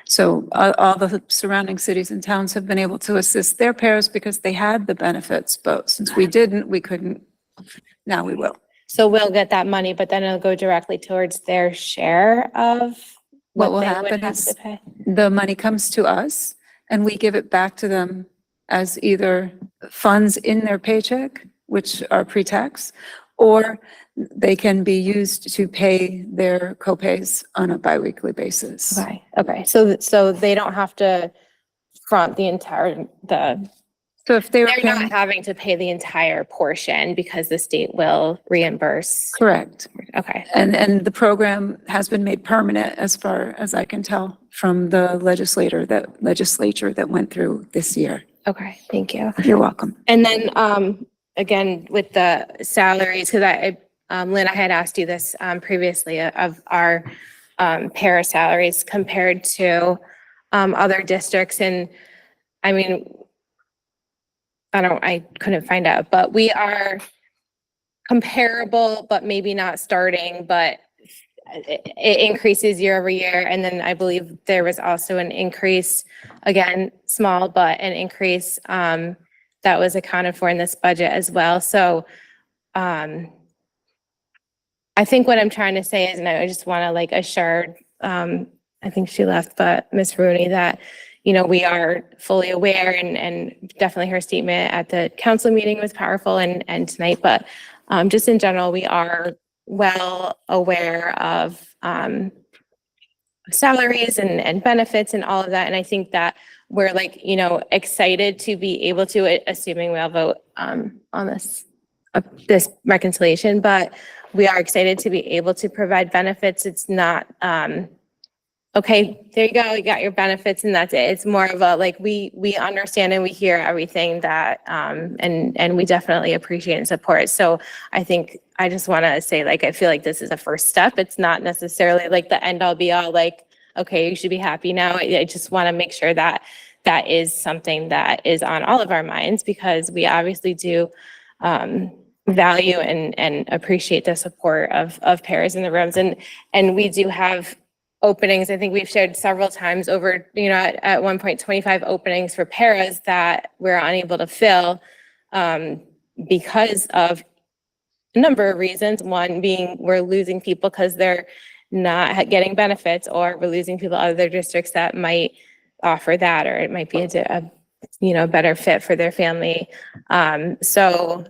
So all the surrounding cities and towns have been able to assist their pairs because they had the benefits, but since we didn't, we couldn't. Now we will. So we'll get that money, but then it'll go directly towards their share of What will they would happen have is to pay. the money comes to us and we give it back to them as either funds in their paycheck, which are pre-tax, or they can be used to pay their copays on a biweekly basis. Okay. So they don't have to front the entire, So if they were they're paying, not having to pay the entire portion because the state will reimburse. correct. Okay. And the program has been made permanent as far as I can tell from the legislature that went through this year. Okay, thank you. You're welcome. And then, again, with the salaries, because Lynn, I had asked you this, previously of our, para salaries compared to, other districts. And I mean, I couldn't find out, but we are comparable, but maybe not starting, but it increases year over year. And then I believe there was also an increase, again, small, but an increase that was accounted for in this budget as well. So I think what I'm trying to say is, and I just want to like assure, I think she left, but Ms. Rooney, that, you know, we are fully aware and definitely her statement at the council meeting was powerful and tonight, but just in general, we are well aware of salaries and benefits and all of that. And I think that we're like, you know, excited to be able to, assuming we all vote on this reconciliation, but we are excited to be able to provide benefits. It's not, okay, there you go, you got your benefits and that's it. It's more of a, like, we understand and we hear everything that, and we definitely appreciate and support. So I think I just want to say, like, I feel like this is a first step. It's not necessarily like the end all be all, like, okay, you should be happy now. I just want to make sure that that is something that is on all of our minds, because we obviously do value and appreciate the support of paras in the rooms. And we do have openings. I think we've shared several times over, you know, at one point, 25 openings for paras that we're unable to fill because of a number of reasons. One being we're losing people because they're not getting benefits, or we're losing people out of their districts that might offer that, or it might be a you know, better fit for their family. So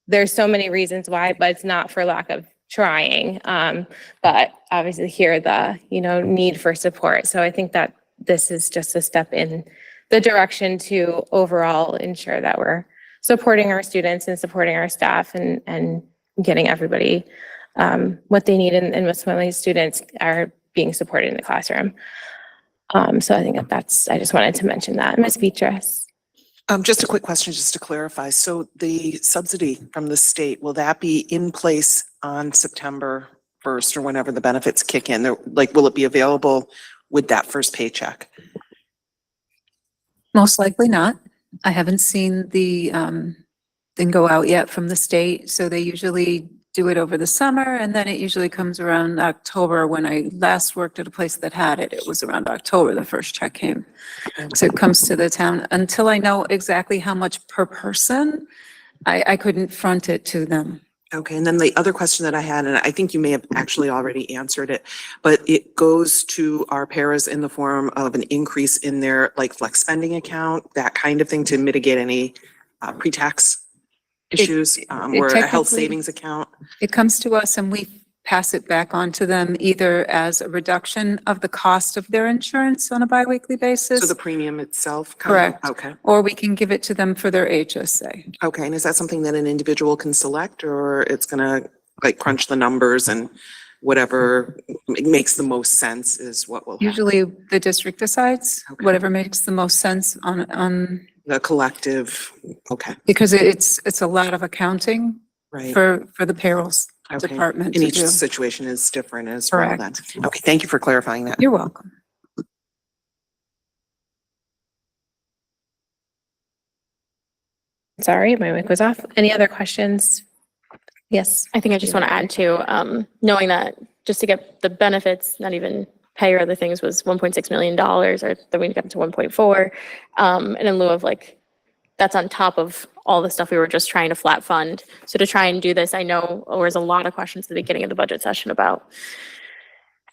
there's so many reasons why, but it's not for lack of trying. But obviously here the, you know, need for support. So I think that this is just a step in the direction to overall ensure that we're supporting our students and supporting our staff and getting everybody what they need, and most of these students are being supported in the classroom. So I think I just wanted to mention that. Ms. Beatrice. Just a quick question, just to clarify. So the subsidy from the state, will that be in place on September 1st or whenever the benefits kick in? Like, will it be available with that first paycheck? Most likely not. I haven't seen the thing go out yet from the state. So they usually do it over the summer, and then it usually comes around October. When I last worked at a place that had it, it was around October, the first check came. So it comes to the town. Until I know exactly how much per person, I couldn't front it to them. Okay, and then the other question that I had, and I think you may have actually already answered it, but it goes to our paras in the form of an increase in their like flex spending account, that kind of thing, to mitigate any pre-tax issues, or a health technically- savings account. It comes to us and we pass it back on to them either as a reduction of the cost of their insurance on a biweekly basis. So the premium itself? Correct. Okay. Or we can give it to them for their HSA. Okay, and is that something that an individual can select, or it's gonna like crunch the numbers and whatever makes the most sense is what will happen? Usually the district decides whatever makes the most sense on The collective, okay. because it's a lot of accounting Right. for the payrolls Okay. department And to each do. situation is different as well then. Correct. Okay, thank you for clarifying that. You're welcome. Sorry, my mic was off. Any other questions? Yes. I think I just want to add to, knowing that just to get the benefits, not even pay or other things was $1.6 million, or then we got to 1.4. And in lieu of like, that's on top of all the stuff we were just trying to flat fund. So to try and do this, I know there was a lot of questions at the beginning of the budget session about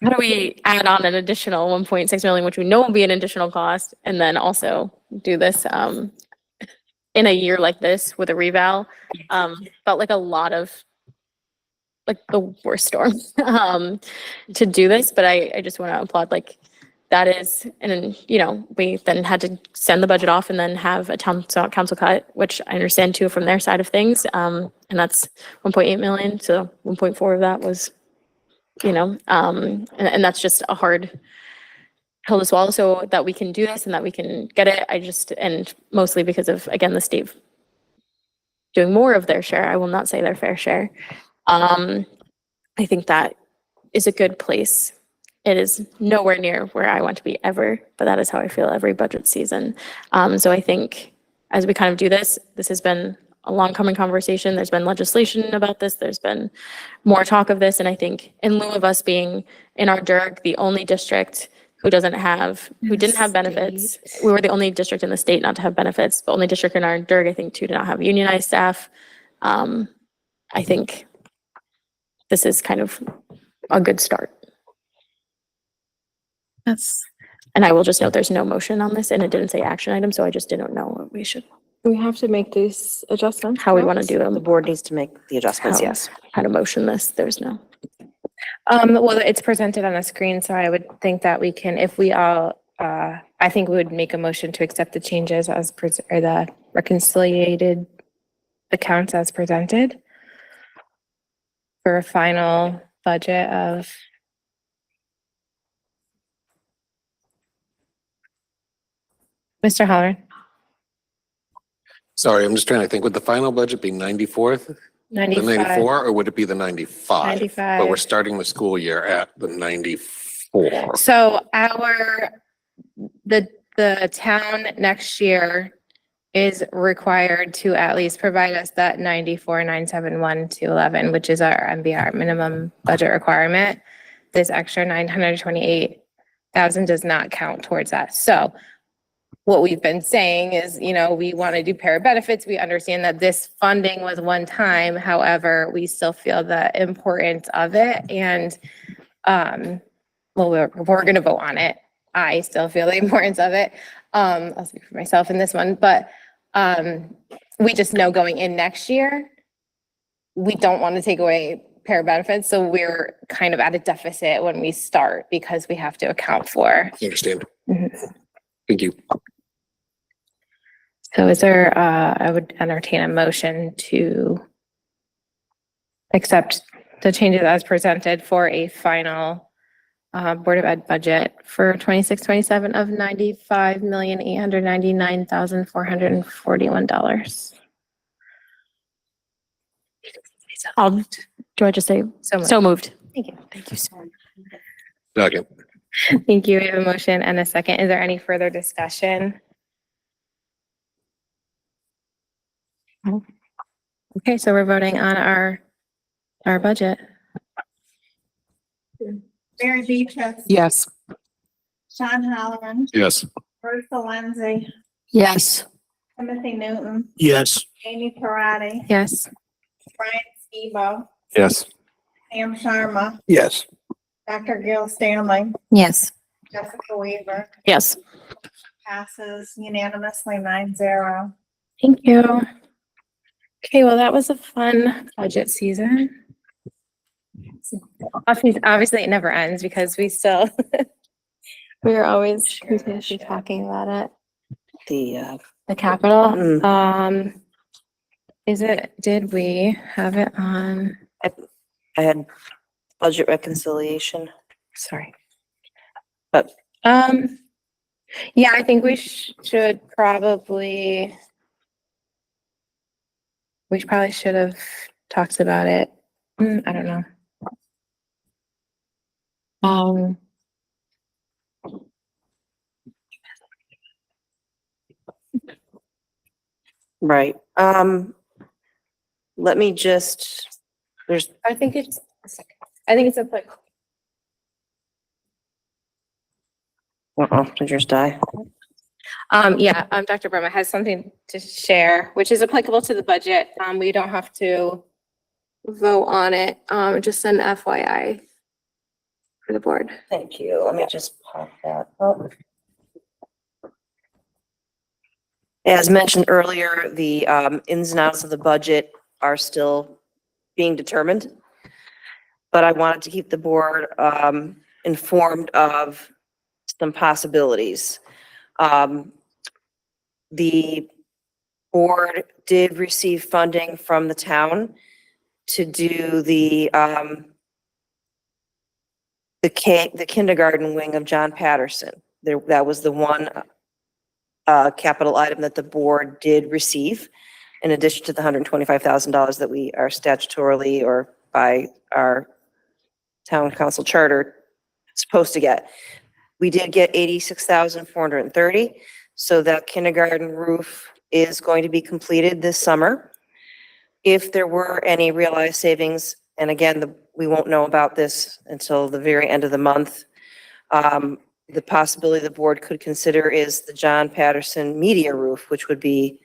how do we add on an additional 1.6 million, which we know will be an additional cost, and then also do this in a year like this with a reval. Felt like a lot of like the worst storm to do this, but I just want to applaud like that is, and then, you know, we then had to send the budget off and then have a council cut, which I understand too from their side of things. And that's 1.8 million. So 1.4 of that was, you know, and that's just a hard pill to swallow, so that we can do this and that we can get it. And mostly because of, again, the state doing more of their share. I will not say their fair share. I think that is a good place. It is nowhere near where I want to be ever, but that is how I feel every budget season. So I think as we kind of do this, this has been a long coming conversation. There's been legislation about this. There's been more talk of this. And I think in lieu of us being in our DIRG, the only district who didn't have benefits, we were the only district in the state not to have benefits, the only district in our DIRG, I think, too, to not have unionized staff. I think this is kind of a good start. And I will just note there's no motion on this, and it didn't say action item, so I just didn't know what we should. We have to make these adjustments. How we want to do them. The board needs to make the adjustments, How- yes. How to motion this, there's no. Well, it's presented on the screen, so I would think that we can, if we all, I think we would make a motion to accept the changes as, or the reconciliated accounts as presented for a final budget of Mr. Halloran. Sorry, I'm just trying to think, would the final budget be 94th? The 95. 94, or would it be the 95? 95. But we're starting the school year at the 94. So the town next year is required to at least provide us that 94,971,211, which is our MBR minimum budget requirement. This extra 928,000 does not count towards that. So what we've been saying is, you know, we want to do para benefits. We understand that this funding was one time. However, we still feel the importance of it. And, well, we're going to vote on it. I still feel the importance of it. I'll speak for myself in this one, but, we just know going in next year, we don't want to take away para benefits. So we're kind of at a deficit when we start because we have to account for. I understand. Mhm. Thank you. So is there, I would entertain a motion to accept the changes as presented for a final Board of Ed budget for 26-27 of $95,899,441. Do I just say, So so moved? Thank you. Thank you so much. Second. Thank you. We have a motion and a second. Is there any further discussion? Okay, so we're voting on our budget. Mary Beatrice. Yes. Sean Halloran. Yes. Bertha Lindsay. Yes. Timothy Newton. Yes. Amy Parati. Yes. Brian Skibo. Yes. Sam Sharma. Yes. Dr. Gil Stanley. Yes. Jessica Weaver. Yes. Passes unanimously 9-0. Thank you. Okay, well, that was a fun budget season. Obviously, it never ends because we still, we're always continuously talking about it. The capital, Mm. did we have it on? I had budget reconciliation. Sorry. But Yeah, I think we should probably, we probably should have talked about it. I don't know. Right. Let me just, I think it's applicable. Did yours die? Dr. Burma has something to share, which is applicable to the budget. We don't have to vote on it. Just an FYI for the board. Thank you. Let me just pop that up. As mentioned earlier, the ins and outs of the budget are still being determined. But I wanted to keep the board informed of some possibilities. The board did receive funding from the town to do the kindergarten wing of John Patterson. That was the one capital item that the board did receive, in addition to the $125,000 that we are statutorily or by our town council charter supposed to get. We did get $86,430, so that kindergarten roof is going to be completed this summer. If there were any realized savings, and again, we won't know about this until the very end of the month, the possibility the board could consider is the John Patterson media roof, which would be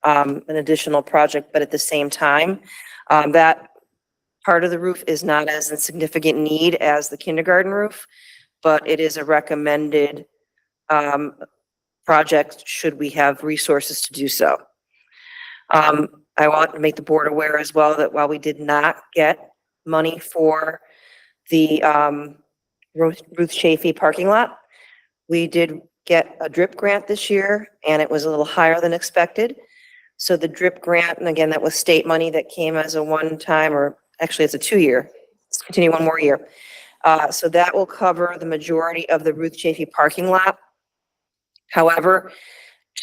an additional project, but at the same time, that part of the roof is not as in significant need as the kindergarten roof, but it is a recommended project should we have resources to do so. I want to make the board aware as well that while we did not get money for the Ruth Chafee parking lot, we did get a DRIP grant this year, and it was a little higher than expected. So the DRIP grant, and again, that was state money that came as a one-time, or actually it's a 2-year, let's continue one more year. So that will cover the majority of the Ruth Chafee parking lot. However,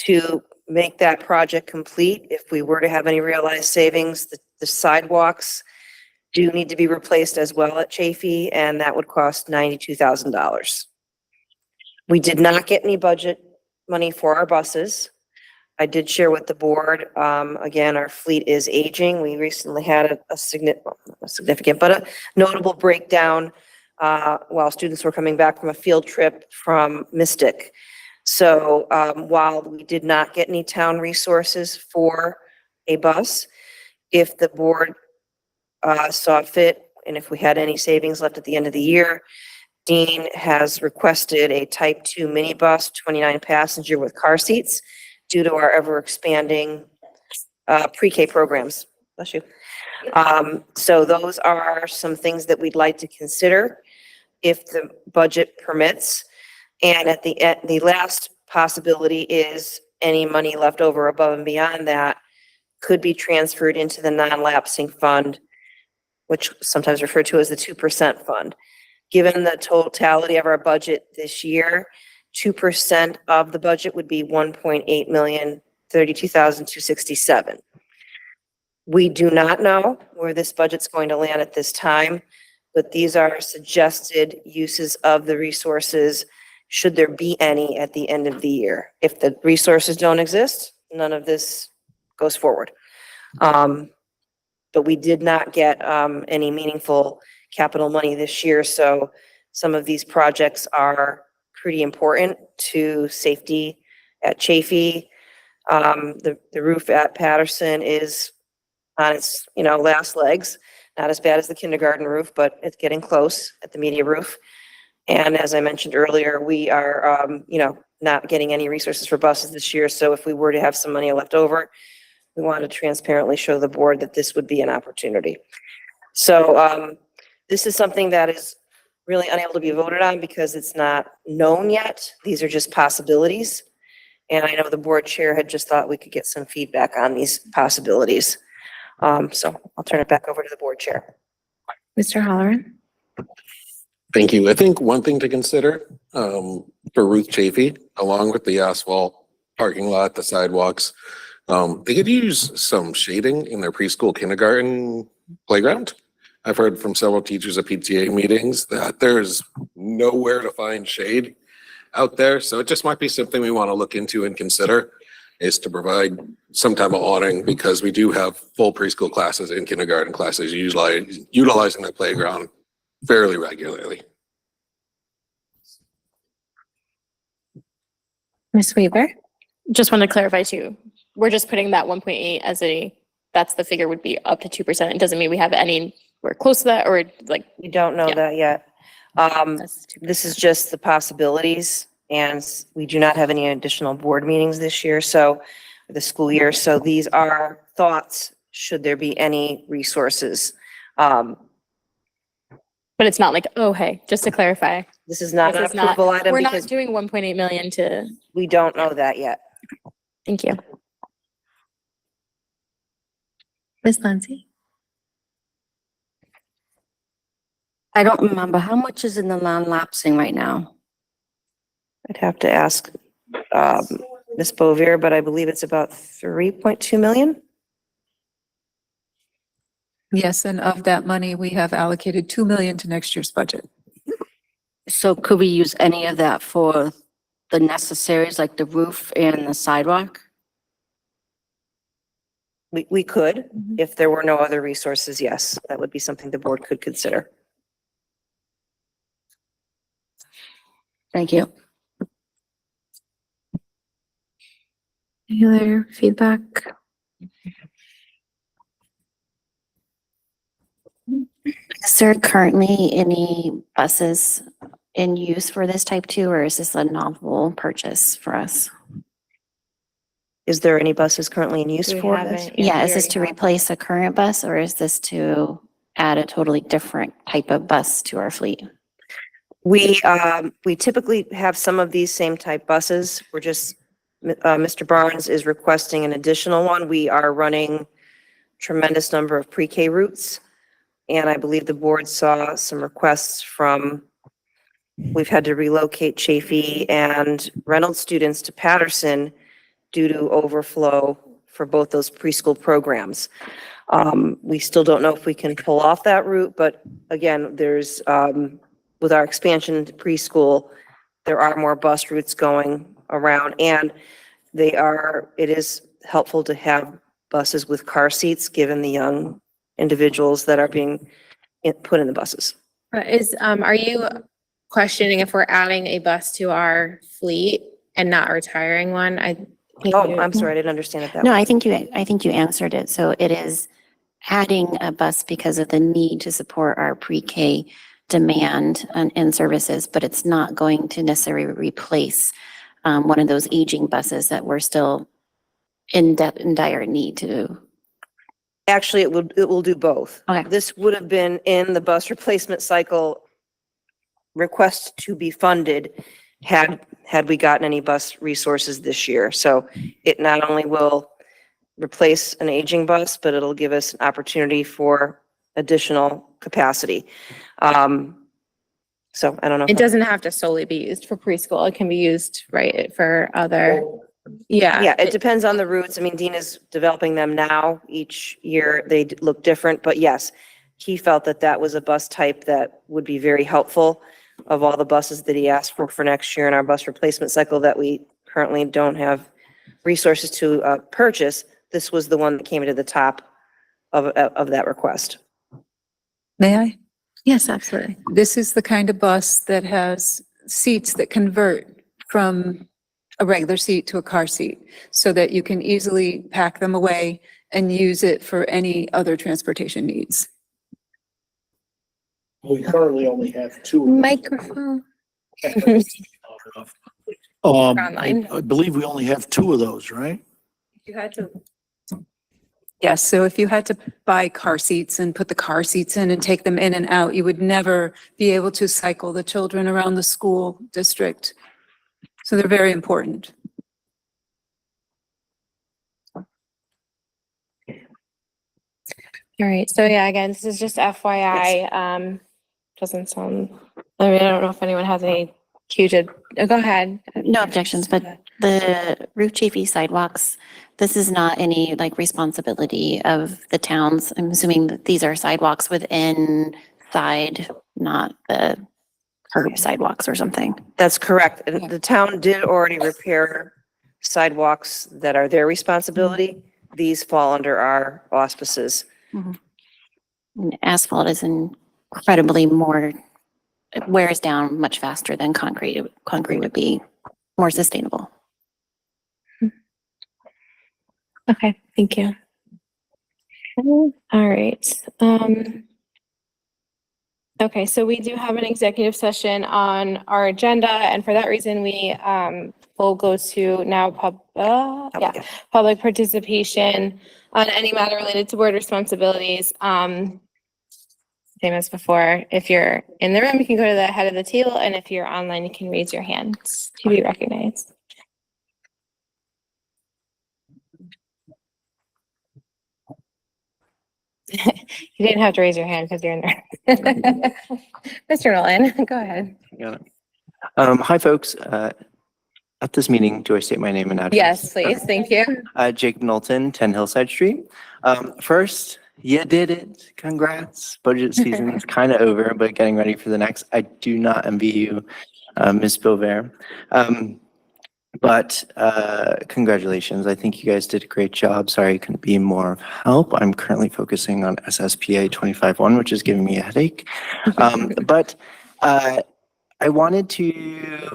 to make that project complete, if we were to have any realized savings, the sidewalks do need to be replaced as well at Chafee, and that would cost $92,000. We did not get any budget money for our buses. I did share with the board, again, our fleet is aging. We recently had a significant, but a notable breakdown while students were coming back from a field trip from Mystic. So while we did not get any town resources for a bus, if the board saw fit, and if we had any savings left at the end of the year, Dean has requested a type 2 minibus, 29 passenger with car seats, due to our ever expanding pre-K programs. Bless you. So those are some things that we'd like to consider if the budget permits. And at the last possibility is any money left over above and beyond that could be transferred into the non-lapsing fund, which sometimes referred to as the 2% fund. Given the totality of our budget this year, 2% of the budget would be $1,832,267. We do not know where this budget's going to land at this time, but these are suggested uses of the resources should there be any at the end of the year. If the resources don't exist, none of this goes forward. But we did not get any meaningful capital money this year, so some of these projects are pretty important to safety at Chafee. The roof at Patterson is on its last legs. Not as bad as the kindergarten roof, but it's getting close at the media roof. And as I mentioned earlier, we are not getting any resources for buses this year. So if we were to have some money left over, we want to transparently show the board that this would be an opportunity. So this is something that is really unable to be voted on because it's not known yet. These are just possibilities. And I know the board chair had just thought we could get some feedback on these possibilities. So I'll turn it back over to the board chair. Mr. Halloran? Thank you. I think one thing to consider for Ruth Chafee, along with the asphalt parking lot, the sidewalks, they could use some shading in their preschool kindergarten playground. I've heard from several teachers at PTA meetings that there's nowhere to find shade out there. So it just might be something we want to look into and consider, is to provide some type of awning, because we do have full preschool classes and kindergarten classes utilizing the playground fairly regularly. Ms. Weaver? Just want to clarify too, we're just putting that 1.8 as that's the figure would be up to 2%. It doesn't mean we have we're close to that or like. We don't know Yeah. that yet. This is just the possibilities, and we do not have any additional board meetings this year, so the school year. So these are thoughts, should there be any resources. But it's not like, oh, hey, just to clarify. This is not an This is not- approval item We're not because doing 1.8 million to, we don't know that yet. thank you. Ms. Lindsay? I don't remember. How much is in the non-lapsing right now? I'd have to ask Ms. Bovier, but I believe it's about 3.2 million. Yes, and of that money, we have allocated 2 million to next year's budget. So could we use any of that for the necessaries like the roof and the sidewalk? We could, if there were no other resources, yes, that would be something the board could consider. Thank you. Any other feedback? Is there currently any buses in use for this type 2, or is this a novel purchase for us? Is there any buses currently in use We for haven't this? yet. Yeah, We is this already to have. replace a current bus, or is this to add a totally different type of bus to our fleet? We typically have some of these same type buses. We're just, Mr. Barnes is requesting an additional one. We are running tremendous number of pre-K routes. And I believe the board saw some requests from, we've had to relocate Chafee and Reynolds students to Patterson due to overflow for both those preschool programs. We still don't know if we can pull off that route, but again, there's, with our expansion to preschool, there are more bus routes going around, and it is helpful to have buses with car seats, given the young individuals that are being put in the buses. Are you questioning if we're adding a bus to our fleet and not retiring one? Oh, I'm sorry, I didn't understand it that No, way. I think you answered it. So it is adding a bus because of the need to support our pre-K demand and services, but it's not going to necessarily replace one of those aging buses that we're still in dire need to. Actually, it will do both. Okay. This would have been in the bus replacement cycle request to be funded had we gotten any bus resources this year. So it not only will replace an aging bus, but it'll give us an opportunity for additional capacity. So I don't know. It doesn't have to solely be used for preschool. It can be used, right, for other, yeah. Yeah, it depends on the routes. I mean, Dean is developing them now. Each year they look different, but yes, he felt that that was a bus type that would be very helpful of all the buses that he asked for next year in our bus replacement cycle that we currently don't have resources to purchase. This was the one that came to the top of that request. May I? Yes, absolutely. This is the kind of bus that has seats that convert from a regular seat to a car seat so that you can easily pack them away and use it for any other transportation needs. We currently only have two. Microphone. I believe we only have two of those, right? You had to. Yes, so if you had to buy car seats and put the car seats in and take them in and out, you would never be able to cycle the children around the school district. So they're very important. All right, so yeah, again, this is just FYI. Doesn't sound, I mean, I don't know if anyone has any huge, go ahead. No objections, but the roof Chafee sidewalks, this is not any like responsibility of the towns. I'm assuming that these are sidewalks within side, not the curb sidewalks or something. That's correct. And the town did already repair sidewalks that are their responsibility. These fall under our auspices. And asphalt is incredibly more, it wears down much faster than concrete. Concrete would be more sustainable. Okay, thank you. All right. Okay, so we do have an executive session on our agenda, and for that reason, we will go to now public participation on any matter related to board responsibilities. Same as before. If you're in the room, you can go to the head of the table, and if you're online, you can raise your hand to be recognized. You didn't have to raise your hand because you're in there. Mr. Nolan, go ahead. Got it. Hi, folks. At this meeting, do I state my name and address? Yes, please. Thank you. Jake Knowlton, 10 Hillside Street. First, you did it. Congrats. Budget season is kind of over, but getting ready for the next. I do not envy you, Ms. Bover. But congratulations. I think you guys did a great job. Sorry I couldn't be more of help. I'm currently focusing on SSPA 25-1, which is giving me a headache. But I wanted to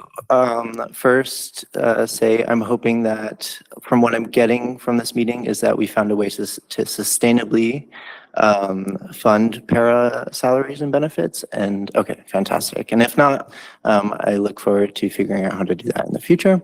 first say I'm hoping that from what I'm getting from this meeting is that we found a way to sustainably fund para salaries and benefits. And okay, fantastic. And if not, I look forward to figuring out how to do that in the future.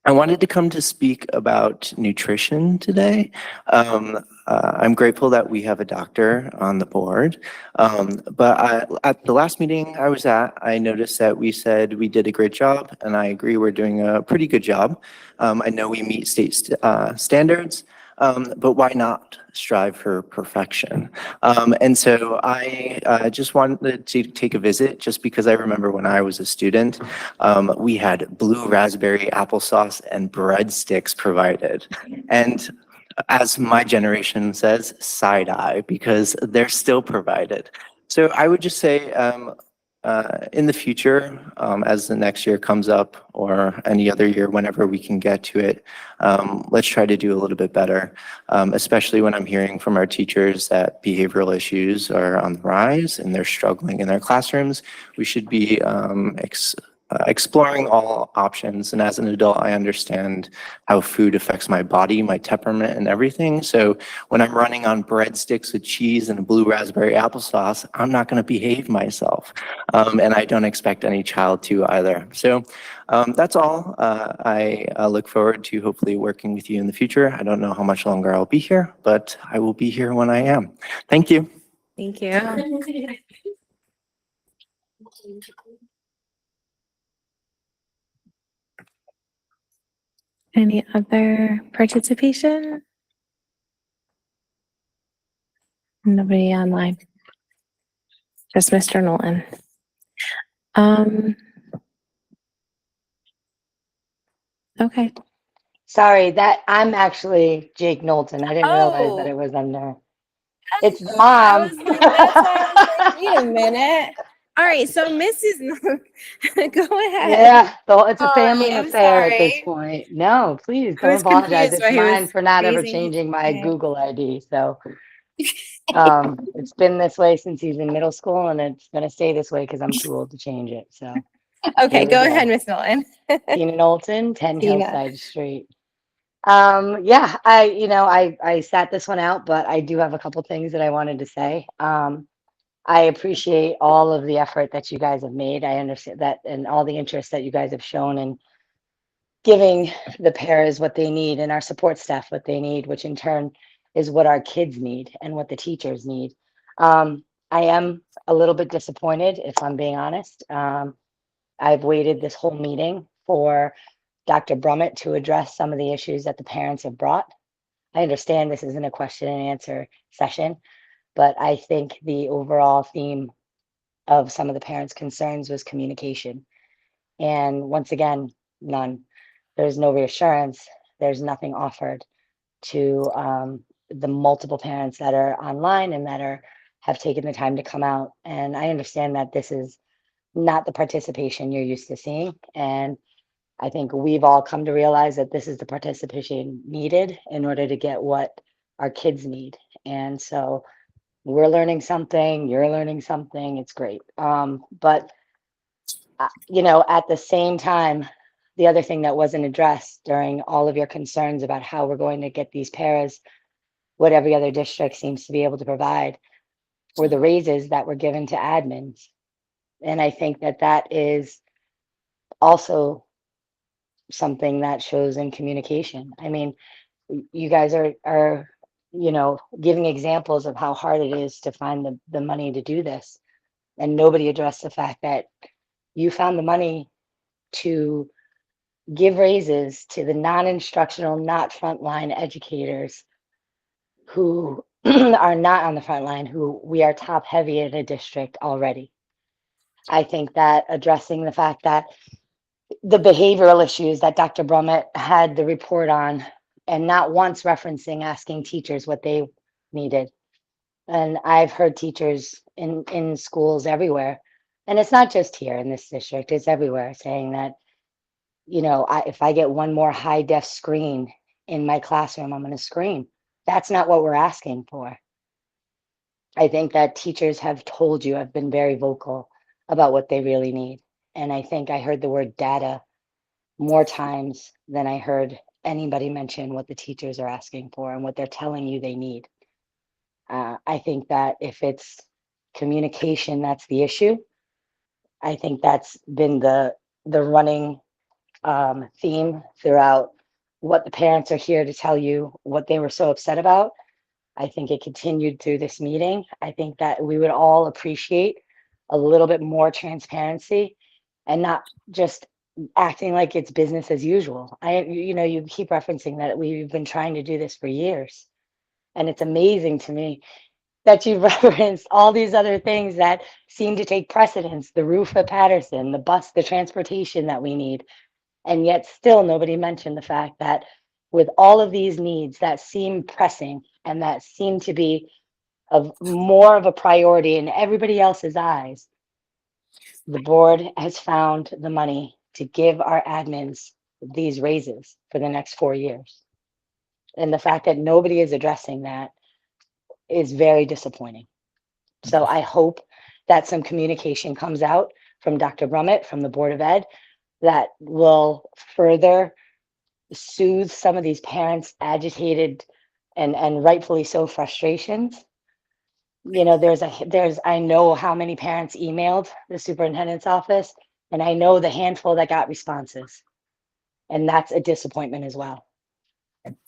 I wanted to come to speak about nutrition today. I'm grateful that we have a doctor on the board. But at the last meeting I was at, I noticed that we said we did a great job, and I agree we're doing a pretty good job. I know we meet state standards, but why not strive for perfection? And so I just wanted to take a visit just because I remember when I was a student, we had blue raspberry applesauce and breadsticks provided. And as my generation says, side eye, because they're still provided. So I would just say, in the future, as the next year comes up or any other year, whenever we can get to it, let's try to do a little bit better, especially when I'm hearing from our teachers that behavioral issues are on the rise and they're struggling in their classrooms. We should be exploring all options. And as an adult, I understand how food affects my body, my temperament, and everything. So when I'm running on breadsticks with cheese and a blue raspberry applesauce, I'm not going to behave myself. And I don't expect any child to either. So that's all. I look forward to hopefully working with you in the future. I don't know how much longer I'll be here, but I will be here when I am. Thank you. Thank you. Any other participation? Nobody online. Just Mr. Nolan. Okay. Sorry, that I'm actually Jake Knowlton. I didn't realize that it was under. It's the I mom. was like, that's why I was like, wait a minute. All right, so Mrs. Go ahead. Yeah, so it's a family I'm affair at this sorry. point. No, please I don't was apologize. confused It's why he mine was for not ever raising his changing my hand. Google ID. So it's been this way since he's in middle school, and it's gonna stay this way because I'm too old to change it. So Okay, here we go ahead, Miss Nolan. Tina Knowlton, 10 Tina. Hillside Street. Yeah, I sat this one out, but I do have a couple things that I wanted to say. I appreciate all of the effort that you guys have made. I understand that, and all the interest that you guys have shown in giving the paras what they need and our support staff what they need, which in turn is what our kids need and what the teachers need. I am a little bit disappointed, if I'm being honest. I've waited this whole meeting for Dr. Brummett to address some of the issues that the parents have brought. I understand this isn't a question and answer session, but I think the overall theme of some of the parents' concerns was communication. And once again, none. There's no reassurance. There's nothing offered to the multiple parents that are online and that have taken the time to come out. And I understand that this is not the participation you're used to seeing. And I think we've all come to realize that this is the participation needed in order to get what our kids need. And so we're learning something, you're learning something, it's great. But at the same time, the other thing that wasn't addressed during all of your concerns about how we're going to get these paras, what every other district seems to be able to provide, were the raises that were given to admins. And I think that that is also something that shows in communication. I mean, you guys are, you know, giving examples of how hard it is to find the money to do this. And nobody addressed the fact that you found the money to give raises to the non-instructional, not frontline educators who are not on the front line, who we are top heavy in a district already. I think that addressing the fact that the behavioral issues that Dr. Brummett had the report on, and not once referencing asking teachers what they needed. And I've heard teachers in schools everywhere, and it's not just here in this district, it's everywhere, saying that, you know, if I get one more high def screen in my classroom, I'm going to scream. That's not what we're asking for. I think that teachers have told you, have been very vocal about what they really need. And I think I heard the word data more times than I heard anybody mention what the teachers are asking for and what they're telling you they need. I think that if it's communication, that's the issue. I think that's been the running theme throughout what the parents are here to tell you what they were so upset about. I think it continued through this meeting. I think that we would all appreciate a little bit more transparency and not just acting like it's business as usual. You know, you keep referencing that we've been trying to do this for years. And it's amazing to me that you've referenced all these other things that seem to take precedence, the roof at Patterson, the bus, the transportation that we need. And yet still nobody mentioned the fact that with all of these needs that seem pressing and that seem to be of more of a priority in everybody else's eyes, the board has found the money to give our admins these raises for the next 4 years. And the fact that nobody is addressing that is very disappointing. So I hope that some communication comes out from Dr. Brummett, from the Board of Ed, that will further soothe some of these parents' agitated and rightfully so frustrations. You know, I know how many parents emailed the superintendent's office, and I know the handful that got responses. And that's a disappointment as well.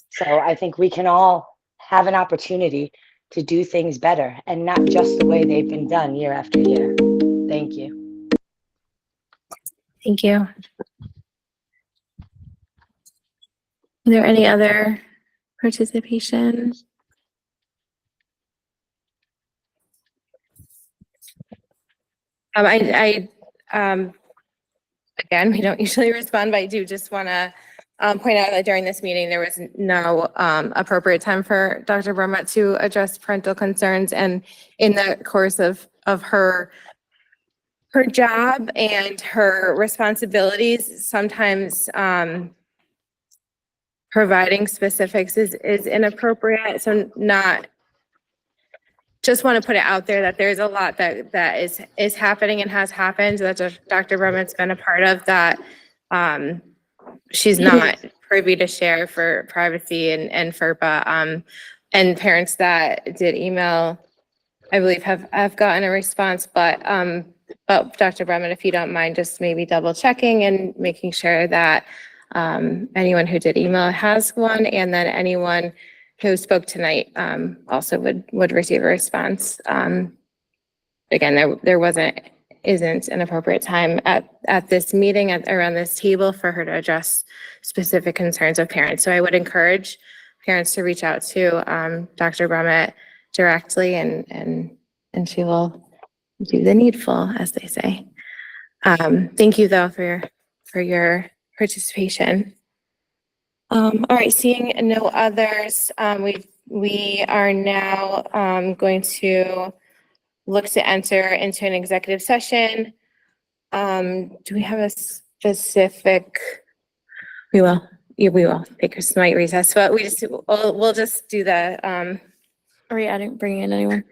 So I think we can all have an opportunity to do things better and not just the way they've been done year after year. Thank you. Thank you. Are there any other participation? Again, we don't usually respond, but I do just want to point out that during this meeting, there was no appropriate time for Dr. Brummett to address parental concerns. And in the course of her job and her responsibilities, sometimes providing specifics is inappropriate. So just want to put it out there that there's a lot that is happening and has happened that Dr. Brummett's been a part of that she's not privy to share for privacy and FERPA. And parents that did email, I believe have gotten a response, but Dr. Brummett, if you don't mind, just maybe double checking and making sure that anyone who did email has one, and then anyone who spoke tonight also would receive a response. Again, there isn't an appropriate time at this meeting around this table for her to address specific concerns of parents. So I would encourage parents to reach out to Dr. Brummett directly, and she will do the needful, as they say. Thank you though for your participation. All right, seeing no others, we are now going to look to enter into an executive session. Do we have a specific? We will. Yeah, we will take a slight recess, but we'll just do the. Are we bringing in anyone?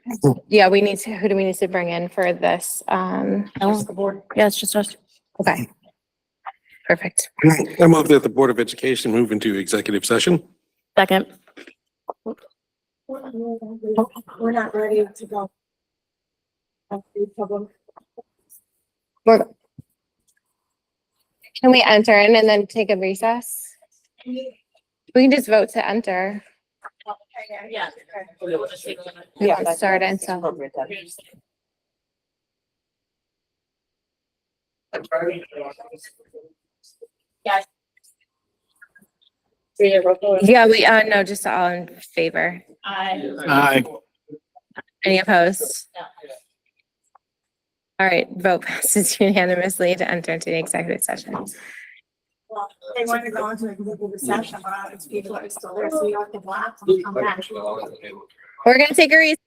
Yeah, we need to. Who do we need to bring in for this? The board. Yeah, it's just us. Okay. Perfect. I move that the Board of Education move into executive session. Second. We're not ready to go. We're- Can we enter in and then take a recess? We can just vote to enter. Yeah. We can start and so. Yeah, no, just all in favor. Aye. Any opposed? All right, vote passes unanimously to enter into the executive session. They want to go into executive session, but it's people are still there, so you have to block and come back. We're gonna take a recess.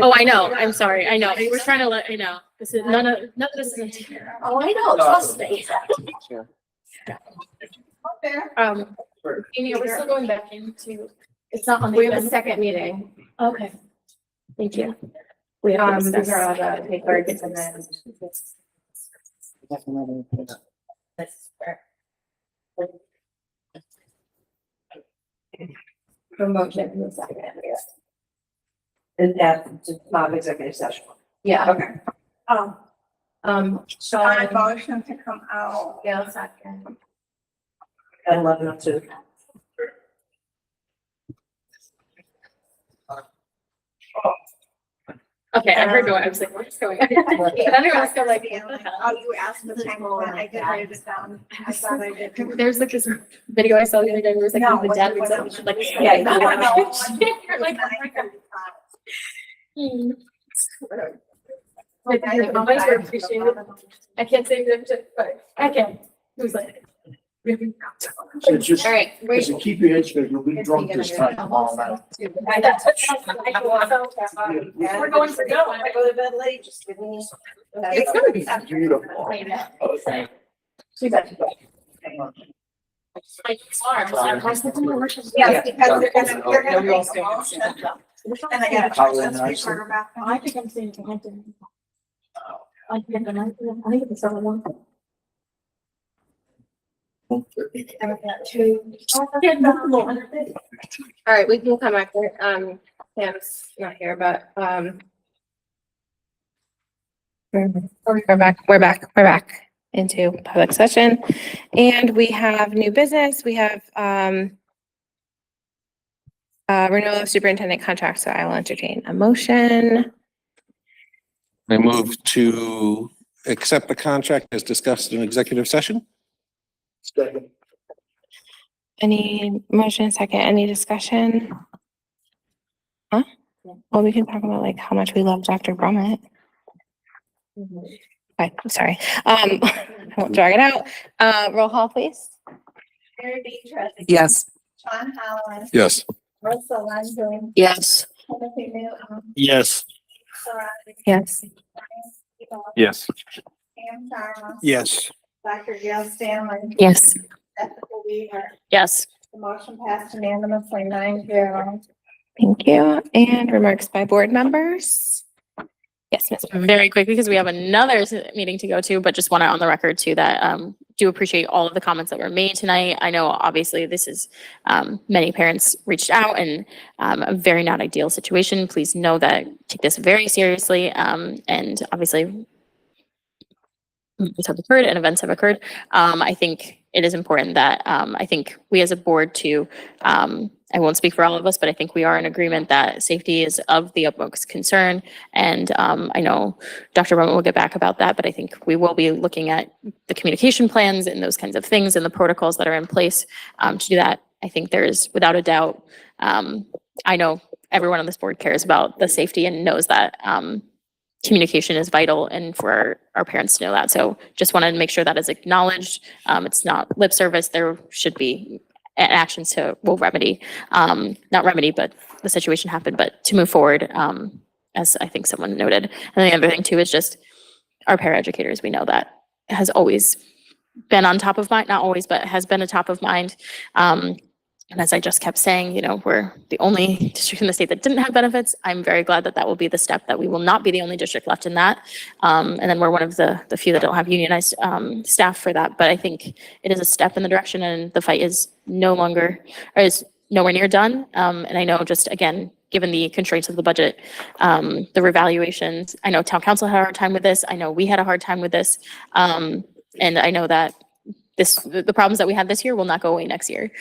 Oh, I know. I'm sorry. I know. We're trying to let, I know. This is none of this is. Oh, I know. Trust me. Amy, we're still going back into, it's not on the. We have a second meeting. Okay. Thank you. These are all the papers and then. Promotion in the second. Is that just not executive session? Yeah. Okay. Sean. Motion to come out. Gail second. At 11:02. Okay, I heard going. I was like, what's going on? But everyone's still like, Oh, you asked the time when I did write it down. I thought I did. there's like this video I saw the other day where it was like, No, the dad was wasn't- like, we should like. Yeah, you know, You're like, Like, I always appreciate it. I can't say that, but I can. It was like. So just, All right, wait. so keep your head straight, you'll be drunk this time. We're going for go. I go to bed late, just give me. It's gonna be beautiful. She's actually. Like, Yes, because they're gonna make a motion. And I gotta check this before back. I think I'm saying to Hampton. I think it's the one. All right, we can come back there. Sam's not here, but, we're back into public session. And we have new business. We have, renewal of superintendent contract, so I will entertain a motion. I move to accept the contract as discussed in executive session. Any motion, second, any discussion? Huh? Well, we can talk about like how much we love Dr. Brummett. Okay, I'm sorry. I won't drag it out. Roll call, please. Mary Beatrice. Yes. Sean Holland. Yes. Marissa London. Yes. Timothy Newton. Yes. Yes. Yes. Pam Charles. Yes. Dr. Gail Stanley. Yes. Jessica Weaver. Yes. The motion passed unanimously 9-0. Thank you. And remarks by board members? Yes, Ms. Very quick, because we have another meeting to go to, but just want to on the record too that do appreciate all of the comments that were made tonight. I know obviously this is many parents reached out and a very not ideal situation. Please know that take this very seriously and obviously things have occurred and events have occurred. I think it is important that I think we as a board to I won't speak for all of us, but I think we are in agreement that safety is of the utmost concern. And I know Dr. Roman will get back about that, but I think we will be looking at the communication plans and those kinds of things and the protocols that are in place to do that. I think there is, without a doubt, I know everyone on this board cares about the safety and knows that communication is vital and for our parents to know that. So just wanted to make sure that is acknowledged. It's not lip service. There should be actions to, will remedy, not remedy, but the situation happened, but to move forward, as I think someone noted. And the other thing too is just our paraeducators. We know that has always been on top of mind, not always, but has been a top of mind. And as I just kept saying, you know, we're the only district in the state that didn't have benefits. I'm very glad that that will be the step, that we will not be the only district left in that. And then we're one of the few that don't have unionized staff for that. But I think it is a step in the direction, and the fight is no longer, or is nowhere near done. And I know just, again, given the constraints of the budget, the revaluations, I know town council had a hard time with this. I know we had a hard time with this. And I know that the problems that we had this year will not go away next year.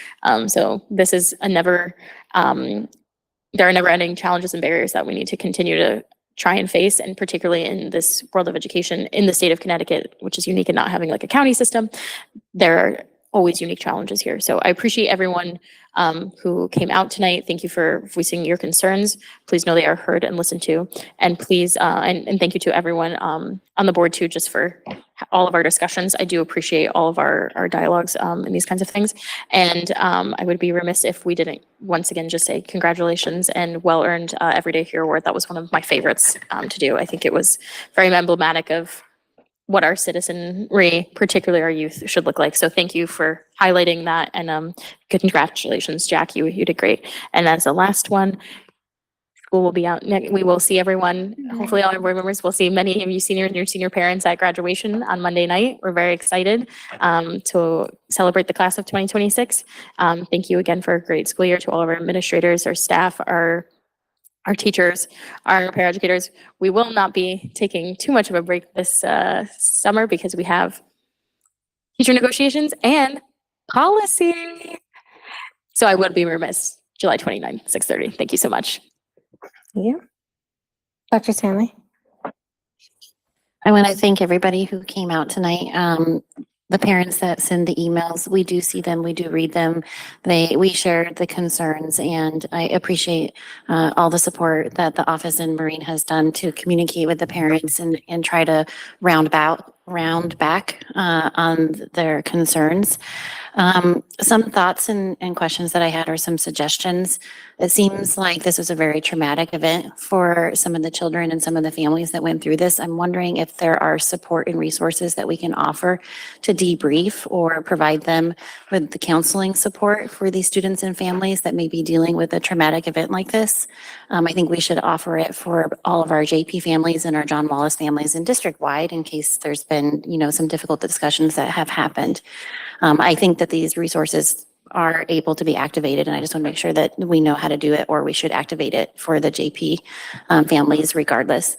So this is a never, there are never ending challenges and barriers that we need to continue to try and face. And particularly in this world of education in the state of Connecticut, which is unique in not having like a county system, there always unique challenges here. So I appreciate everyone who came out tonight. Thank you for voicing your concerns. Please know they are heard and listened to. And please, and thank you to everyone on the board too, just for all of our discussions. I do appreciate all of our dialogues and these kinds of things. And I would be remiss if we didn't once again just say congratulations and well-earned Everyday Hero Award. That was one of my favorites to do. I think it was very emblematic of what our citizenry, particularly our youth, should look like. So thank you for highlighting that, and congratulations, Jack. You did great. And as the last one, school will be out. We will see everyone. Hopefully, all our board members will see many of you seniors and your senior parents at graduation on Monday night. We're very excited to celebrate the class of 2026. Thank you again for a great school year to all of our administrators, our staff, our teachers, our paraeducators. We will not be taking too much of a break this summer because we have teacher negotiations and policy. So I would be remiss. July 29th, 6:30. Thank you so much. Yeah. Dr. Stanley? I want to thank everybody who came out tonight. The parents that send the emails, we do see them, we do read them. We share the concerns, and I appreciate all the support that the office in Marine has done to communicate with the parents and try to round back on their concerns. Some thoughts and questions that I had, or some suggestions. It seems like this was a very traumatic event for some of the children and some of the families that went through this. I'm wondering if there are support and resources that we can offer to debrief or provide them with the counseling support for these students and families that may be dealing with a traumatic event like this. I think we should offer it for all of our JP families and our John Wallace families and district-wide in case there's been, some difficult discussions that have happened. I think that these resources are able to be activated, and I just want to make sure that we know how to do it, or we should activate it for the JP families regardless.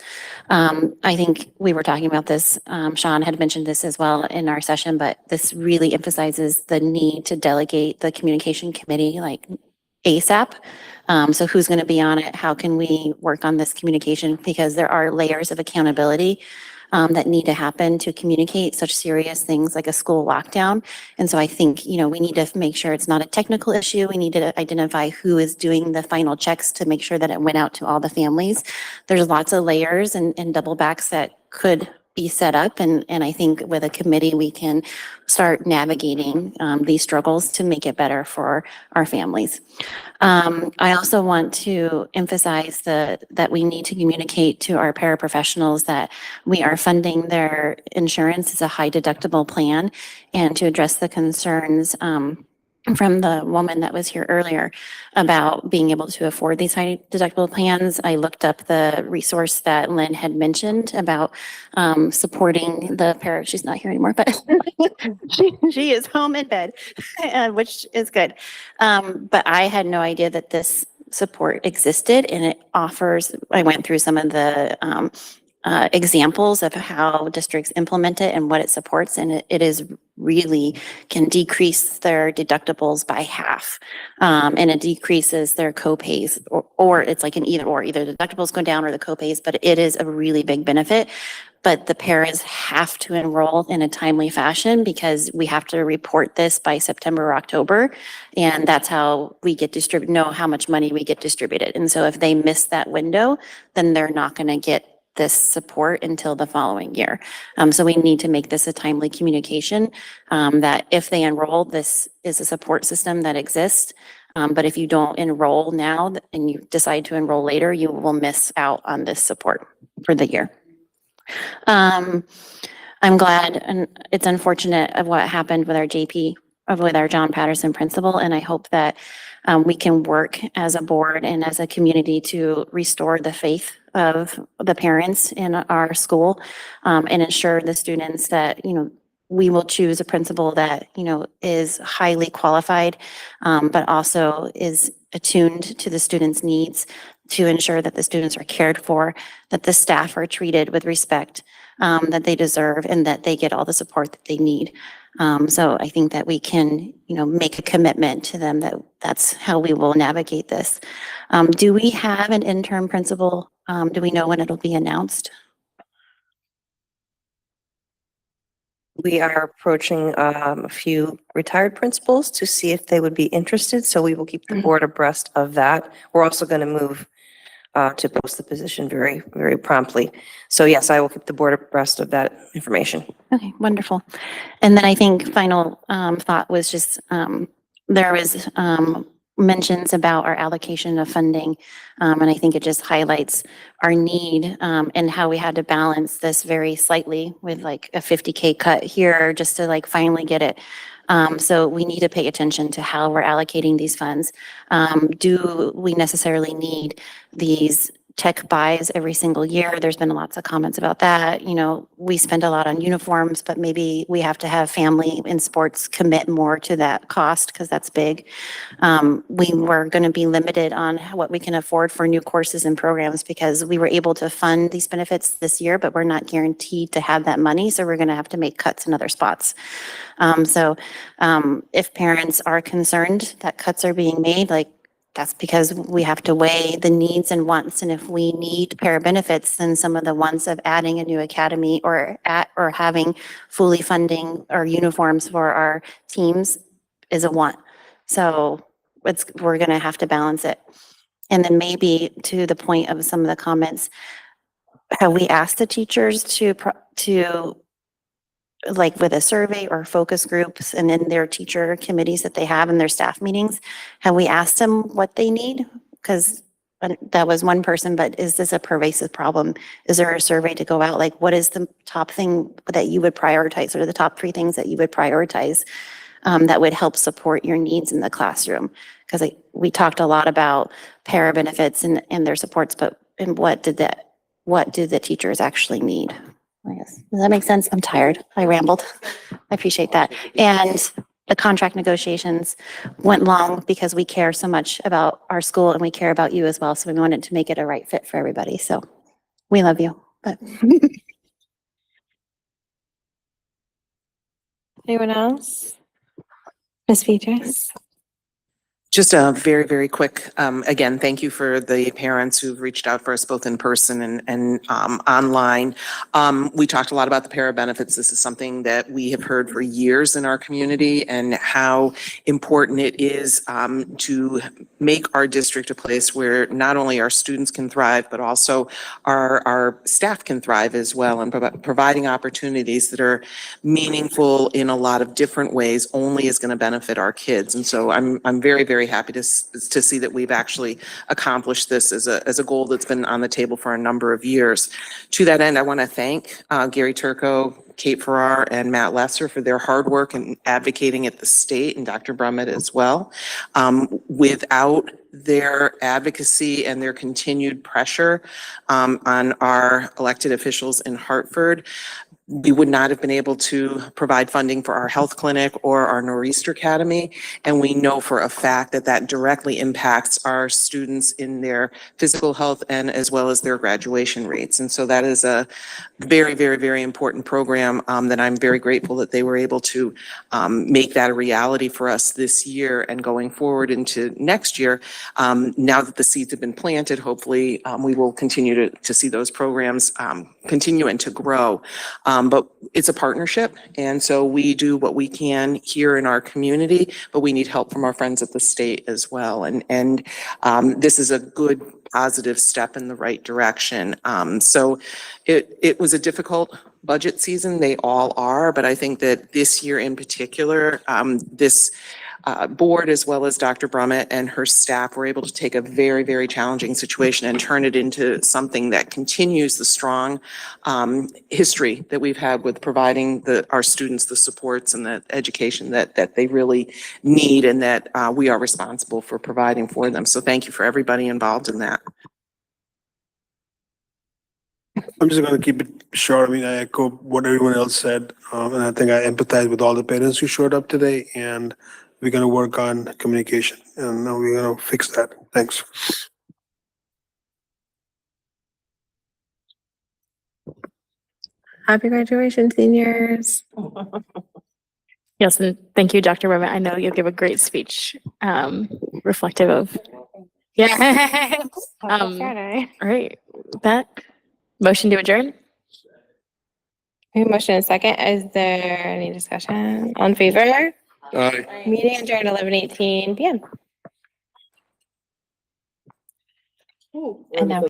I think we were talking about this, Sean had mentioned this as well in our session, but this really emphasizes the need to delegate the communication committee like ASAP. So who's going to be on it? How can we work on this communication? Because there are layers of accountability that need to happen to communicate such serious things like a school lockdown. And so I think, we need to make sure it's not a technical issue. We need to identify who is doing the final checks to make sure that it went out to all the families. There's lots of layers and double backs that could be set up. And I think with a committee, we can start navigating these struggles to make it better for our families. I also want to emphasize that we need to communicate to our paraprofessionals that we are funding their insurance as a high deductible plan, and to address the concerns from the woman that was here earlier about being able to afford these high deductible plans. I looked up the resource that Lynn had mentioned about supporting the she's not here anymore, but she is home in bed, which is good. But I had no idea that this support existed, and it offers, I went through some of the examples of how districts implement it and what it supports, and it is really can decrease their deductibles by half, and it decreases their copays, or it's like an either deductibles go down or the copays, but it is a really big benefit. But the parents have to enroll in a timely fashion because we have to report this by September or October. And that's how we get know how much money we get distributed. And so if they miss that window, then they're not going to get this support until the following year. So we need to make this a timely communication that if they enroll, this is a support system that exists. But if you don't enroll now and you decide to enroll later, you will miss out on this support for the year. I'm glad, and it's unfortunate of what happened with our with our John Patterson principal, and I hope that we can work as a board and as a community to restore the faith of the parents in our school, and ensure the students that, we will choose a principal that, is highly qualified, but also is attuned to the students' needs, to ensure that the students are cared for, that the staff are treated with respect that they deserve, and that they get all the support that they need. So I think that we can, make a commitment to them that that's how we will navigate this. Do we have an interim principal? Do we know when it'll be announced? we are approaching a few retired principals to see if they would be interested, so we will keep the board abreast of that. We're also going to move to post the position very, very promptly. So yes, I will keep the board abreast of that information. Okay, wonderful. And then I think final thought was just, there was mentions about our allocation of funding. And I think it just highlights our need and how we had to balance this very slightly with like a 50K cut here just to like finally get it. So we need to pay attention to how we're allocating these funds. Do we necessarily need these tech buys every single year? There's been lots of comments about that. You know, we spend a lot on uniforms, but maybe we have to have family in sports commit more to that cost because that's big. We were going to be limited on what we can afford for new courses and programs because we were able to fund these benefits this year, but we're not guaranteed to have that money. So we're going to have to make cuts in other spots. If parents are concerned that cuts are being made, like that's because we have to weigh the needs and wants. And if we need para benefits, then some of the wants of adding a new academy or having fully funding or uniforms for our teams is a want. So we're going to have to balance it. And then maybe to the point of some of the comments, have we asked the teachers to like with a survey or focus groups and in their teacher committees that they have in their staff meetings, have we asked them what they need? Because that was one person, but is this a pervasive problem? Is there a survey to go out? Like, what is the top thing that you would prioritize? What are the top 3 things that you would prioritize that would help support your needs in the classroom? Because we talked a lot about para benefits and their supports, but what do the teachers actually need? I guess. Does that make sense? I'm tired. I rambled. I appreciate that. And the contract negotiations went long because we care so much about our school and we care about you as well. So we wanted to make it a right fit for everybody. So we love you. But Anyone else? Ms. Peters? Just a very, very quick, again, thank you for the parents who've reached out for us both in person and online. We talked a lot about the para benefits. This is something that we have heard for years in our community and how important it is to make our district a place where not only our students can thrive, but also our staff can thrive as well, and providing opportunities that are meaningful in a lot of different ways only is going to benefit our kids. And so I'm very, very happy to see that we've actually accomplished this as a goal that's been on the table for a number of years. To that end, I want to thank Gary Turco, Kate Farrar, and Matt Lesser for their hard work and advocating at the state, and Dr. Brummett as well. Without their advocacy and their continued pressure on our elected officials in Hartford, we would not have been able to provide funding for our health clinic or our Nor'easter Academy. And we know for a fact that that directly impacts our students in their physical health and as well as their graduation rates. And so that is a very, very, very important program that I'm very grateful that they were able to make that a reality for us this year and going forward into next year. Now that the seeds have been planted, hopefully we will continue to see those programs continue and to grow. But it's a partnership. And so we do what we can here in our community, but we need help from our friends at the state as well. And this is a good positive step in the right direction. So it was a difficult budget season. They all are, but I think that this year in particular, this board as well as Dr. Brummett and her staff were able to take a very, very challenging situation and turn it into something that continues the strong history that we've had with providing our students the supports and the education that they really need and that we are responsible for providing for them. So thank you for everybody involved in that. I'm just going to keep it short. I mean, I echo what everyone else said. And I think I empathize with all the parents who showed up today, and we're going to work on communication and we're going to fix that. Thanks. Happy graduation, seniors. Yes, and thank you, Dr. Brummett. I know you'll give a great speech, reflective of. Yeah. All right. That motion to adjourn. We have a motion and a second. Is there any discussion? On favor? Aye. Meeting adjourned 11:18 PM. And now